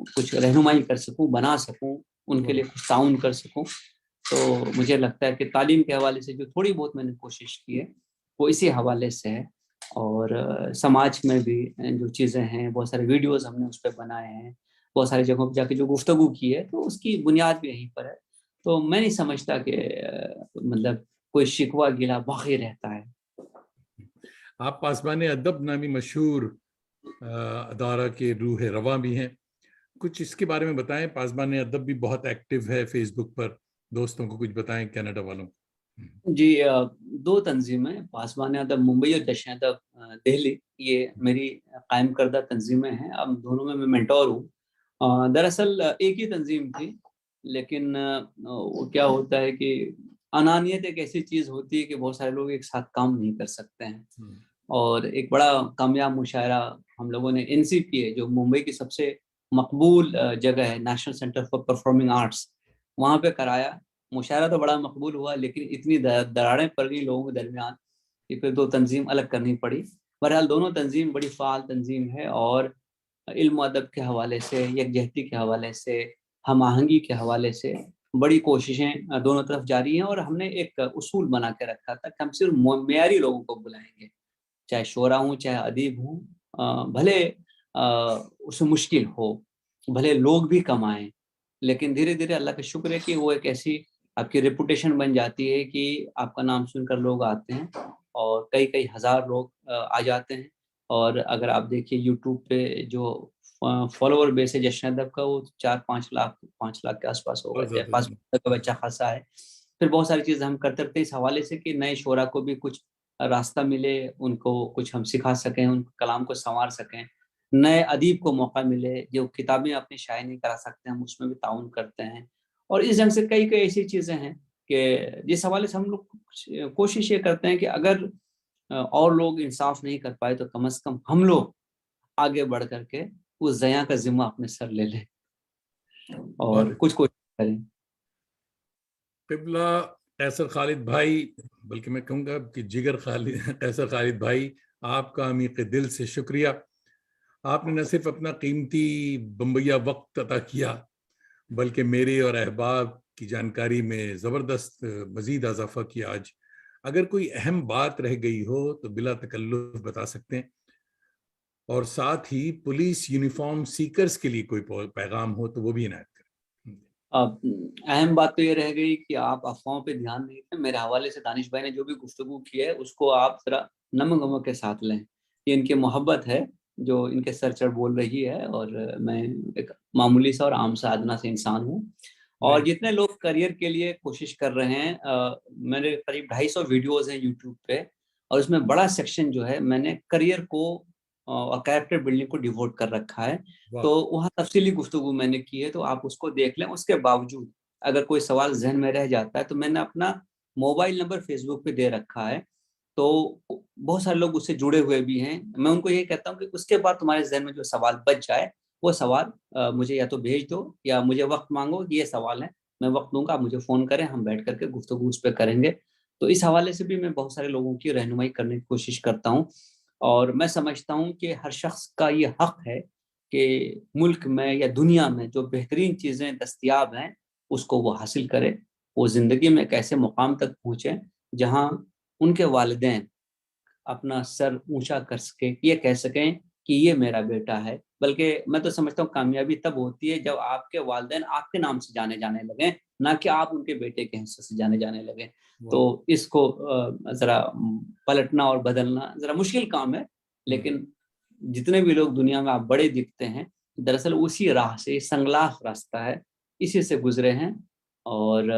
कुछ रहनुमाई कर सकूं, बना सकूं, उनके लिए कुछ ताउन कर सकूं। तो मुझे लगता है कि तालीम के हवाले से जो थोड़ी बहुत मैंने कोशिश की है वो इसी हवाले से है। और समाज में भी जो चीज़ें हैं, बहुत सारे वीडियोस हमने उस पर बनाए हैं, बहुत सारी जगहों पर जाके जो गुफ्तगू की है, तो उसकी बुनियाद भी यहीं पर है। तो मैं नहीं समझता कि मतलब कोई शिकवा गिला बाकी रहता है। आप पासबान अदब नामी मशहूर अदारा के रूह रवा भी हैं, कुछ इसके बारे में बताएं। पासबान अदब भी बहुत एक्टिव है फेसबुक पर, दोस्तों को कुछ बताएं कनाडा वालों को। जी, दो तंजीमें, पासबान अदब मुंबई और जश्न अदब दिल्ली, ये मेरी कायम करदा तंजीमें हैं। अब दोनों में मैं मेंटोर हूँ। दरअसल एक ही तंजीम थी, लेकिन वो क्या होता है कि अनानियत एक ऐसी चीज़ होती है कि बहुत सारे लोग एक साथ काम नहीं कर सकते हैं। और एक बड़ा कामयाब मुशायरा हम लोगों ने NCPA, जो मुंबई की सबसे मकबूल जगह है, national centre for performing arts, वहाँ पे कराया। मुशायरा तो बड़ा मकबूल हुआ, लेकिन इतनी दरारें पड़ गई लोगों के दरमियान कि फिर दो तंजीम अलग करनी पड़ी। बहरहाल दोनों तंजीम बड़ी फ़ाल तंजीम है, और इल्म अदब के हवाले से, यकजहती के हवाले से, हम आहंगी के हवाले से बड़ी कोशिशें दोनों तरफ जारी हैं। और हमने एक उसूल बना के रखा था कि हम सिर्फ मेयारी लोगों को बुलाएंगे, चाहे शोरा हूँ, चाहे अदीब हूँ, भले उसमें मुश्किल हो, भले लोग भी कम आएँ, लेकिन धीरे धीरे अल्लाह का शुक्र है कि वो एक ऐसी आपकी रेपुटेशन बन जाती है कि आपका नाम सुनकर लोग आते हैं, और कई कई हज़ार लोग आ जाते हैं। और अगर आप देखिए यूट्यूब पे जो फॉलोवर बेस है जश्न अदब का, वो 4-5 लाख, 5 लाख के आसपास होगा, बहुत चाहे ज्यादा 5 का बच्चा खासा है। फिर बहुत सारी चीज़ें हम करते रहते हैं इस हवाले से कि नए शोरा को भी कुछ रास्ता मिले, उनको कुछ हम सिखा सकें, उन कलाम को संवार सकें। नए अदीब को मौका मिले, जो किताबें अपनी शाये नहीं करा सकते, हम उसमें भी ताउन करते हैं। और इस ढंग से कई कई ऐसी चीज़ें हैं कि जिस हवाले से हम लोग कोशिश ये करते हैं कि अगर और लोग इंसाफ नहीं कर पाए, तो कम से कम हम लोग आगे बढ़ करके उस ज़या का जिम्मा अपने सर ले लें और कुछ कोशिश करें। किबला कैसर खालिद भाई, बल्कि मैं कहूँगा कि जिगर खालिद कैसर खालिद भाई, आपका अमीक़ दिल से शुक्रिया। आपने न सिर्फ अपना कीमती बम्बैया वक्त अता किया, बल्कि मेरे और अहबाब की जानकारी में ज़बरदस्त मज़ीद इजाफा किया। आज अगर कोई अहम बात रह गई हो तो बिला तकल्लुफ़ बता सकते हैं, और साथ ही पुलिस यूनिफॉर्म सीकर्स के लिए कोई पैगाम हो तो वो भी इनायत करें। अब अहम बात तो ये रह गई कि आप अफवाहों पे ध्यान नहीं दें। मेरे हवाले से दानिश भाई ने जो भी गुफ्तगू की है, उसको आप जरा नम गम के साथ लें। ये इनकी मोहब्बत है जो इनके सर चढ़ बोल रही है, और मैं एक मामूली सा और आम सा अदना से इंसान हूँ। और जितने लोग करियर के लिए कोशिश कर रहे हैं, मेरे करीब 250 वीडियोस हैं यूट्यूब पे, और उसमें बड़ा सेक्शन जो है मैंने करियर को और कैरेक्टर बिल्डिंग को डिवोट कर रखा है। तो वहाँ तफसीली गुफ्तगू मैंने की है, तो आप उसको देख लें। उसके बावजूद अगर कोई सवाल जहन में रह जाता है, तो मैंने अपना मोबाइल नंबर फेसबुक पे दे रखा है, तो बहुत सारे लोग उससे जुड़े हुए भी हैं। मैं उनको यही कहता हूँ कि उसके बाद तुम्हारे जहन में जो सवाल बच जाए, वो सवाल मुझे या तो भेज दो, या मुझे वक्त मांगो, ये सवाल है, मैं वक्त दूंगा, आप मुझे फ़ोन करें, हम बैठ करके गुफ्तगू उस पर करेंगे। तो इस हवाले से भी मैं बहुत सारे लोगों की रहनुमाई करने की कोशिश करता हूँ। और मैं समझता हूँ कि हर शख्स का ये हक है कि मुल्क में या दुनिया में जो बेहतरीन चीज़ें दस्तयाब हैं, उसको वो हासिल करे। वो ज़िंदगी में एक ऐसे मुकाम तक पहुँचे जहाँ उनके वालिदैन अपना सर ऊंचा कर सके, ये कह सकें कि ये मेरा बेटा है। बल्कि मैं तो समझता हूँ कामयाबी तब होती है जब आपके वालिदैन आपके नाम से जाने जाने लगें, ना कि आप उनके बेटे के हिस्से से जाने जाने लगें। तो इसको ज़रा पलटना और बदलना ज़रा मुश्किल काम है, लेकिन जितने भी लोग दुनिया में आप बड़े दिखते हैं, दरअसल उसी राह से, संगलाख रास्ता है, इसी से गुजरे हैं। और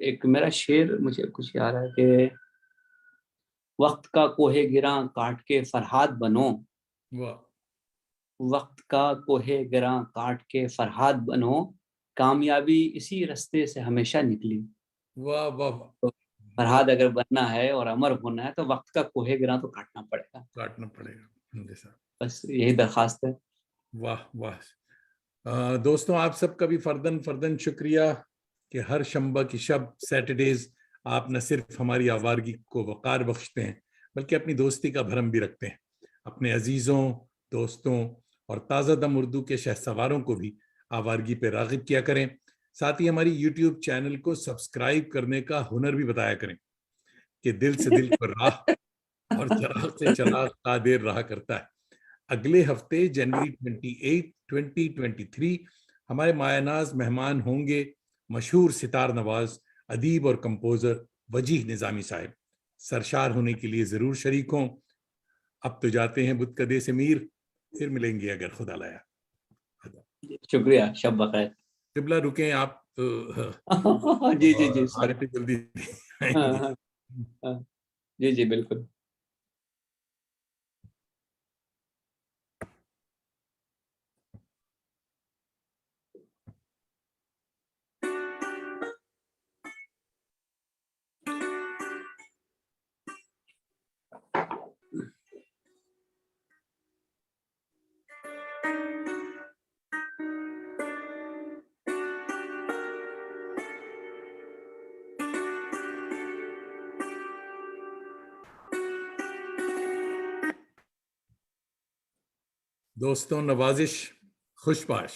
एक मेरा शेर मुझे कुछ याद है कि वक्त का कोहे गिरां काट के फरहाद बनो, वक्त का कोहे गिरां काट के फरहाद बनो, कामयाबी इसी रास्ते से हमेशा निकली। वाह वाह, तो फरहाद अगर बनना है और अमर होना है तो वक्त का कोहे गिरा तो काटना पड़ेगा। काटना पड़ेगा जैसा। बस यही दरखास्त है। वाह वाह। दोस्तों आप सबका भी फर्दन फर्दन शुक्रिया कि हर शंबा की शब सैटरडेज आप न सिर्फ हमारी आवारगी को वक़ार बख्शते हैं बल्कि अपनी दोस्ती का भरम भी रखते हैं। अपने अजीज़ों, दोस्तों और ताज़ा दम उर्दू के शहसवारों को भी आवारगी पे राग़िब किया करें। साथ ही हमारी यूट्यूब चैनल को सब्सक्राइब करने का हुनर भी बताया करें कि दिल से दिल पर राह और चराग से चराग का देर रहा करता है। अगले हफ्ते जनवरी 28, 2023 हमारे मायानाज मेहमान होंगे मशहूर सितार नवाज अदीब और कंपोजर वजीह निजामी साहब। सरशार होने के लिए जरूर शरीक हों। अब तो जाते हैं बुतकदे से मीर, फिर मिलेंगे अगर खुदा लाया। शुक्रिया, शब बखैर। किबला रुकें आप जी जी जी और सर। आगे जल्दी हाँ आएंगे। हाँ हाँ, जी जी बिल्कुल। दोस्तों नवाजिश खुशबाश।